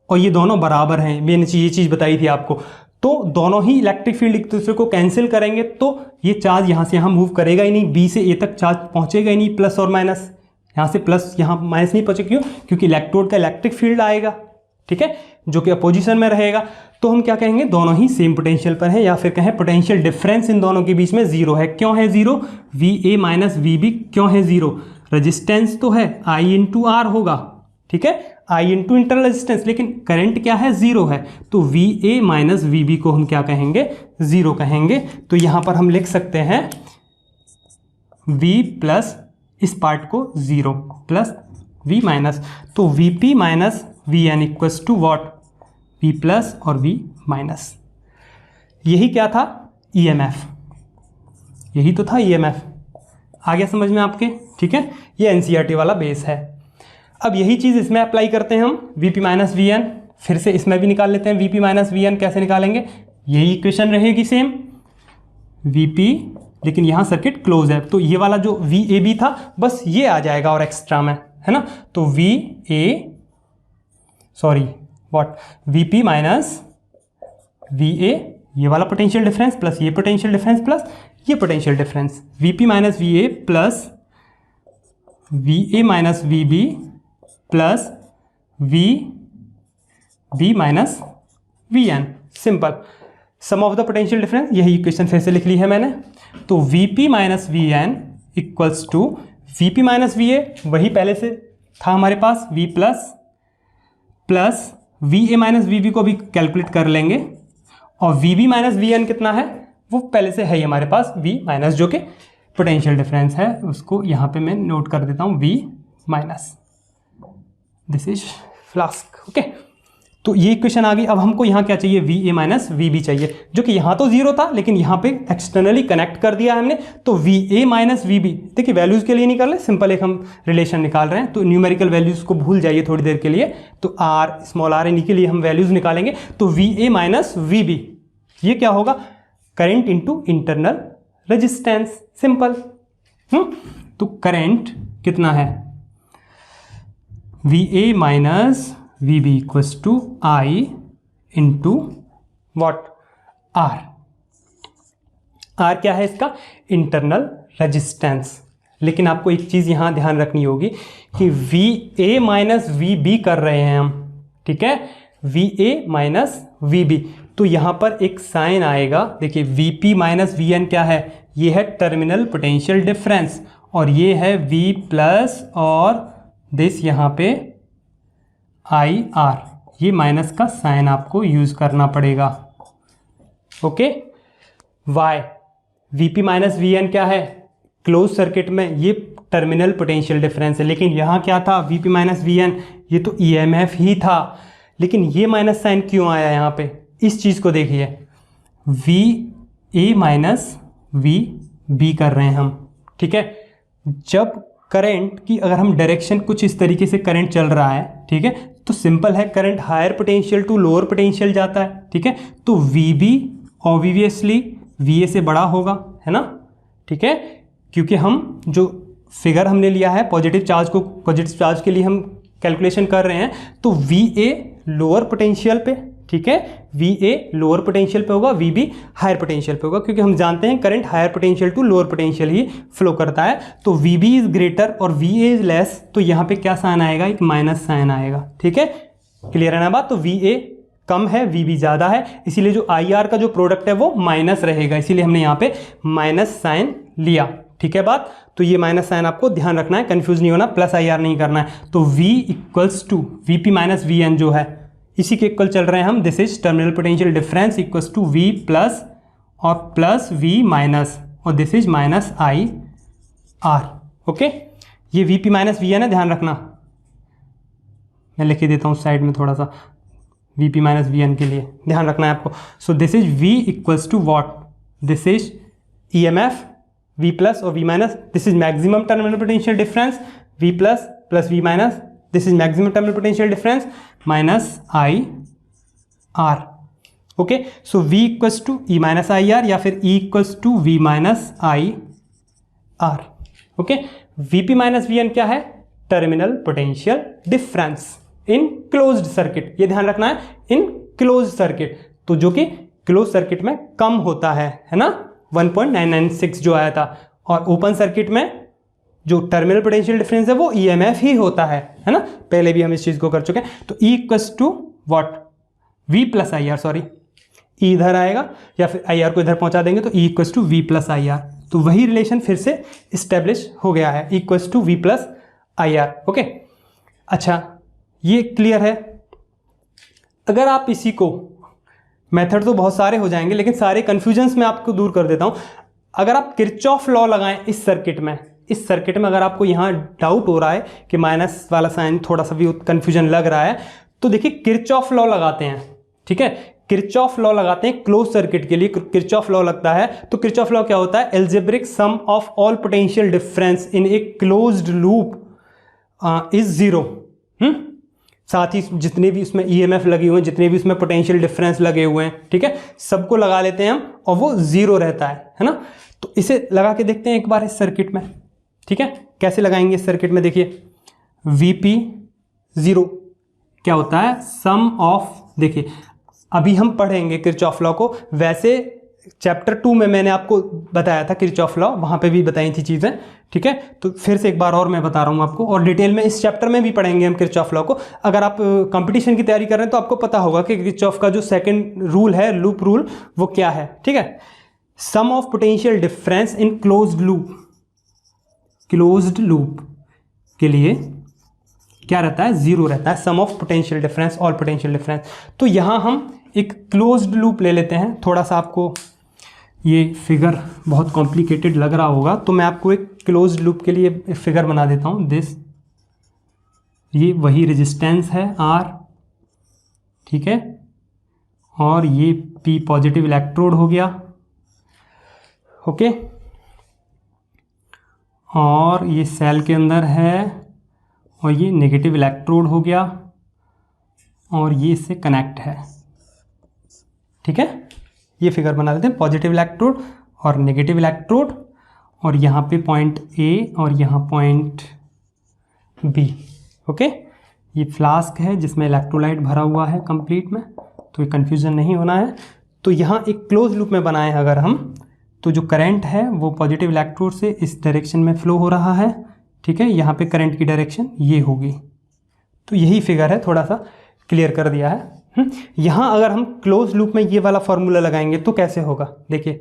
और ये दोनों बराबर हैं, मैंने ये चीज़ बताई थी आपको। तो दोनों ही इलेक्ट्रिक फील्ड एक दूसरे को कैंसिल करेंगे, तो ये चार्ज यहाँ से यहाँ मूव करेगा ही नहीं, बी से ए तक चार्ज पहुँचेगा ही नहीं, प्लस और माइनस, यहाँ से प्लस यहाँ माइनस नहीं पहुँचे, क्यों, क्योंकि इलेक्ट्रोड का इलेक्ट्रिक फील्ड आएगा, ठीक है, जो कि अपोजिशन में रहेगा। तो हम क्या कहेंगे, दोनों ही सेम पोटेंशियल पर है, या फिर कहें पोटेंशियल डिफरेंस इन दोनों के बीच में जीरो है। क्यों है जीरो, VA माइनस VB क्यों है जीरो, रजिस्टेंस तो है I इंटू R होगा, ठीक है। आई इंटू इंटरनल रेजिस्टेंस, लेकिन करंट क्या है, ज़ीरो है, तो V A minus V B को हम क्या कहेंगे, ज़ीरो कहेंगे। तो यहाँ पर हम लिख सकते हैं वी प्लस इस पार्ट को ज़ीरो प्लस वी माइनस, तो V P minus V N equals to what, V plus और वी माइनस। यही क्या था, ईएमएफ, यही तो था ईएमएफ। आ गया समझ में आपके, ठीक है, ये एनसीईआरटी वाला बेस है। अब यही चीज़ इसमें अप्लाई करते हैं हम, V P minus V N, फिर से इसमें भी निकाल लेते हैं V P minus V N. कैसे निकालेंगे, यही इक्वेशन रहेगी सेम, वी पी, लेकिन यहाँ सर्किट क्लोज है, तो ये वाला जो वी ए बी था बस ये आ जाएगा और एक्स्ट्रा में, है ना, तो V A sorry what, V P minus V A, ये वाला पोटेंशियल डिफरेंस प्लस ये पोटेंशियल डिफरेंस प्लस ये potential difference, V P minus V A plus V A minus V B plus V B minus V N, simple. Sum of the potential difference, यही equation फिर से लिख ली है मैंने, तो V P minus V N equals to V P minus V A, वही पहले से था हमारे पास, V plus plus V A minus V B को भी कैलकुलेट कर लेंगे, और V B minus V N कितना है, वो पहले से है ही हमारे पास, वी माइनस जो कि पोटेंशियल डिफरेंस है, उसको यहाँ पे मैं नोट कर देता हूँ, V minus, this is flask, okay. तो ये इक्वेशन आ गई। अब हमको यहाँ क्या चाहिए, V A minus V B चाहिए, जो कि यहाँ तो जीरो था लेकिन यहाँ पे एक्सटर्नली कनेक्ट कर दिया हमने, तो V A minus V B, देखिए वैल्यूज़ के लिए नहीं कर ले, सिंपल एक हम रिलेशन निकाल रहे हैं, तो न्यूमेरिकल वैल्यूज़ को भूल जाइए थोड़ी देर के लिए, तो आर स्मॉल आर इन्हीं के लिए हम वैल्यूज़ निकालेंगे, तो V A minus V B, ये क्या होगा, current into internal resistance, simple. तो करंट कितना है, V A minus V B equals to I into what, R. R क्या है इसका, इंटरनल रेजिस्टेंस। लेकिन आपको एक चीज़ यहाँ ध्यान रखनी होगी कि V A minus V B कर रहे हैं हम, ठीक है, V A minus V B, तो यहाँ पर एक साइन आएगा, देखिए V P minus V N क्या है, ये है टर्मिनल पोटेंशियल डिफरेंस, और ये है वी प्लस और दिस यहाँ पे आई आर, ये माइनस का साइन आपको यूज़ करना पड़ेगा, okay. Why, V P minus V N क्या है, क्लोज सर्किट में ये टर्मिनल पोटेंशियल डिफरेंस है, लेकिन यहाँ क्या था, V P minus V N, ये तो ई एम एफ ही था, लेकिन ये माइनस साइन क्यों आया यहाँ पे, इस चीज़ को देखिए, V A minus V B कर रहे हैं हम, ठीक है। जब करंट की अगर हम डायरेक्शन कुछ इस तरीके से करंट चल रहा है, ठीक है, तो सिंपल है, current higher potential to lower potential जाता है, ठीक है, तो V B obviously V A से बड़ा होगा, है ना, ठीक है, क्योंकि हम जो फिगर हमने लिया है पॉजिटिव चार्ज को, पॉजिटिव चार्ज के लिए हम कैलकुलेशन कर रहे हैं, तो वी ए लोअर पोटेंशियल पे, ठीक है, वी ए लोअर पोटेंशियल पे होगा, वी बी हायर पोटेंशियल पे होगा, क्योंकि हम जानते हैं current higher potential to lower potential ही फ्लो करता है, तो वी बी इज ग्रेटर और वी ए इज लेस, तो यहाँ पे क्या साइन आएगा, एक माइनस साइन आएगा, ठीक है, क्लियर है ना बात। तो वी ए कम है, वी बी ज़्यादा है, इसीलिए जो आई आर का जो प्रोडक्ट है वो माइनस रहेगा, इसीलिए हमने यहाँ पे माइनस साइन लिया, ठीक है बात। तो ये माइनस साइन आपको ध्यान रखना है, कंफ्यूज नहीं होना, प्लस आई आर नहीं करना है। तो V equals to V P minus V N जो है इसी के इक्वल चल रहे हैं हम, this is terminal potential difference equals to V plus और प्लस V माइनस, और this is minus I R, okay. ये V P minus V N है, ध्यान रखना, मैं लिख ही देता हूँ साइड में थोड़ा सा, V P minus V N के लिए ध्यान रखना है आपको। So this is V equals to what, this is E M F V plus और V minus, this is maximum terminal potential difference, V plus plus V minus, this is maximum terminal potential difference minus I R, okay. So V equals to E minus I R या फिर E equals to V minus I R, okay. V P minus V N क्या है, terminal potential difference in closed circuit, ये ध्यान रखना है, इन closed circuit, तो जो कि क्लोज सर्किट में कम होता है ना, 1.996 जो आया था, और ओपन सर्किट में जो टर्मिनल पोटेंशियल डिफरेंस है वो ईएमएफ ही होता है ना, पहले भी हम इस चीज़ को कर चुके हैं। तो E equals to what, V plus I R, sorry E इधर आएगा या फिर आई आर को इधर पहुंचा देंगे, तो E equals to V plus I R, तो वही रिलेशन फिर से इस्टेब्लिश हो गया है, equals to V plus I R, okay. अच्छा ये क्लियर है। अगर आप इसी को, मेथड तो बहुत सारे हो जाएंगे लेकिन सारे कन्फ्यूजन्स मैं आपको दूर कर देता हूँ। अगर आप किरचॉफ लॉ लगाएं इस सर्किट में अगर आपको यहाँ डाउट हो रहा है कि माइनस वाला साइन थोड़ा सा भी कन्फ्यूजन लग रहा है, तो देखिए किरचॉफ लॉ लगाते हैं, ठीक है। किरचॉफ लॉ लगाते हैं क्लोज सर्किट के लिए, किरचॉफ लॉ लगता है तो किरचॉफ लॉ क्या होता है, algebraic sum of all potential difference in a closed loop is zero. साथ ही जितने भी उसमें ईएमएफ लगे हुए हैं, जितने भी उसमें पोटेंशियल डिफरेंस लगे हुए हैं, ठीक है, सबको लगा लेते हैं हम और वो जीरो रहता है ना। तो इसे लगा के देखते हैं एक बार इस सर्किट में, ठीक है। कैसे लगाएंगे इस सर्किट में, देखिए Vp जीरो क्या होता है, सम ऑफ, देखिए अभी हम पढ़ेंगे किरचॉफ लॉ को, वैसे चैप्टर 2 में मैंने आपको बताया था किरचॉफ लॉ, वहां पे भी बताई थी चीजें, ठीक है। तो फिर से एक बार और मैं बता रहा हूं आपको, और डिटेल में इस चैप्टर में भी पढ़ेंगे हम किरचॉफ लॉ को। अगर आप कंपटीशन की तैयारी कर रहे हैं तो आपको पता होगा कि किरचॉफ का जो सेकंड रूल है, लूप रूल, वो क्या है, ठीक है। Sum of potential difference in closed loop के लिए क्या रहता है, जीरो रहता है, sum of potential difference, all potential difference. तो यहां हम एक क्लोज्ड लूप ले लेते हैं। थोड़ा सा आपको ये फिगर बहुत कॉम्प्लिकेटेड लग रहा होगा, तो मैं आपको एक क्लोज्ड लूप के लिए एक फिगर बना देता हूं। दिस, ये वही रेजिस्टेंस है R, ठीक है, और ये P पॉजिटिव इलेक्ट्रोड हो गया, ओके, और ये सेल के अंदर है, और ये नेगेटिव इलेक्ट्रोड हो गया, और ये इससे कनेक्ट है, ठीक है। ये फिगर बना लेते हैं, पॉजिटिव इलेक्ट्रोड और नेगेटिव इलेक्ट्रोड, और यहाँ पे पॉइंट ए और यहाँ पॉइंट बी, ओके। ये फ्लास्क है जिसमें इलेक्ट्रोलाइट भरा हुआ है कंप्लीट में, तो ये कन्फ्यूज़न नहीं होना है। तो यहाँ एक क्लोज लूप में बनाए अगर हम, तो जो करंट है वो पॉजिटिव इलेक्ट्रोड से इस डायरेक्शन में फ्लो हो रहा है, ठीक है। यहाँ पे करंट की डायरेक्शन ये होगी। तो यही फिगर है, थोड़ा सा क्लियर कर दिया है। यहाँ अगर हम क्लोज लूप में ये वाला फॉर्मूला लगाएंगे तो कैसे होगा, देखिए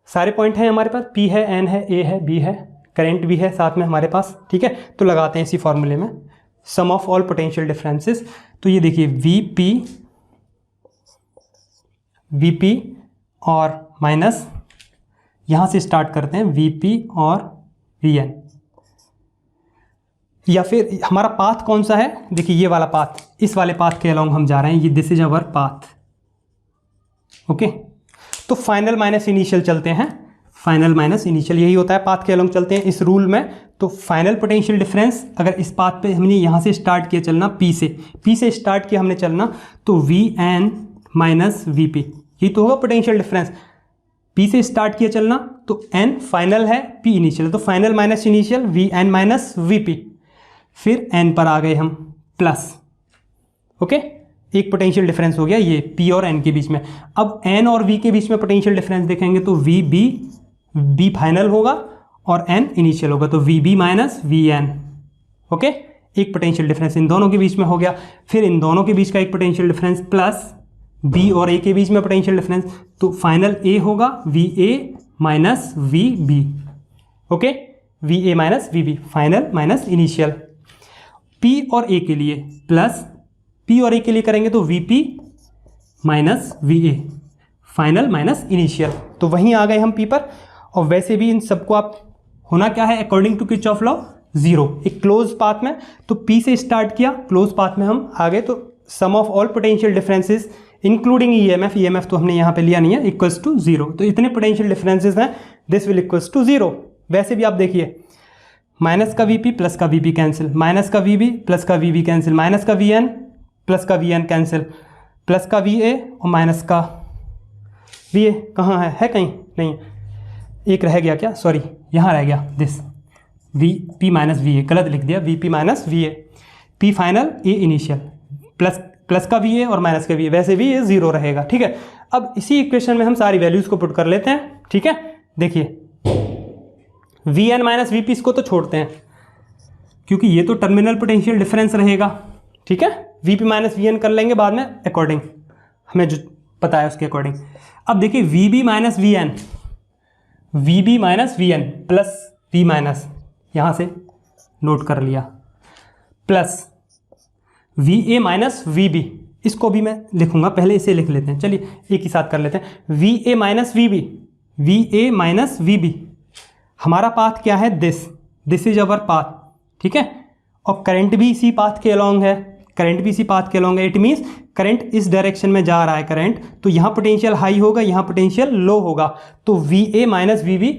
सारे पॉइंट हैं हमारे पास, P है, N है, A है, B है, करंट भी है साथ में हमारे पास, ठीक है। तो लगाते हैं इसी फॉर्मूले में, सम ऑफ ऑल पोटेंशियल डिफरेंसेस। तो ये देखिए Vp और माइनस, यहाँ से स्टार्ट करते हैं Vp और Vn, या फिर हमारा पाथ कौन सा है, देखिए ये वाला पाथ, इस वाले पाथ के अलोंग हम जा रहे हैं, ये this is our path, okay. तो फाइनल माइनस इनिशियल चलते हैं, फाइनल माइनस इनिशियल यही होता है, पाथ के अलोंग चलते हैं इस रूल में। तो फाइनल पोटेंशियल डिफरेंस, अगर इस पाथ पे हमने यहाँ से स्टार्ट किया चलना, P से स्टार्ट किया हमने चलना, तो Vn माइनस Vp, यही तो होगा पोटेंशियल डिफरेंस। P से स्टार्ट किया चलना तो N फाइनल है, P इनिशियल, तो final minus initial Vn minus Vp, फिर N पर आ गए हम प्लस, ओके। एक पोटेंशियल डिफरेंस हो गया ये P और N के बीच में। अब N और V के बीच में पोटेंशियल डिफरेंस देखेंगे तो B फाइनल होगा और N इनिशियल होगा, तो VB माइनस Vn, ओके। एक पोटेंशियल डिफरेंस इन दोनों के बीच में हो गया। फिर इन दोनों के बीच का एक पोटेंशियल डिफरेंस प्लस B और A के बीच में पोटेंशियल डिफरेंस, तो फाइनल A होगा VA minus VB, okay, VA minus VB, final minus initial. P और A के लिए प्लस, P और A के लिए करेंगे तो VP minus VA, final minus initial. तो वहीं आ गए हम P पर। और वैसे भी इन सबको आप होना क्या है, according to Kirchhoff law, zero, एक क्लोज पाथ में। तो P से स्टार्ट किया, क्लोज पाथ में हम आ गए, तो sum of all potential differences including EMF तो हमने यहाँ पे लिया नहीं है, इक्वल्स टू जीरो। तो इतने पोटेंशियल डिफरेंसेस हैं, this will equals to zero. वैसे भी आप देखिए, माइनस का Vp प्लस का Vp कैंसिल, माइनस का Vb प्लस का Vb कैंसिल, माइनस का Vn प्लस का Vn कैंसिल, प्लस का Va और माइनस का Va कहाँ है कहीं नहीं, एक रह गया क्या, सॉरी यहाँ रह गया, दिस Vp माइनस Va, गलत लिख दिया, Vp minus Va, P final A initial, plus का Va और माइनस का Va, वैसे भी ये जीरो रहेगा, ठीक है। अब इसी इक्वेशन में हम सारी वैल्यूज़ को पुट कर लेते हैं, ठीक है। देखिए Vn माइनस Vp इसको तो छोड़ते हैं क्योंकि ये तो टर्मिनल पोटेंशियल डिफरेंस रहेगा, ठीक है। Vp माइनस Vn कर लेंगे बाद में अकॉर्डिंग, हमें जो पता है उसके अकॉर्डिंग। अब देखिए Vb minus Vn plus V minus, यहाँ से नोट कर लिया, plus V A minus V B, इसको भी मैं लिखूंगा, पहले इसे लिख लेते हैं, चलिए एक ही साथ कर लेते हैं। V A minus V B, V A minus V B, हमारा पाथ क्या है, दिस इज अवर पाथ, ठीक है। और करंट भी इसी पाथ के अलॉन्ग है, करंट भी इसी पाथ के अलॉन्ग है, इट मीन्स करंट इस डायरेक्शन में जा रहा है करंट, तो यहाँ पोटेंशियल हाई होगा, यहाँ पोटेंशियल लो होगा, तो V A minus V B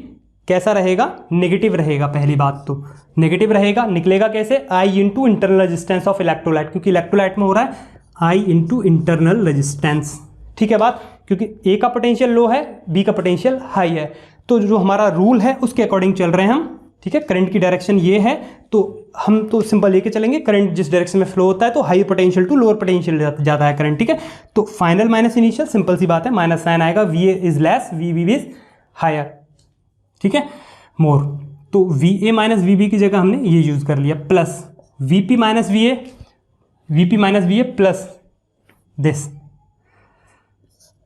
कैसा रहेगा, नेगेटिव रहेगा। पहली बात तो नेगेटिव रहेगा, निकलेगा कैसे, I into internal resistance of electrolyte, क्योंकि इलेक्ट्रोलाइट में हो रहा है आई इंटू इंटरनल रेजिस्टेंस, ठीक है बात, क्योंकि ए का पोटेंशियल लो है, बी का पोटेंशियल हाई है, तो जो हमारा रूल है उसके अकॉर्डिंग चल रहे हैं हम, ठीक है। करंट की डायरेक्शन ये है, तो हम तो सिंपल लेके चलेंगे, करंट जिस डायरेक्शन में फ्लो होता है तो high potential to lower potential जाता है करंट, ठीक है। तो फाइनल माइनस इनिशियल, सिंपल सी बात है, माइनस साइन आएगा, V A is less, V B is higher, ठीक है, मोर। तो V A minus V B की जगह हमने ये यूज कर लिया, plus V P minus V A, V P minus V A plus this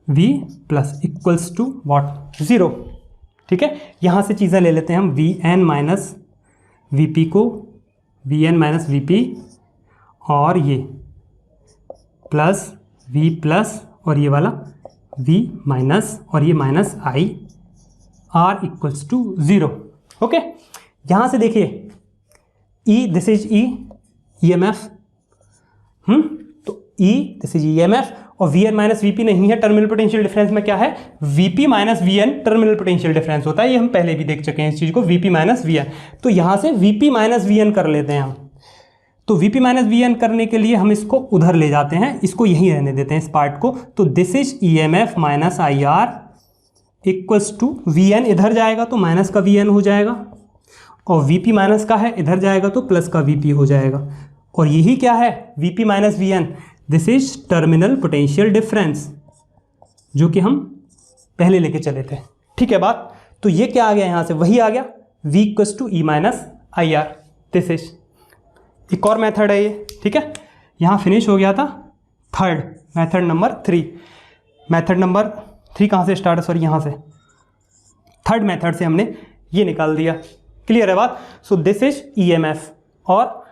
v plus equals to what, 0, ठीक है। यहाँ से चीज़ें ले लेते हैं हम, V N minus V P को, V N minus V P, और ये प्लस v प्लस और ये वाला v माइनस और ये minus I R equals to 0, okay. यहाँ से देखिए E, this is E, EMF, तो E दिस इज EMF, और V N minus V P नहीं है, टर्मिनल पोटेंशियल डिफरेंस में क्या है, V P minus V N terminal potential difference होता है, ये हम पहले भी देख चुके हैं इस चीज़ को, V P minus V N. तो यहाँ से V P minus V N कर लेते हैं हम, तो V P minus V N करने के लिए हम इसको उधर ले जाते हैं, इसको यहीं रहने देते हैं इस पार्ट को, तो this is E M F minus I R equals to V N, इधर जाएगा तो माइनस का वी एन हो जाएगा, और वी पी माइनस का है, इधर जाएगा तो प्लस का वी पी हो जाएगा, और यही क्या है, V P minus V N, this is terminal potential difference, जो कि हम पहले लेके चले थे, ठीक है बात। तो ये क्या आ गया, यहाँ से वही आ गया, v equals to E minus I R, this is एक और मेथड है ये, ठीक है। यहाँ फिनिश हो गया था third, method number 3, method number 3 कहाँ से स्टार्ट है, सॉरी यहाँ से, थर्ड मेथड से हमने ये निकाल दिया, क्लियर है बात। So this is E M F और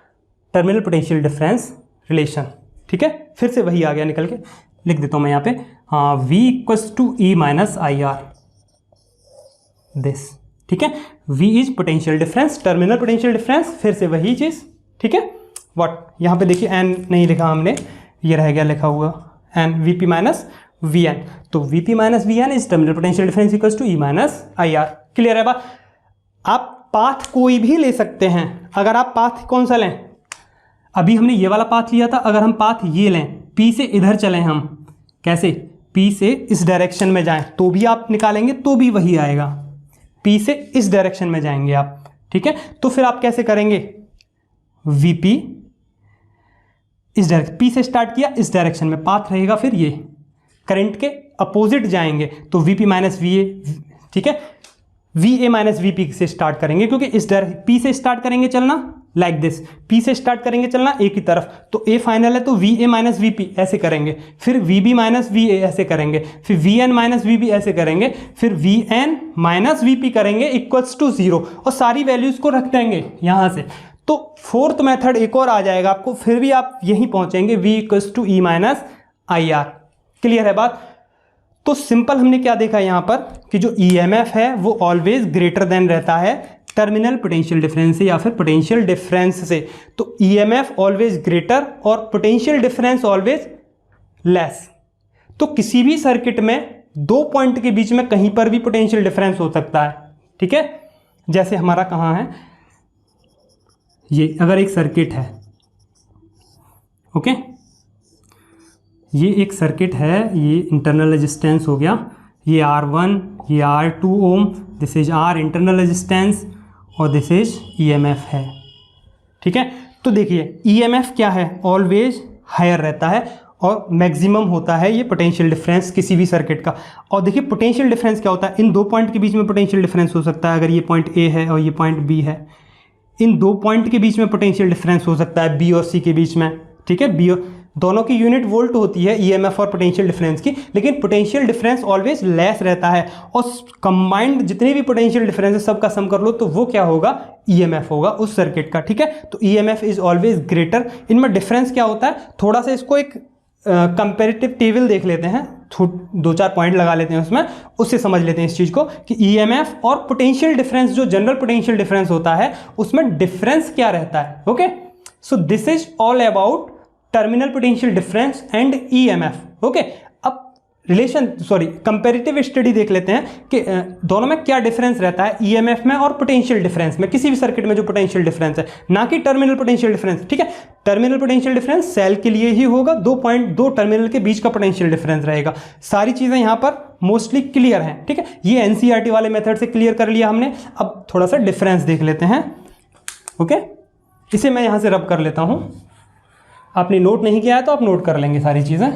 टर्मिनल पोटेंशियल डिफरेंस रिलेशन, ठीक है। फिर से वही आ गया निकल के, लिख देता हूँ मैं यहाँ पे, हाँ, v equals to E minus I R, this, ठीक है। v is potential difference, terminal potential difference, फिर से वही चीज़, ठीक है। व्हाट, यहाँ पे देखिए n नहीं लिखा हमने, ये रह गया लिखा हुआ n, V P minus V N, तो V P minus V N is terminal potential difference equals to E minus I R, clear है बात। आप पाथ कोई भी ले सकते हैं, अगर आप पाथ कौन सा लें, अभी हमने ये वाला पाथ लिया था, अगर हम पाथ ये लें, P से इधर चलें हम, कैसे, P से इस डायरेक्शन में जाएं तो भी आप निकालेंगे तो भी वही आएगा, P से इस डायरेक्शन में जाएंगे आप, ठीक है। तो फिर आप कैसे करेंगे, VP इस डायरेक्शन, P से स्टार्ट किया, इस डायरेक्शन में पाथ रहेगा, फिर ये करंट के अपोजिट जाएंगे तो VP माइनस VA, ठीक है, VA माइनस VP से स्टार्ट करेंगे, क्योंकि इस P से स्टार्ट करेंगे चलना लाइक दिस, P से स्टार्ट करेंगे चलना A की तरफ, तो A फाइनल है तो VA माइनस VP ऐसे करेंगे, फिर VB माइनस VA ऐसे करेंगे, फिर VN माइनस VB ऐसे करेंगे, फिर VN माइनस VP करेंगे इक्वल्स टू 0, और सारी वैल्यूज़ को रख देंगे यहाँ से। तो फोर्थ मेथड एक और आ जाएगा आपको, फिर भी आप यहीं पहुँचेंगे, V equals to E minus I R, clear है बात। तो सिंपल हमने क्या देखा यहाँ पर कि जो EMF है वो ऑलवेज ग्रेटर देन रहता है टर्मिनल पोटेंशियल डिफरेंस से या फिर पोटेंशियल डिफरेंस से, तो EMF ऑलवेज ग्रेटर और पोटेंशियल डिफरेंस ऑलवेज लेस। तो किसी भी सर्किट में दो पॉइंट के बीच में कहीं पर भी पोटेंशियल डिफरेंस हो सकता है, ठीक है। जैसे हमारा कहाँ है, ये अगर एक सर्किट है, ओके, ये एक सर्किट है, ये इंटरनल रेजिस्टेंस हो गया, ये R1, ये R2 ohm, this is R internal resistance, और दिस इज EMF है, ठीक है। तो देखिए EMF क्या है, ऑलवेज हायर रहता है और मैक्सिमम होता है ये पोटेंशियल डिफरेंस किसी भी सर्किट का। और देखिए पोटेंशियल डिफरेंस क्या होता है, इन दो पॉइंट के बीच में पोटेंशियल डिफरेंस हो सकता है, अगर ये पॉइंट A है और ये पॉइंट B है, इन दो पॉइंट के बीच में पोटेंशियल डिफरेंस हो सकता है B और C के बीच में, ठीक है। दोनों की यूनिट वोल्ट होती है ईएमएफ और पोटेंशियल डिफरेंस की, लेकिन पोटेंशियल डिफरेंस ऑलवेज लेस रहता है और कंबाइंड जितने भी पोटेंशियल डिफरेंस है सबका सम कर लो तो वो क्या होगा, ईएमएफ होगा उस सर्किट का। ठीक है, तो ईएमएफ इज ऑलवेज ग्रेटर। इनमें डिफरेंस क्या होता है, थोड़ा सा इसको एक कंपेरेटिव टेबल देख लेते हैं, 2-4 पॉइंट लगा लेते हैं उसमें, उससे समझ लेते हैं इस चीज को कि ईएमएफ और पोटेंशियल डिफरेंस, जो जनरल पोटेंशियल डिफरेंस होता है उसमें डिफरेंस क्या रहता है। Okay, so this is all about terminal potential difference and EMF. Okay, अब कंपैरेटिव स्टडी देख लेते हैं कि दोनों में क्या डिफरेंस रहता है, ईएमएफ में और पोटेंशियल डिफरेंस में, किसी भी सर्किट में जो पोटेंशियल डिफरेंस है, ना कि टर्मिनल पोटेंशियल डिफरेंस। ठीक है, टर्मिनल पोटेंशियल डिफरेंस सेल के लिए ही होगा, 2 टर्मिनल के बीच का पोटेंशियल डिफरेंस रहेगा। सारी चीजें यहां पर मोस्टली क्लियर हैं। ठीक है, ये एनसीईआरटी वाले मेथड से क्लियर कर लिया हमने। अब थोड़ा सा डिफरेंस देख लेते हैं। ओके, इसे मैं यहां से रब कर लेता हूं, आपने नोट नहीं किया है तो आप नोट कर लेंगे सारी चीजें।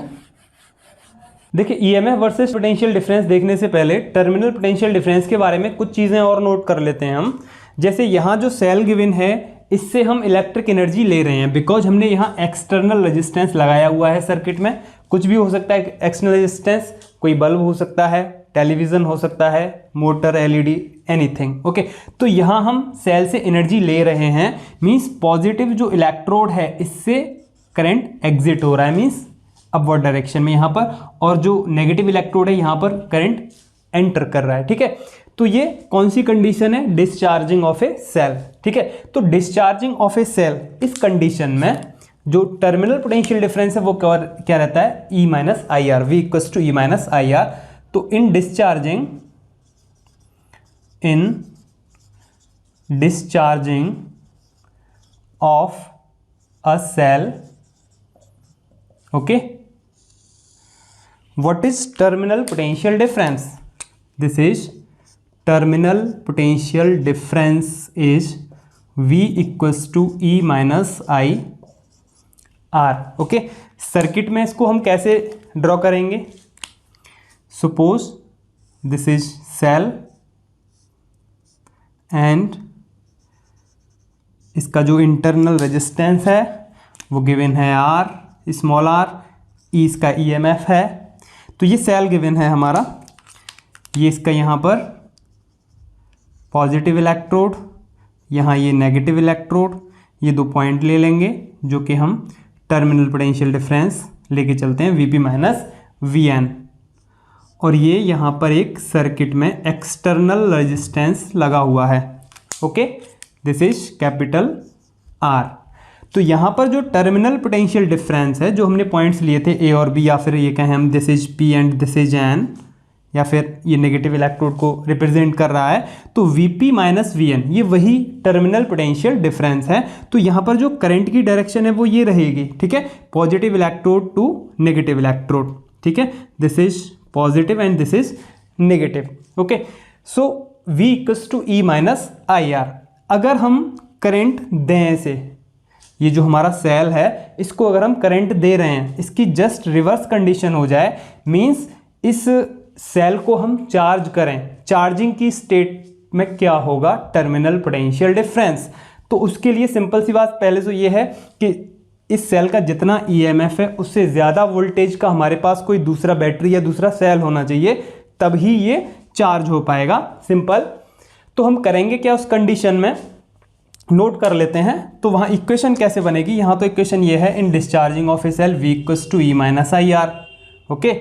देखिए, ईएमएफ वर्सेस पोटेंशियल डिफरेंस देखने से पहले टर्मिनल पोटेंशियल डिफरेंस के बारे में कुछ चीज़ें और नोट कर लेते हैं हम। जैसे यहाँ जो सेल गिवन है इससे हम इलेक्ट्रिक एनर्जी ले रहे हैं, बिकॉज हमने यहाँ एक्सटर्नल रेजिस्टेंस लगाया हुआ है सर्किट में। कुछ भी हो सकता है एक्सटर्नल रेजिस्टेंस, कोई बल्ब हो सकता है, टेलीविज़न हो सकता है, मोटर, एलईडी, एनीथिंग। ओके, तो यहाँ हम सेल से एनर्जी ले रहे हैं, मीन्स पॉजिटिव जो इलेक्ट्रोड है इससे करंट एग्जिट हो रहा है, मीन्स अपवर्ड डायरेक्शन में यहाँ पर, और जो नेगेटिव इलेक्ट्रोड है यहाँ पर करंट एंटर कर रहा है। ठीक है, तो ये कौन सी कंडीशन है, डिस्चार्जिंग ऑफ ए सेल। ठीक है, तो डिस्चार्जिंग ऑफ ए सेल, इस कंडीशन में जो टर्मिनल पोटेंशियल डिफरेंस है वो क्या रहता है, E minus I R, V equals to E minus I R. तो in discharging of a cell, okay, what is terminal potential difference? This is terminal potential difference is V equals to E minus I R. okay, circuit में इसको हम कैसे draw करेंगे, suppose this is cell and इसका जो internal resistance है वो given है R, स्मॉल r, ई इसका ईएमएफ है। तो ये सेल गिवन है हमारा, ये इसका यहाँ पर पॉजिटिव इलेक्ट्रोड, यहाँ ये नेगेटिव इलेक्ट्रोड, ये 2 पॉइंट ले लेंगे जो कि हम टर्मिनल पोटेंशियल डिफरेंस लेके चलते हैं Vp माइनस Vn, और ये यहाँ पर एक सर्किट में एक्सटर्नल रेजिस्टेंस लगा हुआ है। Okay, this is capital R। तो यहाँ पर जो टर्मिनल पोटेंशियल डिफरेंस है, जो हमने पॉइंट्स लिए थे ए और बी, या फिर ये कहें हम this is P and this is an, या फिर ये नेगेटिव इलेक्ट्रोड को रिप्रेजेंट कर रहा है, तो Vp माइनस Vn ये वही टर्मिनल पोटेंशियल डिफरेंस है। तो यहाँ पर जो करंट की डायरेक्शन है वो ये रहेगी। ठीक है, positive electrode to negative electrode. ठीक है, this is positive and this is negative. Okay, so V equals to E minus I R. अगर हम करंट दें ऐसे, ये जो हमारा सेल है इसको अगर हम करंट दे रहे हैं, इसकी जस्ट रिवर्स कंडीशन हो जाए, मींस इस सेल को हम चार्ज करें, चार्जिंग की स्टेट में क्या होगा, टर्मिनल पोटेंशियल डिफरेंस। तो उसके लिए सिंपल सी बात पहले तो ये है कि इस सेल का जितना ईएमएफ है उससे ज़्यादा वोल्टेज का हमारे पास कोई दूसरा बैटरी या दूसरा सेल होना चाहिए, तभी ये चार्ज हो पाएगा। सिंपल। तो हम करेंगे क्या उस कंडीशन में, नोट कर लेते हैं। तो वहाँ इक्वेशन कैसे बनेगी, यहाँ तो इक्वेशन ये है, in discharging of a cell V equals to E minus I R. Okay,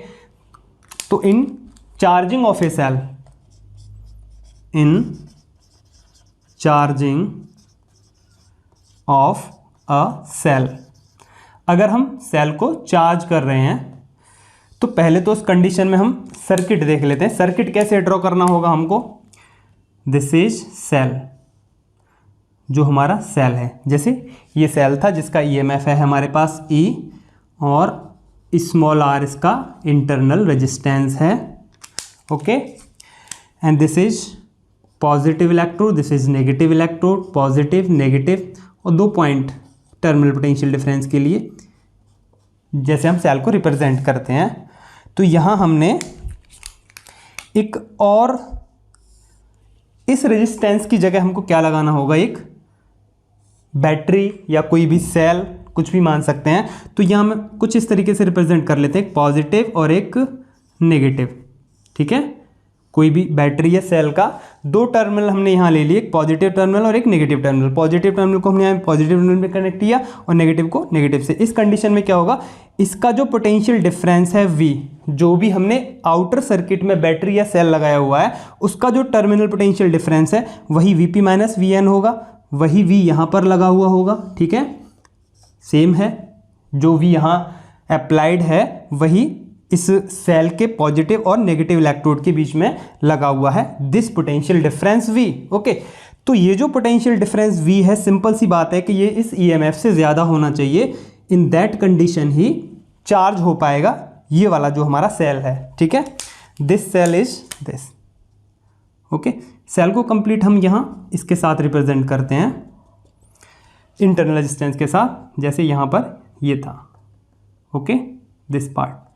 तो in charging of a cell, in charging of a cell, अगर हम सेल को चार्ज कर रहे हैं तो पहले तो उस कंडीशन में हम सर्किट देख लेते हैं। सर्किट कैसे ड्रॉ करना होगा हमको, दिस इज सेल, जो हमारा सेल है, जैसे ये सेल था जिसका ईएमएफ है हमारे पास E, और स्मॉल r इसका इंटरनल रेजिस्टेंस है। Okay, and this is positive electrode, this is negative electrode, positive negative, और 2 पॉइंट टर्मिनल पोटेंशियल डिफरेंस के लिए जैसे हम सेल को रिप्रेजेंट करते हैं। तो यहाँ हमने एक और इस रेजिस्टेंस की जगह हमको क्या लगाना होगा, एक बैटरी या कोई भी सेल कुछ भी मान सकते हैं। तो यहाँ हम कुछ इस तरीके से रिप्रेजेंट कर लेते हैं, एक पॉजिटिव और एक नेगेटिव, ठीक है। कोई भी बैटरी या सेल का दो टर्मिनल हमने यहाँ ले लिए, एक पॉजिटिव टर्मिनल और एक नेगेटिव टर्मिनल। पॉजिटिव टर्मिनल को हमने यहाँ पॉजिटिव टर्मिनल में कनेक्ट किया और नेगेटिव को नेगेटिव से। इस कंडीशन में क्या होगा, इसका जो पोटेंशियल डिफरेंस है V, जो भी हमने आउटर सर्किट में बैटरी या सेल लगाया हुआ है उसका जो टर्मिनल पोटेंशियल डिफरेंस है वही Vp माइनस Vn होगा, वही V यहाँ पर लगा हुआ होगा, ठीक है। सेम है, जो V यहाँ अप्लाइड है वही इस सेल के पॉजिटिव और नेगेटिव इलेक्ट्रोड के बीच में लगा हुआ है, this potential difference V, okay. तो ये जो पोटेंशियल डिफरेंस V है, सिंपल सी बात है कि ये इस EMF से ज़्यादा होना चाहिए। इन दैट कंडीशन ही चार्ज हो पाएगा ये वाला जो हमारा सेल है, ठीक है। This cell is this, okay. Cell को कंप्लीट हम यहाँ इसके साथ रिप्रेजेंट करते हैं, इंटरनल रेजिस्टेंस के साथ, जैसे यहाँ पर ये था, ओके, दिस पार्ट।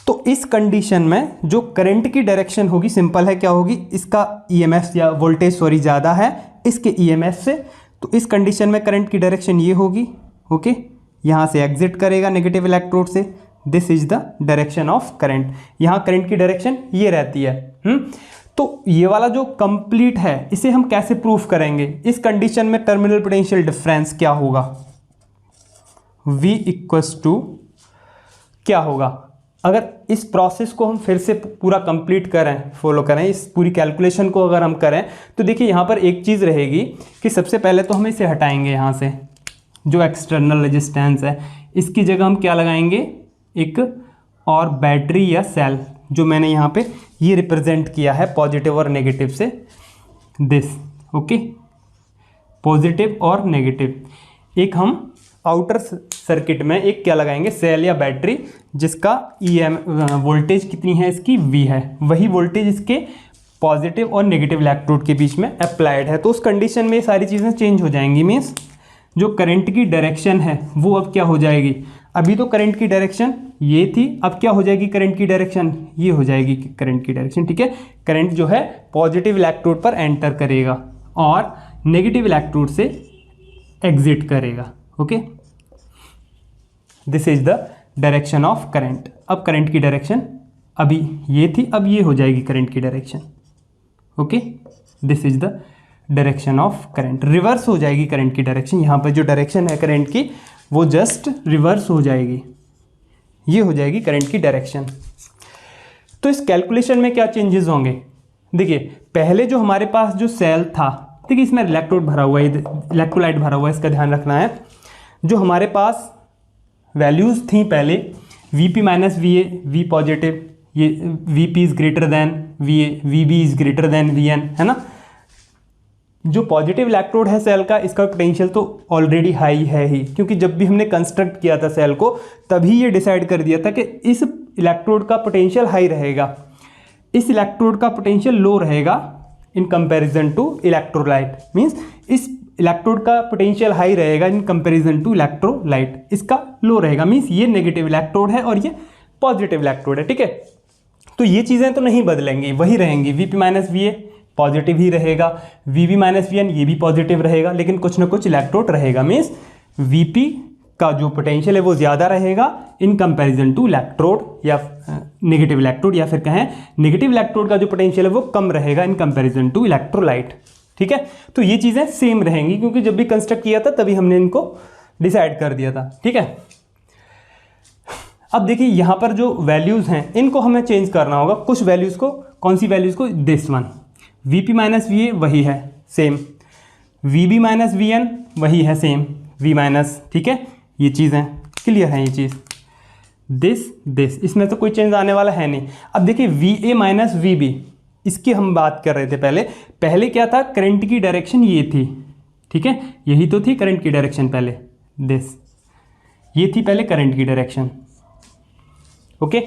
तो इस कंडीशन में जो करंट की डायरेक्शन होगी, सिंपल है, क्या होगी, इसका EMF या वोल्टेज सॉरी ज़्यादा है इसके EMF से, तो इस कंडीशन में करंट की डायरेक्शन ये होगी, ओके। यहाँ से एग्जिट करेगा नेगेटिव इलेक्ट्रोड से, this is the direction of current. यहाँ करंट की डायरेक्शन ये रहती है। तो ये वाला जो कंप्लीट है इसे हम कैसे प्रूफ करेंगे, इस कंडीशन में टर्मिनल पोटेंशियल डिफरेंस क्या होगा, V इक्वल्स टू क्या होगा। अगर इस प्रोसेस को हम फिर से पूरा कंप्लीट करें, फॉलो करें, इस पूरी कैलकुलेशन को अगर हम करें, तो देखिए यहाँ पर एक चीज़ रहेगी कि सबसे पहले तो हम इसे हटाएंगे यहाँ से, जो एक्सटर्नल रेजिस्टेंस है, इसकी जगह हम क्या लगाएंगे, एक और बैटरी या सेल, जो मैंने यहाँ पे ये रिप्रेजेंट किया है पॉजिटिव और नेगेटिव से, दिस, ओके, पॉजिटिव और नेगेटिव। एक हम आउटर सर्किट में एक क्या लगाएंगे, सेल या बैटरी, जिसका वोल्टेज कितनी है, इसकी V है, वही वोल्टेज इसके पॉजिटिव और नेगेटिव इलेक्ट्रोड के बीच में अप्लाइड है। तो उस कंडीशन में ये सारी चीज़ें चेंज हो जाएंगी, मीन्स जो करंट की डायरेक्शन है वो अब क्या हो जाएगी, अभी तो करंट की डायरेक्शन ये थी, अब क्या हो जाएगी, करंट की डायरेक्शन ये हो जाएगी, करंट की डायरेक्शन, ठीक है। करंट जो है पॉजिटिव इलेक्ट्रोड पर एंटर करेगा और नेगेटिव इलेक्ट्रोड से एग्जिट करेगा, okay. This is the direction of current. अब करंट की डायरेक्शन अभी ये थी, अब ये हो जाएगी करंट की direction, okay. This is the direction of current, reverse हो जाएगी करंट की डायरेक्शन। यहाँ पर जो डायरेक्शन है करंट की वो जस्ट रिवर्स हो जाएगी, ये हो जाएगी करंट की डायरेक्शन। तो इस कैलकुलेशन में क्या चेंजेस होंगे, देखिए पहले जो हमारे पास जो सेल था, देखिए इसमें इलेक्ट्रोड भरा हुआ है, इलेक्ट्रोलाइट भरा हुआ है, इसका ध्यान रखना है। जो हमारे पास वैल्यूज़ थी पहले, Vp minus Va, V positive, ये Vp is greater than Va, Vb is greater than Vn, है ना। जो पॉजिटिव इलेक्ट्रोड है सेल का, इसका पोटेंशियल तो ऑलरेडी हाई है ही, क्योंकि जब भी हमने कंस्ट्रक्ट किया था सेल को तभी ये डिसाइड कर दिया था कि इस इलेक्ट्रोड का पोटेंशियल हाई रहेगा, इस इलेक्ट्रोड का पोटेंशियल लो रहेगा in comparison to electrolyte. Means इस इलेक्ट्रोड का पोटेंशियल हाई रहेगा इन कंपैरिजन टू इलेक्ट्रोलाइट, इसका लो रहेगा। मींस ये नेगेटिव इलेक्ट्रोड है और ये पॉजिटिव इलेक्ट्रोड है, ठीक है। तो ये चीज़ें तो नहीं बदलेंगी, वही रहेंगी। Vp माइनस Va पॉजिटिव ही रहेगा, Vb माइनस Vn ये भी पॉजिटिव रहेगा, लेकिन कुछ ना कुछ इलेक्ट्रोड रहेगा। मीन्स Vp का जो पोटेंशियल है वो ज़्यादा रहेगा इन कंपैरिजन टू इलेक्ट्रोड या नेगेटिव इलेक्ट्रोड, या फिर कहें नेगेटिव इलेक्ट्रोड का जो पोटेंशियल है वो कम रहेगा इन कंपैरिजन टू इलेक्ट्रोलाइट, ठीक है। तो ये चीज़ें सेम रहेंगी, क्योंकि जब भी कंस्ट्रक्ट किया था तभी हमने इनको डिसाइड कर दिया था, ठीक है। अब देखिए यहाँ पर जो वैल्यूज़ हैं इनको हमें चेंज करना होगा, कुछ वैल्यूज़ को। कौन सी वैल्यूज़ को, this one, Vp minus Va वही है सेम, Vb माइनस Vn वही है सेम, V माइनस, ठीक है। ये चीज़ें क्लियर है, ये चीज़ दिस इसमें तो कोई चेंज आने वाला है नहीं। अब देखिए Va माइनस Vb, इसकी हम बात कर रहे थे पहले क्या था, करंट की डायरेक्शन ये थी, ठीक है, यही तो थी करंट की डायरेक्शन पहले, दिस ये थी पहले करंट की डायरेक्शन, ओके।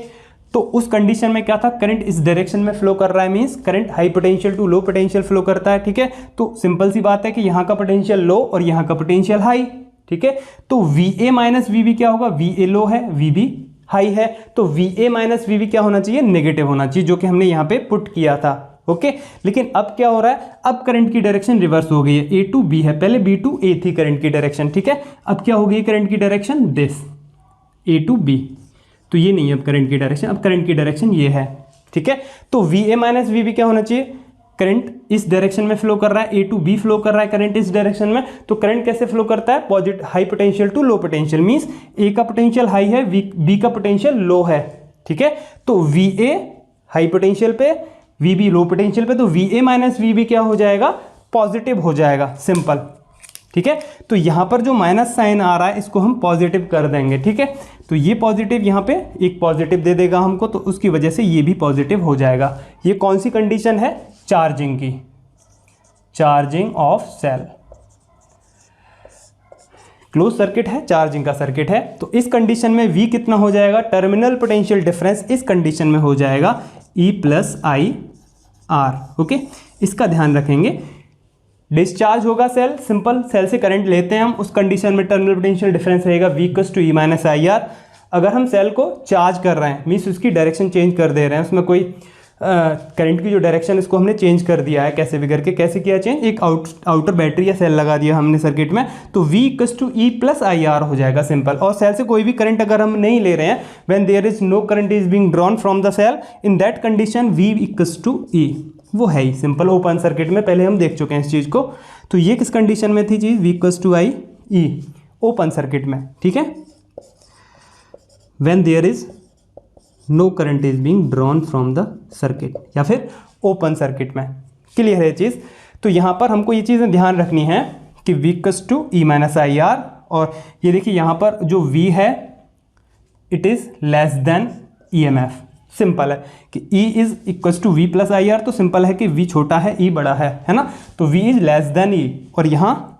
तो उस कंडीशन में क्या था, करंट इस डायरेक्शन में फ्लो कर रहा है, means current high potential to low potential flow करता है, ठीक है। तो सिंपल सी बात है कि यहाँ का पोटेंशियल लो और यहाँ का पोटेंशियल हाई, ठीक है। तो Va माइनस Vb क्या होगा, Va लो है, Vb हाई है, तो Va माइनस Vb क्या होना चाहिए, नेगेटिव होना चाहिए, जो कि हमने यहाँ पे पुट किया था, ओके। लेकिन अब क्या हो रहा है, अब करंट की डायरेक्शन रिवर्स हो गई है, ए टू बी है, पहले बी टू ए थी करंट की डायरेक्शन, ठीक है। अब क्या हो गई करंट की direction, this A to B, तो ये नहीं है अब करंट की डायरेक्शन, अब करंट की डायरेक्शन ये है, ठीक है। तो V A minus V B क्या होना चाहिए, करंट इस डायरेक्शन में फ्लो कर रहा है, ए टू बी फ्लो कर रहा है करंट इस डायरेक्शन में, तो करंट कैसे फ्लो करता है, positive high potential to low potential, means A का पोटेंशियल हाई है, बी का पोटेंशियल लो है, ठीक है। तो वी ए हाई पोटेंशियल पे, वी बी लो पोटेंशियल पे, तो V A minus V B क्या हो जाएगा, पॉजिटिव हो जाएगा, सिंपल, ठीक है। तो यहां पर जो माइनस साइन आ रहा है इसको हम पॉजिटिव कर देंगे, ठीक है। तो ये पॉजिटिव यहां पे एक पॉजिटिव दे देगा हमको, तो उसकी वजह से ये भी पॉजिटिव हो जाएगा। ये कौन सी कंडीशन है, चार्जिंग की, charging of cell, close circuit है, चार्जिंग का सर्किट है। तो इस कंडीशन में V कितना हो जाएगा, टर्मिनल पोटेंशियल डिफरेंस इस कंडीशन में हो जाएगा E plus I R, okay. इसका ध्यान रखेंगे। डिस्चार्ज होगा सेल, सिंपल, सेल से करंट लेते हैं हम, उस कंडीशन में टर्मिनल पोटेंशियल डिफरेंस रहेगा V equals to E minus I R. अगर हम सेल को चार्ज कर रहे हैं, मीन्स उसकी डायरेक्शन चेंज कर दे रहे हैं, उसमें कोई करंट की जो डायरेक्शन इसको हमने चेंज कर दिया है, कैसे भी करके, कैसे किया चेंज, एक आउटर बैटरी या सेल लगा दिया हमने सर्किट में, तो V equals to E plus I R हो जाएगा, सिंपल। और सेल से कोई भी करंट अगर हम नहीं ले रहे हैं, when there is no current is being drawn from the cell, in that condition V equals to E, वो है ही सिंपल, ओपन सर्किट में पहले हम देख चुके हैं इस चीज़ को। तो ये किस कंडीशन में थी चीज़, V equals to I E, open circuit में, ठीक है, when there is no current is being drawn from the circuit, या फिर ओपन सर्किट में। क्लियर है ये चीज़। तो यहाँ पर हमको ये चीज़ें ध्यान रखनी है कि V equals to E minus I R, और ये देखिए यहाँ पर जो V है it is less than EMF, simple है कि E is equals to V plus I R, तो सिंपल है कि V छोटा है E बड़ा है ना, तो V is less than E। और यहाँ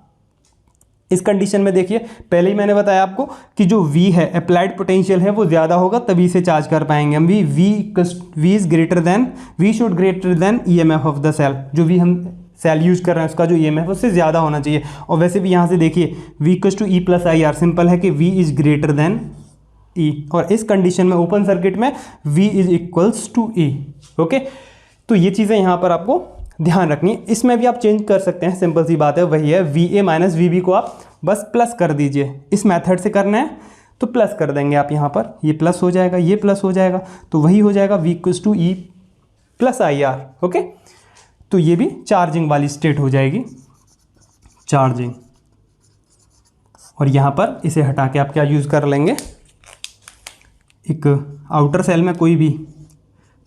इस कंडीशन में देखिए, पहले ही मैंने बताया आपको कि जो V है, अप्लाइड पोटेंशियल है, वो ज़्यादा होगा तभी से चार्ज कर पाएंगे हम। V is greater than, V should greater than EMF of the cell, जो भी हम सेल यूज कर रहे हैं उसका जो EMF उससे ज़्यादा होना चाहिए। और वैसे भी यहाँ से देखिए V equals to E plus I R, simple है कि V is greater than E, और इस कंडीशन में ओपन सर्किट में V is equals to E, okay. तो ये चीज़ें यहाँ पर आपको ध्यान रखनी है। इसमें भी आप चेंज कर सकते हैं, सिंपल सी बात है, वही है V A minus V B को आप बस प्लस कर दीजिए। इस मेथड से करना है तो प्लस कर देंगे आप यहाँ पर, ये प्लस हो जाएगा, ये प्लस हो जाएगा, तो वही हो जाएगा V equals to E plus I R, okay. तो ये भी चार्जिंग वाली स्टेट हो जाएगी, चार्जिंग। और यहाँ पर इसे हटा के आप क्या यूज़ कर लेंगे, एक आउटर सेल में कोई भी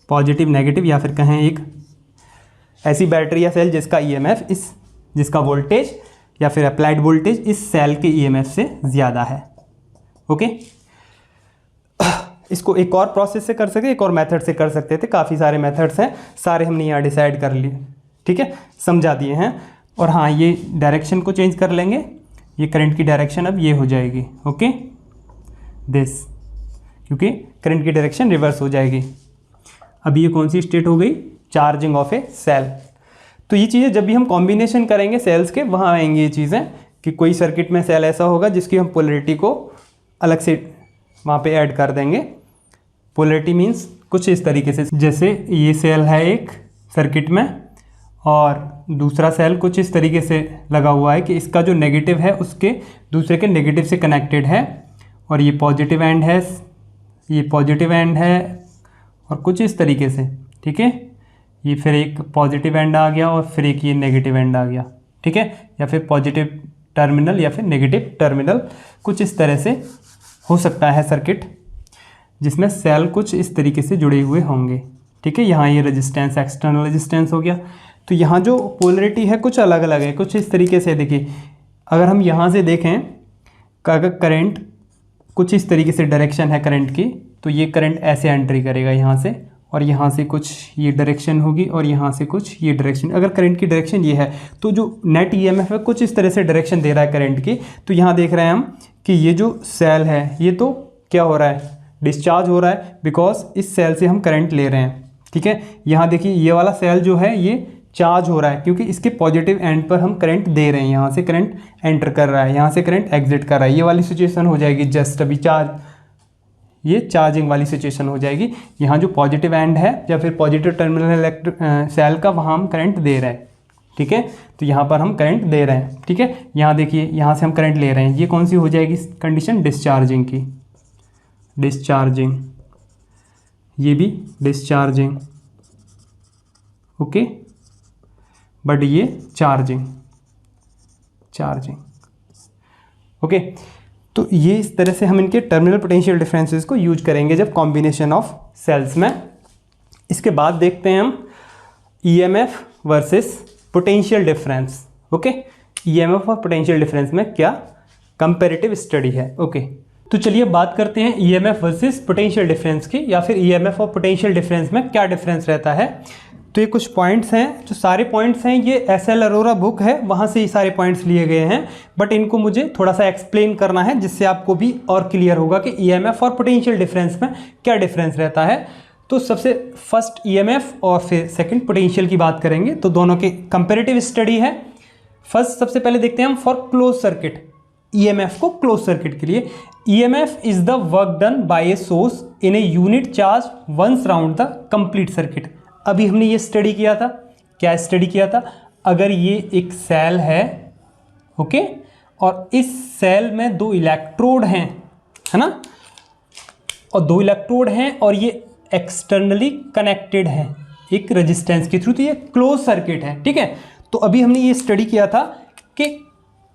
पॉजिटिव नेगेटिव, या फिर कहें एक ऐसी बैटरी या सेल जिसका EMF जिसका वोल्टेज या फिर अप्लाइड वोल्टेज इस सेल के EMF से ज़्यादा है, ओके। इसको एक और प्रोसेस से कर सकते, एक और मेथड से कर सकते थे, काफ़ी सारे मेथड्स हैं, सारे हमने यहाँ डिसाइड कर लिए, ठीक है, समझा दिए हैं। और हाँ, ये डायरेक्शन को चेंज कर लेंगे, ये करंट की डायरेक्शन अब ये हो जाएगी, ओके, दिस, क्योंकि करंट की डायरेक्शन रिवर्स हो जाएगी। अब ये कौन सी स्टेट हो गई, चार्जिंग ऑफ ए सेल। तो ये चीज़ें जब भी हम कॉम्बिनेशन करेंगे सेल्स के, वहाँ आएंगी ये चीज़ें कि कोई सर्किट में सेल ऐसा होगा जिसकी हम पोलरिटी को अलग से वहाँ पे ऐड कर देंगे। पोलरिटी मीन्स कुछ इस तरीके से, जैसे ये सेल है एक सर्किट में और दूसरा सेल कुछ इस तरीके से लगा हुआ है कि इसका जो नेगेटिव है उसके दूसरे के नेगेटिव से कनेक्टेड है, और ये पॉजिटिव एंड है, ये पॉजिटिव एंड है, और कुछ इस तरीके से, ठीक है। ये फिर एक पॉजिटिव एंड आ गया और फिर एक ये नेगेटिव एंड आ गया, ठीक है, या फिर पॉजिटिव टर्मिनल या फिर नेगेटिव टर्मिनल, कुछ इस तरह से हो सकता है सर्किट जिसमें सेल कुछ इस तरीके से जुड़े हुए होंगे, ठीक है। यहाँ ये रेजिस्टेंस, एक्सटर्नल रेजिस्टेंस हो गया। तो यहाँ जो पोलरिटी है कुछ अलग अलग है, कुछ इस तरीके से। देखिए, अगर हम यहाँ से देखें, अगर करंट कुछ इस तरीके से डायरेक्शन है करंट की, तो ये करंट ऐसे एंट्री करेगा यहाँ से, और यहाँ से कुछ ये डायरेक्शन होगी, और यहाँ से कुछ ये डायरेक्शन। अगर करंट की डायरेक्शन ये है तो जो नेट EMF है कुछ इस तरह से डायरेक्शन दे रहा है करंट की। तो यहाँ देख रहे हैं हम कि ये जो सेल है ये तो क्या हो रहा है, डिस्चार्ज हो रहा है, बिकॉज इस सेल से हम करंट ले रहे हैं, ठीक है। यहाँ देखिए ये वाला सेल जो है ये चार्ज हो रहा है क्योंकि इसके पॉजिटिव एंड पर हम करंट दे रहे हैं, यहाँ से करंट एंटर कर रहा है, यहाँ से करंट एग्जिट कर रहा है। ये वाली सिचुएशन हो जाएगी जस्ट अभी चार्ज, ये चार्जिंग वाली सिचुएशन हो जाएगी। यहाँ जो पॉजिटिव एंड है या फिर पॉजिटिव टर्मिनल सेल का, वहाँ हम करंट दे रहे हैं, ठीक है। तो यहाँ पर हम करंट दे रहे हैं, ठीक है। यहाँ देखिए, यहाँ से हम करंट ले रहे हैं, ये कौन सी हो जाएगी कंडीशन, डिस्चार्जिंग की, डिस्चार्जिंग, ये भी डिस्चार्जिंग, ओके, बट ये चार्जिंग, चार्जिंग, ओके। तो ये इस तरह से हम इनके टर्मिनल पोटेंशियल डिफरेंसेस को यूज करेंगे जब कॉम्बिनेशन ऑफ सेल्स में। इसके बाद देखते हैं हम EMF versus potential difference, okay. EMF और पोटेंशियल डिफरेंस में क्या कंपैरेटिव स्टडी है, ओके। तो चलिए बात करते हैं ईएमएफ वर्सेस पोटेंशियल डिफरेंस की, या फिर ईएमएफ और पोटेंशियल डिफरेंस में क्या डिफरेंस रहता है। तो ये कुछ पॉइंट्स हैं, जो सारे पॉइंट्स हैं ये एसएल अरोरा बुक है, वहाँ से ये सारे पॉइंट्स लिए गए हैं, बट इनको मुझे थोड़ा सा एक्सप्लेन करना है जिससे आपको भी और क्लियर होगा कि ईएमएफ और पोटेंशियल डिफरेंस में क्या डिफरेंस रहता है। तो सबसे फर्स्ट ईएमएफ और फिर सेकंड पोटेंशियल की बात करेंगे, तो दोनों के कंपैरेटिव स्टडी है। फर्स्ट सबसे पहले देखते हैं हम फॉर क्लोज सर्किट, ईएमएफ को क्लोज सर्किट के लिए। EMF is the work done by a source in a unit charge once round the complete circuit. अभी हमने ये स्टडी किया था, क्या स्टडी किया था, अगर ये एक सेल है, ओके, और इस सेल में दो इलेक्ट्रोड हैं, है ना, और दो इलेक्ट्रोड हैं और ये एक्सटर्नली कनेक्टेड है एक रेजिस्टेंस के थ्रू, तो ये क्लोज सर्किट है, ठीक है। तो अभी हमने ये स्टडी किया था कि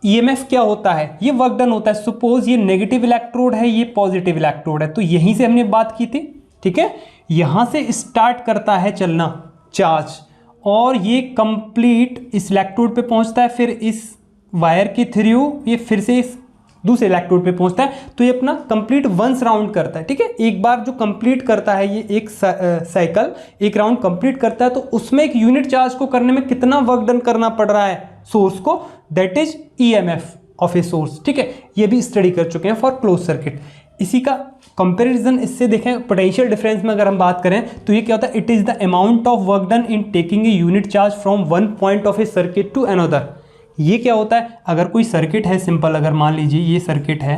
ईएमएफ क्या होता है, ये वर्क डन होता है। सपोज ये नेगेटिव इलेक्ट्रोड है, ये पॉजिटिव इलेक्ट्रोड है, तो यहीं से हमने बात की थी, ठीक है। यहाँ से स्टार्ट करता है चलना चार्ज, और ये कंप्लीट इस इलेक्ट्रोड पे पहुँचता है, फिर इस वायर के थ्रू ये फिर से इस दूसरे इलेक्ट्रोड पे पहुंचता है, तो ये अपना कंप्लीट वंस राउंड करता है, ठीक है। एक बार जो कंप्लीट करता है, ये एक साइकिल, एक राउंड कंप्लीट करता है, तो उसमें एक यूनिट चार्ज को करने में कितना वर्क डन करना पड़ रहा है सोर्स को, that is EMF of a source, ठीक है। ये भी स्टडी कर चुके हैं फॉर क्लोज सर्किट। इसी का कंपैरिजन इससे देखें पोटेंशियल डिफरेंस में अगर हम बात करें, तो ये क्या होता है, it is the amount of work done in taking a unit charge from one point of a circuit to another. ये क्या होता है, अगर कोई सर्किट है सिंपल, अगर मान लीजिए ये सर्किट है,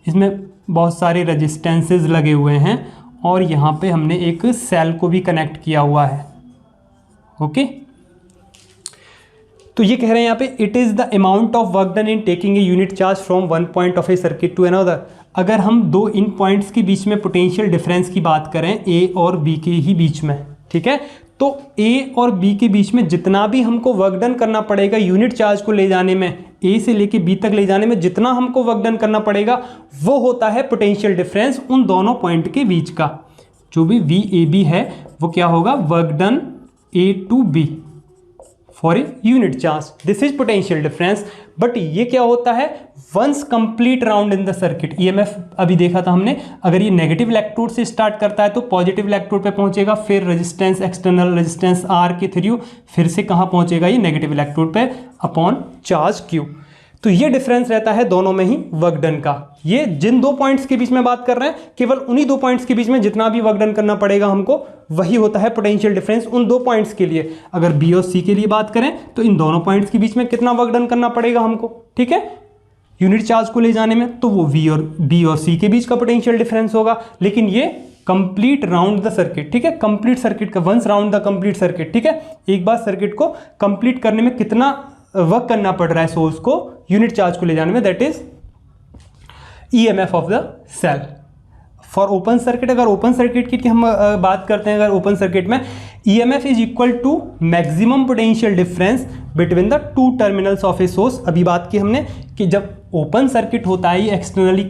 इसमें बहुत सारे रेजिस्टेंसेस लगे हुए हैं और यहाँ पे हमने एक सेल को भी कनेक्ट किया हुआ है, ओके। तो ये कह रहे हैं यहाँ पे it is the amount of work done in taking a unit charge from one point of a circuit to another. अगर हम दो इन पॉइंट्स के बीच में पोटेंशियल डिफरेंस की बात करें, ए और बी के ही बीच में, ठीक है, तो ए और बी के बीच में जितना भी हमको वर्क डन करना पड़ेगा यूनिट चार्ज को ले जाने में, ए से लेके बी तक ले जाने में जितना हमको वर्क डन करना पड़ेगा, वो होता है पोटेंशियल डिफरेंस उन दोनों पॉइंट के बीच का। जो भी वी ए बी है वो क्या होगा, work done A to B for a unit charge, this is potential difference. But ये क्या होता है, once complete round in the circuit. EMF अभी देखा था हमने, अगर ये नेगेटिव इलेक्ट्रोड से स्टार्ट करता है तो पॉजिटिव इलेक्ट्रोड पे पहुंचेगा, फिर रेजिस्टेंस, एक्सटर्नल रेजिस्टेंस आर के थ्रू फिर से कहाँ पहुंचेगा, ये नेगेटिव इलेक्ट्रोड पे अपॉन चार्ज क्यू। तो ये डिफरेंस रहता है दोनों में ही वर्क डन का। ये जिन दो पॉइंट्स के बीच में बात कर रहे हैं, केवल उन्हीं दो पॉइंट्स के बीच में जितना भी वर्क डन करना पड़ेगा हमको, वही होता है पोटेंशियल डिफरेंस उन दो पॉइंट्स के लिए। अगर बी और सी के लिए बात करें तो इन दोनों पॉइंट्स के बीच में कितना वर्क डन करना पड़ेगा हमको, ठीक है, यूनिट चार्ज को ले जाने में, तो वो बी और सी के बीच का पोटेंशियल डिफरेंस होगा। लेकिन ये कंप्लीट राउंड द सर्किट, ठीक है, कंप्लीट सर्किट का, once round the complete circuit, ठीक है, एक बार सर्किट को कंप्लीट करने में कितना वर्क करना पड़ रहा है सोर्स को यूनिट चार्ज को ले जाने में, that is EMF of the cell. For open circuit, अगर ओपन सर्किट की हम बात करते हैं, अगर ओपन सर्किट में EMF is equal to maximum potential difference between the two terminals of a source. अभी बात की हमने कि जब ओपन सर्किट होता है, एक्सटर्नली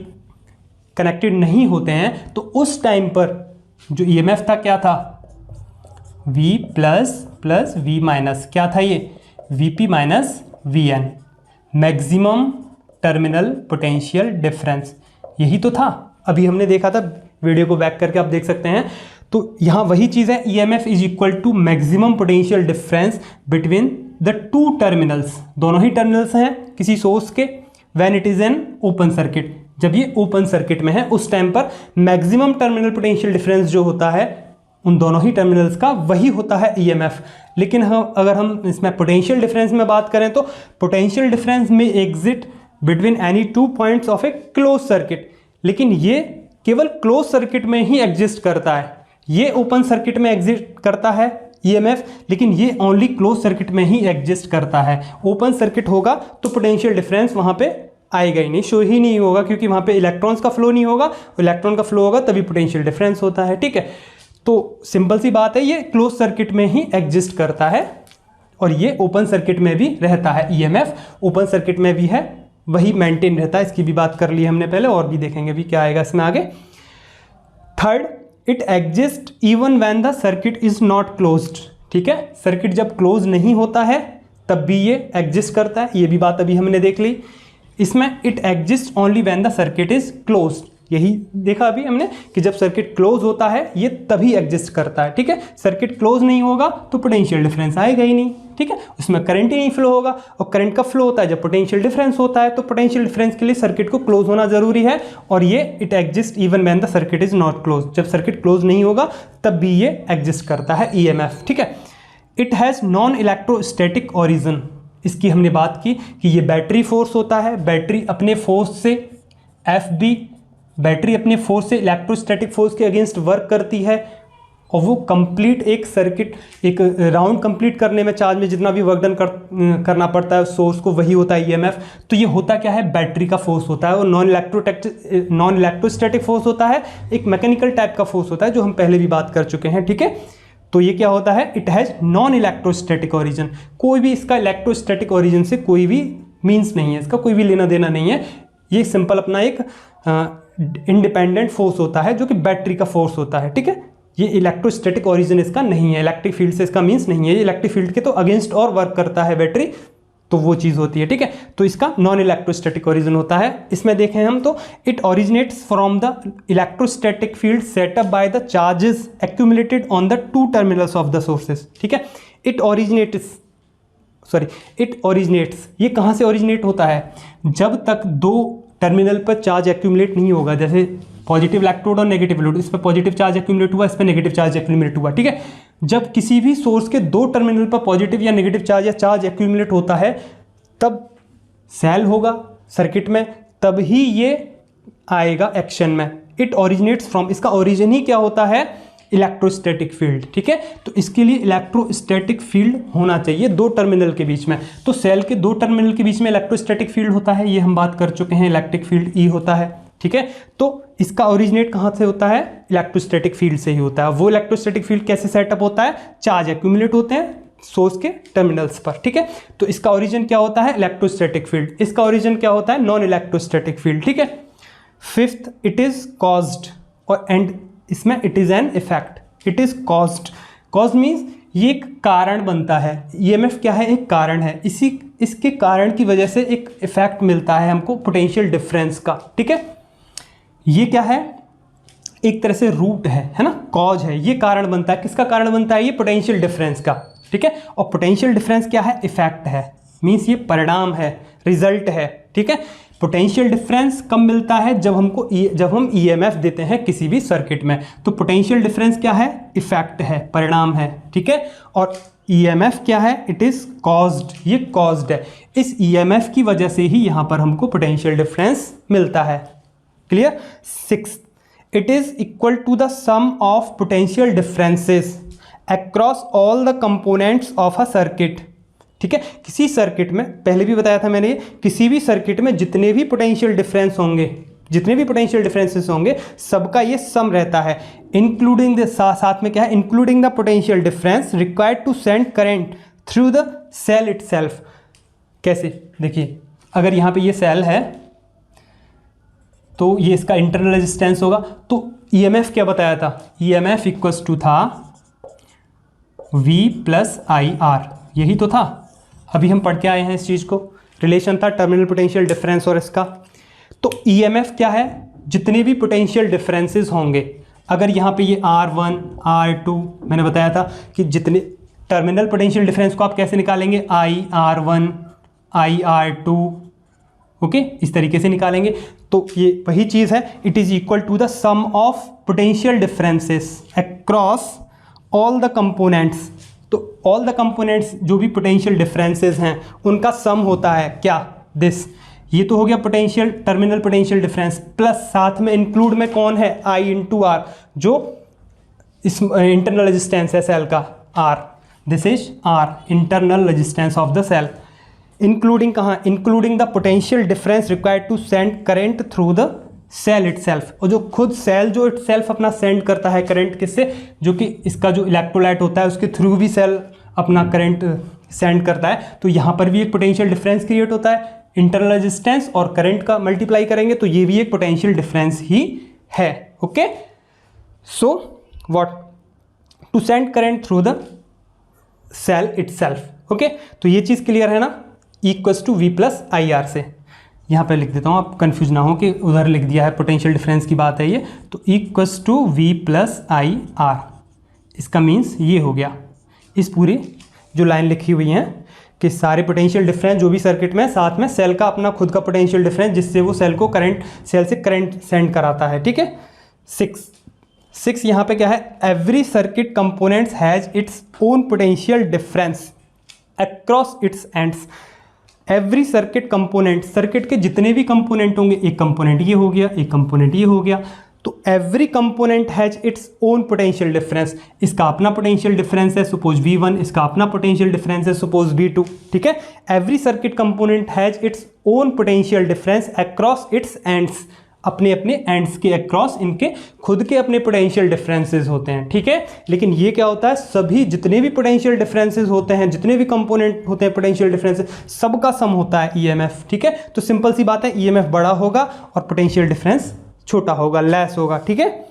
कनेक्टेड नहीं होते हैं, तो उस टाइम पर जो ईएमएफ था क्या था, V प्लस V माइनस, क्या था ये, Vp minus Vn, maximum terminal potential difference, यही तो था। अभी हमने देखा था, वीडियो को बैक करके आप देख सकते हैं। तो यहाँ वही चीज़ है, EMF is equal to maximum potential difference between the two terminals, दोनों ही टर्मिनल्स हैं किसी सोर्स के, when it is an open circuit, जब ये ओपन सर्किट में है उस टाइम पर मैक्सिमम टर्मिनल पोटेंशियल डिफरेंस जो होता है उन दोनों ही टर्मिनल्स का, वही होता है EMF। लेकिन अगर हम इसमें पोटेंशियल डिफरेंस में बात करें तो पोटेंशियल डिफरेंस में exit between any two points of A close circuit. लेकिन ये केवल क्लोज सर्किट में ही एग्जिस्ट करता है। ये ओपन सर्किट में एग्जिस्ट करता है ईएमएफ, लेकिन ये ओनली क्लोज सर्किट में ही एग्जिस्ट करता है। ओपन सर्किट होगा तो पोटेंशियल डिफरेंस वहाँ पे आएगा ही नहीं, शो ही नहीं होगा, क्योंकि वहाँ पे इलेक्ट्रॉन्स का फ्लो नहीं होगा। इलेक्ट्रॉन का फ्लो होगा तभी पोटेंशियल डिफरेंस होता है। ठीक है, तो सिंपल सी बात है, ये क्लोज सर्किट में ही एग्जिस्ट करता है और ये ओपन सर्किट में भी रहता है। ईएमएफ ओपन सर्किट में भी है, वही मेंटेन रहता है। इसकी भी बात कर ली हमने पहले, और भी देखेंगे भी क्या आएगा इसमें आगे। Third, it exist even when the circuit is not closed. ठीक है, सर्किट जब क्लोज नहीं होता है तब भी ये एग्जिस्ट करता है, ये भी बात अभी हमने देख ली। इसमें it exist only when the circuit is closed, यही देखा अभी हमने कि जब सर्किट क्लोज होता है ये तभी एग्जिस्ट करता है। ठीक है, सर्किट क्लोज नहीं होगा तो पोटेंशियल डिफरेंस आएगा ही नहीं। ठीक है, उसमें करंट ही नहीं फ्लो होगा, और करंट का फ्लो होता है जब पोटेंशियल डिफरेंस होता है। तो पोटेंशियल डिफरेंस के लिए सर्किट को क्लोज होना जरूरी है, और ये it exist even when the circuit is not close. जब सर्किट क्लोज नहीं होगा तब भी ये एग्जिस्ट करता है ईएमएफ। ठीक है, it has non electrostatic origin. इसकी हमने बात की कि ये बैटरी फोर्स होता है, बैटरी अपने फोर्स से FB, बैटरी अपने फोर्स से इलेक्ट्रोस्टैटिक फोर्स के अगेंस्ट वर्क करती है, और वो कंप्लीट एक सर्किट, एक राउंड कंप्लीट करने में चार्ज में जितना भी वर्क डन करना पड़ता है सोर्स को, वही होता है ईएमएफ। तो ये होता क्या है, बैटरी का फोर्स होता है, और नॉन इलेक्ट्रोस्टैटिक फोर्स होता है, एक मैकेनिकल टाइप का फोर्स होता है, जो हम पहले भी बात कर चुके हैं। ठीक है, तो ये क्या होता है, it has non electrostatic origin. कोई भी इसका इलेक्ट्रोस्टैटिक ओरिजिन से कोई भी मीन्स नहीं है, इसका कोई भी लेना देना नहीं है। ये सिंपल अपना एक इंडिपेंडेंट फोर्स होता है जो कि बैटरी का फोर्स होता है। ठीक है, ये इलेक्ट्रोस्टैटिक ओरिजिन इसका नहीं है, इलेक्ट्रिक फील्ड से इसका मीन्स नहीं है। ये इलेक्ट्रिक फील्ड के तो अगेंस्ट और वर्क करता है बैटरी, तो वो चीज़ होती है। ठीक है, तो इसका नॉन इलेक्ट्रोस्टैटिक ओरिजिन होता है। इसमें देखें हम तो it originates from the electrostatic field set up by the charges accumulated on the two terminals of the sources. ठीक है, इट ओरिजिनेट्स, ये कहाँ से ओरिजिनेट होता है, जब तक दो टर्मिनल पर चार्ज एक्यूमुलेट नहीं होगा। जैसे पॉजिटिव इलेक्ट्रोड और नेगेटिव इलेक्ट्रोड, इस पर पॉजिटिव चार्ज एक्यूमुलेट हुआ, इस पर नेगेटिव चार्ज एक्यूमुलेट हुआ। ठीक है, जब किसी भी सोर्स के दो टर्मिनल पर पॉजिटिव या नेगेटिव चार्ज या चार्ज एक्यूमुलेट होता है, तब सेल होगा सर्किट में, तब ही ये आएगा एक्शन में। इट ओरिजिनेट्स फ्रॉम, इसका ओरिजिन ही क्या होता है, इलेक्ट्रोस्टैटिक फील्ड। ठीक है, तो इसके लिए इलेक्ट्रोस्टैटिक फील्ड होना चाहिए दो टर्मिनल के बीच में। तो सेल के दो टर्मिनल के बीच में इलेक्ट्रोस्टैटिक फील्ड होता है, ये हम बात कर चुके हैं, इलेक्ट्रिक फील्ड E होता है। ठीक है, तो इसका ओरिजिनेट कहाँ से होता है, इलेक्ट्रोस्टैटिक फील्ड से ही होता है। वो इलेक्ट्रोस्टैटिक फील्ड कैसे सेटअप होता है, चार्ज एक्यूमुलेट होते हैं सोर्स के टर्मिनल्स पर। ठीक है, तो इसका ओरिजिन क्या होता है, इलेक्ट्रोस्टैटिक फील्ड। इसका ओरिजिन क्या होता है, नॉन इलेक्ट्रोस्टैटिक फील्ड। ठीक है, फिफ्थ, इट इज कॉज्ड, और एंड इसमें it is an effect. It is caused, cause means ये एक कारण बनता है। ईएमएफ क्या है, एक कारण है, इसके कारण की वजह से एक इफेक्ट मिलता है हमको पोटेंशियल डिफरेंस का। ठीक है, ये क्या है, एक तरह से रूट है ना, कॉज है, ये कारण बनता है। किसका कारण बनता है, ये पोटेंशियल डिफरेंस का। ठीक है, और पोटेंशियल डिफरेंस क्या है, इफेक्ट है, मीन्स ये परिणाम है, रिजल्ट है। ठीक है, पोटेंशियल डिफरेंस कब मिलता है, जब हम ईएमएफ देते हैं किसी भी सर्किट में। तो पोटेंशियल डिफरेंस क्या है, इफेक्ट है, परिणाम है। ठीक है, और ईएमएफ क्या है, इट इज कॉज्ड, ये कॉज्ड है। इस ईएमएफ की वजह से ही यहाँ पर हमको पोटेंशियल डिफरेंस मिलता है। Clear. Sixth, it is equal to the sum of potential differences across all the components of a circuit. ठीक है, किसी सर्किट में, पहले भी बताया था मैंने, किसी भी सर्किट में जितने भी पोटेंशियल डिफरेंस होंगे, जितने भी पोटेंशियल डिफरेंसेस होंगे, सबका ये सम रहता है, इंक्लूडिंग द, साथ में क्या है, including the potential difference required to send current through the cell itself. कैसे, देखिए, अगर यहाँ पे ये सेल है तो ये इसका इंटरनल रेजिस्टेंस होगा। तो ईएमएफ क्या बताया था, ईएमएफ इक्वल्स टू था V प्लस IR, यही तो था, अभी हम पढ़ के आए हैं इस चीज़ को, रिलेशन था टर्मिनल पोटेंशियल डिफरेंस और इसका। तो ईएमएफ क्या है, जितने भी पोटेंशियल डिफरेंसेस होंगे, अगर यहाँ पे ये R1 R2, मैंने बताया था कि जितने टर्मिनल पोटेंशियल डिफरेंस को आप कैसे निकालेंगे, IR1 IR2, ओके, इस तरीके से निकालेंगे। तो ये वही चीज़ है, it is equal to the sum of potential differences across all the components. तो ऑल द कंपोनेंट्स जो भी पोटेंशियल डिफरेंसेस हैं उनका सम होता है क्या, दिस, ये तो हो गया potential, terminal potential difference, plus साथ में इंक्लूड में कौन है, I इंटू आर, जो इस इंटरनल रेजिस्टेंस है सेल का, R, this is R, internal resistance of the cell, including कहाँ, including the potential difference required to send current through the cell itself, और जो खुद सेल जो इटसेल्फ अपना सेंड करता है करंट किससे, जो कि इसका जो इलेक्ट्रोलाइट होता है उसके थ्रू भी सेल अपना करंट सेंड करता है, तो यहाँ पर भी एक पोटेंशियल डिफरेंस क्रिएट होता है, इंटरनल रेजिस्टेंस और करंट का मल्टीप्लाई करेंगे तो ये भी एक पोटेंशियल डिफरेंस ही है। Okay, so what, to send current through the cell itself. Okay, तो ये चीज़ क्लियर है ना, equals to V plus I R से, यहाँ पे लिख देता हूँ आप कंफ्यूज ना हो कि उधर लिख दिया है, पोटेंशियल डिफरेंस की बात है ये, तो equals to V plus I R, इसका मीन्स ये हो गया, इस पूरी जो लाइन लिखी हुई है कि सारे पोटेंशियल डिफरेंस जो भी सर्किट में, साथ में सेल का अपना खुद का पोटेंशियल डिफरेंस जिससे वो सेल को करंट, सेल से करंट सेंड कराता है। ठीक है, 6 यहाँ पे क्या है, every circuit components has its own potential difference across its ends. Every circuit component, circuit के जितने भी कंपोनेंट होंगे, एक कंपोनेंट ये हो गया, एक कंपोनेंट ये हो गया, तो every component has its own potential difference, इसका अपना पोटेंशियल डिफरेंस है सपोज V1, इसका अपना पोटेंशियल डिफरेंस है सपोज V2। ठीक है, every circuit component has its own potential difference across its ends, अपने अपने एंड्स के अक्रॉस इनके खुद के अपने पोटेंशियल डिफरेंसेस होते हैं। ठीक है, लेकिन ये क्या होता है, सभी जितने भी पोटेंशियल डिफरेंसेस होते हैं, जितने भी कंपोनेंट होते हैं पोटेंशियल डिफरेंसेस, सबका सम होता है EMF। ठीक है, तो सिंपल सी बात है, EMF बड़ा होगा और पोटेंशियल डिफरेंस छोटा होगा, लेस होगा। ठीक है,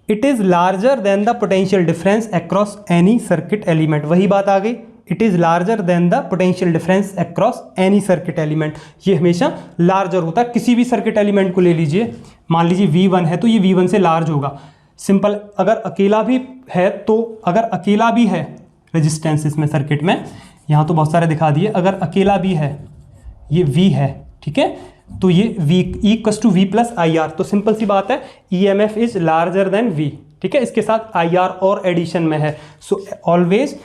it is larger than the potential difference across any circuit element, वही बात आ गई, it is larger than the potential difference across any circuit element, ये हमेशा लार्जर होता है। किसी भी सर्किट एलिमेंट को ले लीजिए, मान लीजिए V1 है तो ये V1 से लार्ज होगा, सिंपल। अगर अकेला भी है तो, अगर अकेला भी है रेजिस्टेंस इसमें सर्किट में, यहाँ तो बहुत सारे दिखा दिए, अगर अकेला भी है, ये V है, ठीक है, तो ये V equals to V plus I R, तो सिंपल सी बात है, EMF is larger than V। ठीक है, इसके साथ IR और एडिशन में है, so always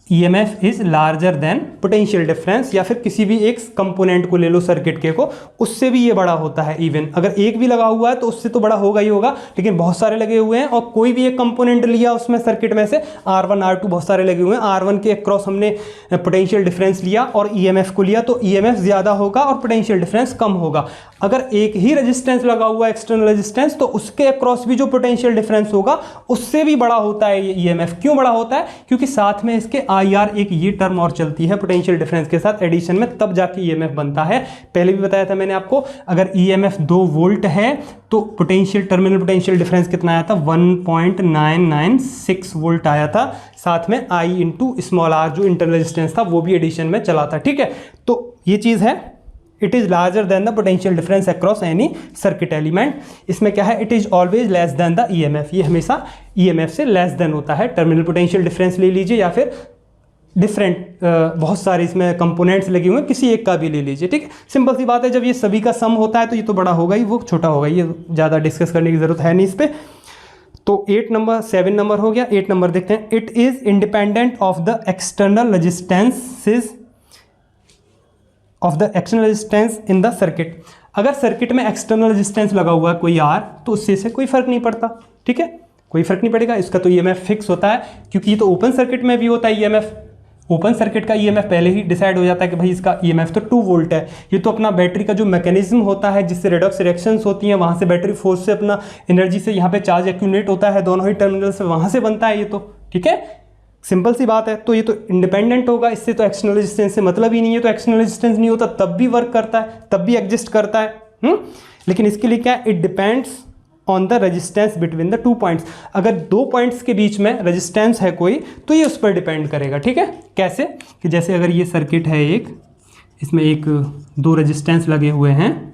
EMF is larger then potential difference, या फिर किसी भी एक कंपोनेंट को ले लो सर्किट के को, उससे भी ये बड़ा होता है। इवन अगर एक भी लगा हुआ है तो उससे तो बड़ा होगा ही होगा, लेकिन बहुत सारे लगे हुए हैं और कोई भी एक कंपोनेंट लिया उसमें सर्किट में से, R1 R2 बहुत सारे लगे हुए हैं, R1 के अक्रॉस हमने पोटेंशियल डिफरेंस लिया और EMF को लिया, तो EMF ज़्यादा होगा और पोटेंशियल डिफरेंस कम होगा। अगर एक ही रेजिस्टेंस लगा हुआ है, एक्सटर्नल रेजिस्टेंस, तो उसके अक्रॉस भी जो पोटेंशियल डिफरेंस होगा उससे भी बड़ा होता है ये EMF। क्यों बड़ा होता है? क्योंकि साथ में इसके IR एक ये टर्म और चलती है पोटेंशियल डिफरेंस के साथ एडिशन में, तब जाके EMF बनता है। पहले भी बताया था मैंने आपको, अगर EMF 2 वोल्ट है तो पोटेंशियल, टर्मिनल पोटेंशियल डिफरेंस कितना आया था, 1.996 वोल्ट आया था, साथ में I इंटू स्मॉल r जो इंटरनल रेजिस्टेंस था वो भी एडिशन में चला था। ठीक है, तो ये चीज़ है, it is larger than the potential difference across any circuit element. इसमें क्या है, it is always less than the EMF, ये हमेशा EMF से लेस देन होता है। टर्मिनल पोटेंशियल डिफरेंस ले लीजिए या फिर डिफरेंट बहुत सारे इसमें कंपोनेंट्स लगे हुए हैं, किसी एक का भी ले लीजिए। ठीक है, सिंपल सी बात है, जब ये सभी का सम होता है तो ये तो बड़ा होगा ही, वो छोटा होगा, ये ज़्यादा डिस्कस करने की ज़रूरत है नहीं इस पर। तो 7 नंबर हो गया। 8 नंबर देखते हैं, it is independent of the external resistances of the external resistance in the circuit. अगर सर्किट में एक्सटर्नल रेजिस्टेंस लगा हुआ है कोई R, तो उससे से कोई फर्क नहीं पड़ता। ठीक है, कोई फर्क नहीं पड़ेगा, इसका तो EMF फिक्स होता है, क्योंकि ये तो ओपन सर्किट में भी होता है EMF। ओपन सर्किट का EMF पहले ही डिसाइड हो जाता है कि भाई इसका EMF तो 2 वोल्ट है। ये तो अपना बैटरी का जो मैकेनिज्म होता है जिससे रेडॉक्स रिएक्शंस होती हैं, वहाँ से बैटरी फोर्स से अपना एनर्जी से यहाँ पे चार्ज एक्यूमुलेट होता है दोनों ही टर्मिनल से, वहाँ से बनता है ये तो। ठीक है, सिंपल सी बात है, तो ये तो इंडिपेंडेंट होगा, इससे तो एक्सटर्नल रेजिस्टेंस से मतलब ही नहीं है। तो एक्सटर्नल रेजिस्टेंस नहीं होता तब भी वर्क करता है, तब भी एग्जिस्ट करता है। लेकिन इसके लिए क्या, it depends on the resistance between the 2 points. अगर 2 पॉइंट्स के बीच में रेजिस्टेंस है कोई, तो ये उस पर डिपेंड करेगा। ठीक है, कैसे कि जैसे अगर ये सर्किट है एक, इसमें 2 रेजिस्टेंस लगे हुए हैं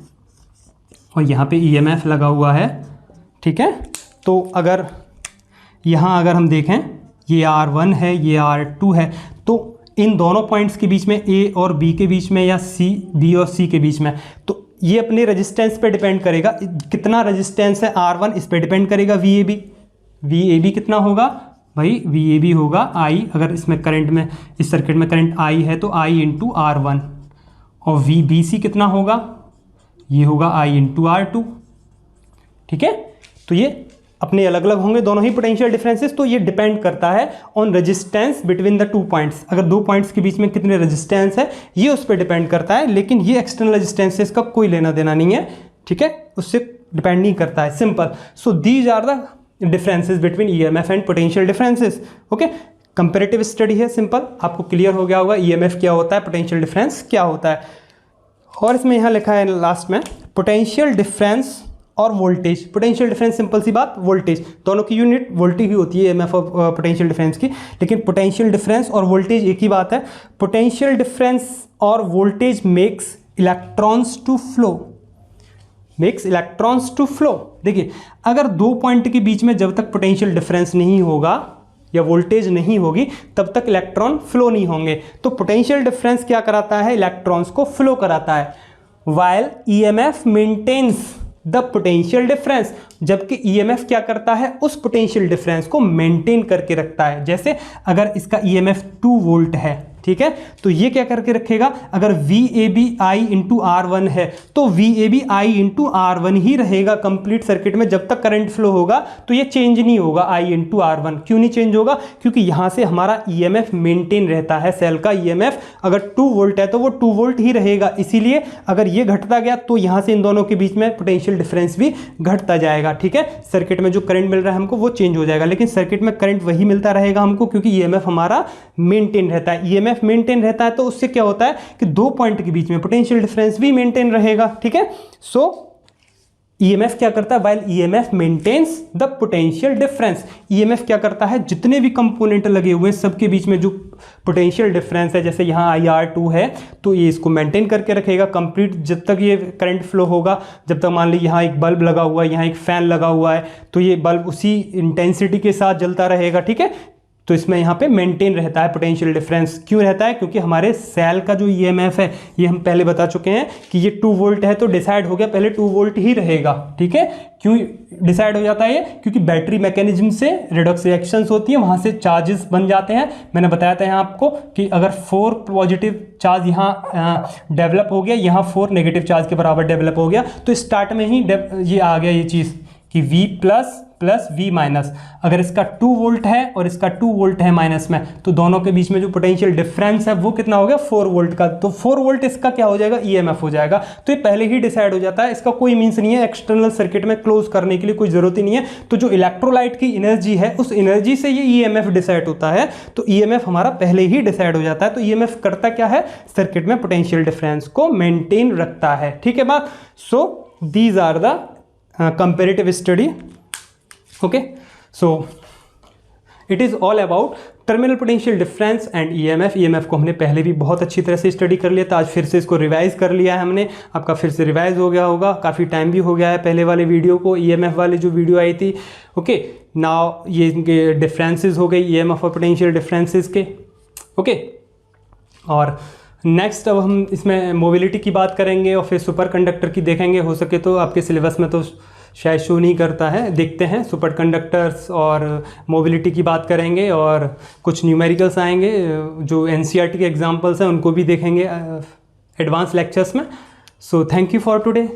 और यहाँ पे EMF लगा हुआ है। ठीक है, तो अगर यहाँ अगर हम देखें, ये R1 है, ये R2 है, तो इन दोनों पॉइंट्स के बीच में, A और B के बीच में, या B और C के बीच में, तो ये अपने रेजिस्टेंस पे डिपेंड करेगा। कितना रेजिस्टेंस है R1, इस पे डिपेंड करेगा VAB कितना होगा भाई, VAB होगा I, अगर इसमें करंट में, इस सर्किट में करंट I है तो I इंटू R1, और VBC कितना होगा, ये होगा I इंटू R2, ठीक है। तो ये अपने अलग अलग होंगे दोनों ही पोटेंशियल डिफरेंसेस। तो ये डिपेंड करता है on resistance between the 2 points. अगर 2 पॉइंट्स के बीच में कितने रेजिस्टेंस है ये उस पर डिपेंड करता है, लेकिन ये एक्सटर्नल रेजिस्टेंसेस का कोई लेना देना नहीं है, ठीक है, उससे डिपेंड नहीं करता है, simple. So these are the differences between EMF and potential differences. Okay, comparative study है, सिंपल, आपको क्लियर हो गया होगा ईएमएफ क्या होता है, पोटेंशियल डिफरेंस क्या होता है। और इसमें यहाँ लिखा है लास्ट में पोटेंशियल डिफरेंस और वोल्टेज। पोटेंशियल डिफरेंस सिंपल सी बात, वोल्टेज, दोनों की यूनिट वोल्टेज ही होती है ईएमएफ और पोटेंशियल डिफरेंस की, लेकिन पोटेंशियल डिफरेंस और वोल्टेज एक ही बात है। पोटेंशियल डिफरेंस और voltage makes electrons to flow, makes electrons to flow. देखिए, अगर 2 पॉइंट के बीच में जब तक पोटेंशियल डिफरेंस नहीं होगा या वोल्टेज नहीं होगी तब तक इलेक्ट्रॉन फ्लो नहीं होंगे। तो पोटेंशियल डिफरेंस क्या कराता है, इलेक्ट्रॉन्स को फ्लो कराता है, while EMF maintains the potential difference, जबकि ईएमएफ क्या करता है, उस पोटेंशियल डिफरेंस को मेंटेन करके रखता है। जैसे अगर इसका ईएमएफ 2 वोल्ट है, ठीक है, तो ये क्या करके रखेगा, अगर VAB I इंटू R1 है तो VAB I इंटू R1 ही रहेगा कंप्लीट सर्किट में जब तक करंट फ्लो होगा। तो ये चेंज नहीं होगा I इंटू R1। क्यों नहीं चेंज होगा, क्योंकि यहां से हमारा EMF मेंटेन रहता है। सेल का EMF अगर 2 वोल्ट है तो वो 2 वोल्ट ही रहेगा, इसीलिए अगर ये घटता गया तो यहां से इन दोनों के बीच में पोटेंशियल डिफरेंस भी घटता जाएगा, ठीक है। सर्किट में जो करंट मिल रहा है हमको वो चेंज हो जाएगा, लेकिन सर्किट में करंट वही मिलता रहेगा हमको, क्योंकि EMF हमारा मेंटेन रहता है। EMF मेंटेन रहता है तो उससे क्या होता है कि 2 पॉइंट के बीच में पोटेंशियल डिफरेंस भी मेंटेन रहेगा, ठीक है। सो ईएमएफ क्या करता है, while EMF maintains the potential difference. EMF क्या करता है, जितने भी कंपोनेंट लगे हुए हैं सबके बीच में जो पोटेंशियल डिफरेंस है, जैसे यहाँ IR2 है तो ये इसको मेंटेन करके रखेगा कंप्लीट जब तक ये करंट फ्लो होगा। जब तक मान लीजिए यहाँ एक बल्ब लगा हुआ है, यहाँ एक फैन लगा हुआ है, तो ये बल्ब उसी इंटेंसिटी के साथ जलता रहेगा, ठीक है। तो इसमें यहाँ पे मेंटेन रहता है पोटेंशियल डिफरेंस। क्यों रहता है, क्योंकि हमारे सेल का जो ईएमएफ है ये हम पहले बता चुके हैं कि ये 2 वोल्ट है, तो डिसाइड हो गया पहले 2 वोल्ट ही रहेगा, ठीक है। क्यों डिसाइड हो जाता है ये, क्योंकि बैटरी मैकेनिज्म से रिडक्स रिएक्शंस होती है, वहाँ से चार्जेस बन जाते हैं। मैंने बताया था यहाँ आपको कि अगर 4 पॉजिटिव चार्ज यहाँ डेवलप हो गया, यहाँ 4 नेगेटिव चार्ज के बराबर डेवलप हो गया, तो स्टार्ट में ही ये आ गया ये चीज़ कि V प्लस V माइनस। अगर इसका 2 वोल्ट है और इसका 2 वोल्ट है माइनस में, तो दोनों के बीच में जो पोटेंशियल डिफरेंस है वो कितना हो गया, 4 वोल्ट का। तो 4 वोल्ट इसका क्या हो जाएगा, EMF हो जाएगा। तो ये पहले ही डिसाइड हो जाता है, इसका कोई मीन्स नहीं है एक्सटर्नल सर्किट में क्लोज करने के लिए, कोई जरूरत ही नहीं है। तो जो इलेक्ट्रोलाइट की एनर्जी है उस एनर्जी से ये EMF डिसाइड होता है, तो EMF हमारा पहले ही डिसाइड हो जाता है। तो EMF करता क्या है, सर्किट में पोटेंशियल डिफरेंस को मेंटेन रखता है, ठीक है बात। So these are the comparative study. Okay, so it is all about terminal potential difference and EMF को हमने पहले भी बहुत अच्छी तरह से स्टडी कर लिया था, आज फिर से इसको रिवाइज कर लिया है हमने। आपका फिर से रिवाइज हो गया होगा, काफ़ी टाइम भी हो गया है पहले वाले वीडियो को, EMF वाली जो वीडियो आई थी। ओके, नाउ ये इनके डिफरेंसेस हो गई EMF और पोटेंशियल डिफरेंसेस के। ओके, और नेक्स्ट अब हम इसमें मोबिलिटी की बात करेंगे और फिर सुपर कंडक्टर की देखेंगे। हो सके तो आपके सिलेबस में तो शायद शो नहीं करता है, देखते हैं। सुपर कंडक्टर्स और मोबिलिटी की बात करेंगे और कुछ न्यूमेरिकल्स आएंगे, जो NCERT के एग्जांपल्स हैं उनको भी देखेंगे एडवांस लेक्चर्स में। So thank you for today.